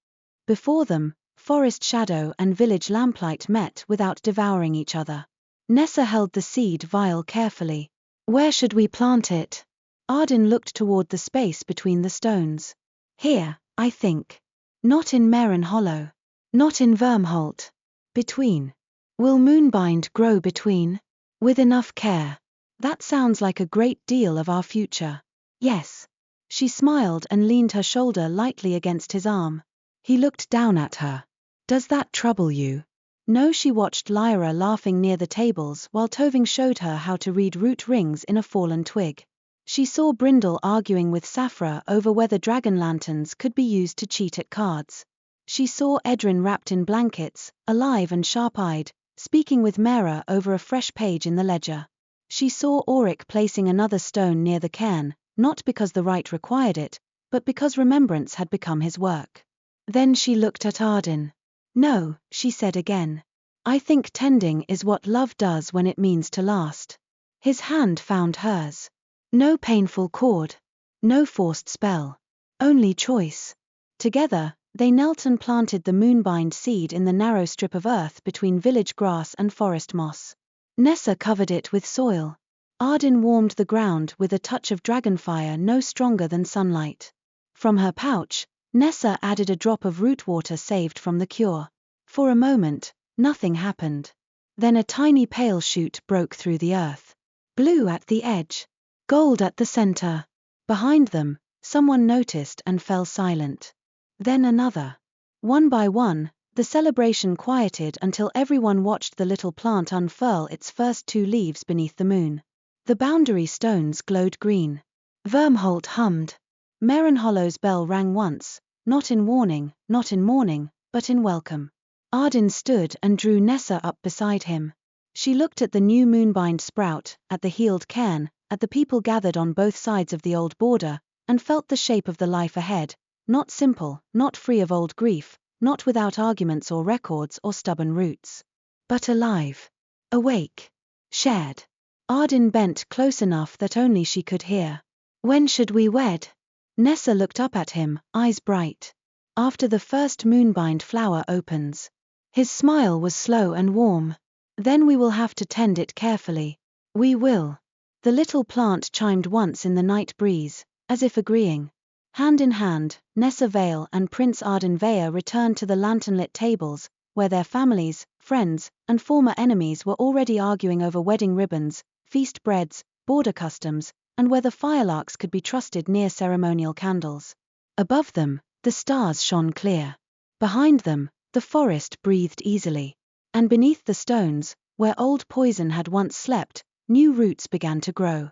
Before them, forest shadow and village lamplight met without devouring each other. Nessa held the seed vial carefully. Where should we plant it? Ardyn looked toward the space between the stones. Here, I think. Not in Marenhollow. Not in Vyrmholt. Between. Will moonbind grow between? With enough care. That sounds like a great deal of our future. Yes. She smiled and leaned her shoulder lightly against his arm. He looked down at her. Does that trouble you? No, she watched Lyra laughing near the tables while Toving showed her how to read root rings in a fallen twig. She saw Brindle arguing with Saphra over whether dragon lanterns could be used to cheat at cards. She saw Edryn wrapped in blankets, alive and sharp-eyed, speaking with Mera over a fresh page in the ledger. She saw Auric placing another stone near the cairn, not because the rite required it, but because remembrance had become his work. Then she looked at Ardyn. "No," she said again. "I think tending is what love does when it means to last." His hand found hers. No painful cord. No forced spell. Only choice. Together, they knelt and planted the moonbind seed in the narrow strip of earth between village grass and forest moss. Nessa covered it with soil. Ardyn warmed the ground with a touch of dragonfire no stronger than sunlight. From her pouch, Nessa added a drop of root water saved from the cure. For a moment, nothing happened. Then a tiny pale shoot broke through the earth. Blue at the edge. Gold at the center. Behind them, someone noticed and fell silent. Then another. One by one, the celebration quieted until everyone watched the little plant unfurl its first 2 leaves beneath the moon. The boundary stones glowed green. Vyrmholt hummed. Marenhollow's bell rang once, not in warning, not in mourning, but in welcome. Ardyn stood and drew Nessa up beside him. She looked at the new moonbind sprout, at the healed cairn, at the people gathered on both sides of the old border, and felt the shape of the life ahead, not simple, not free of old grief, not without arguments or records or stubborn roots. But alive. Awake. Shared. Ardyn bent close enough that only she could hear. "When should we wed?" Nessa looked up at him, eyes bright. "After the first moonbind flower opens." His smile was slow and warm. "Then we will have to tend it carefully." "We will." The little plant chimed once in the night breeze, as if agreeing. Hand in hand, Nessa Vale and Prince Ardyn Veyr returned to the lantern-lit tables, where their families, friends, and former enemies were already arguing over wedding ribbons, feast breads, border customs, and whether firelarks could be trusted near ceremonial candles. Above them, the stars shone clear. Behind them, the forest breathed easily. And beneath the stones, where old poison had once slept, new roots began to grow.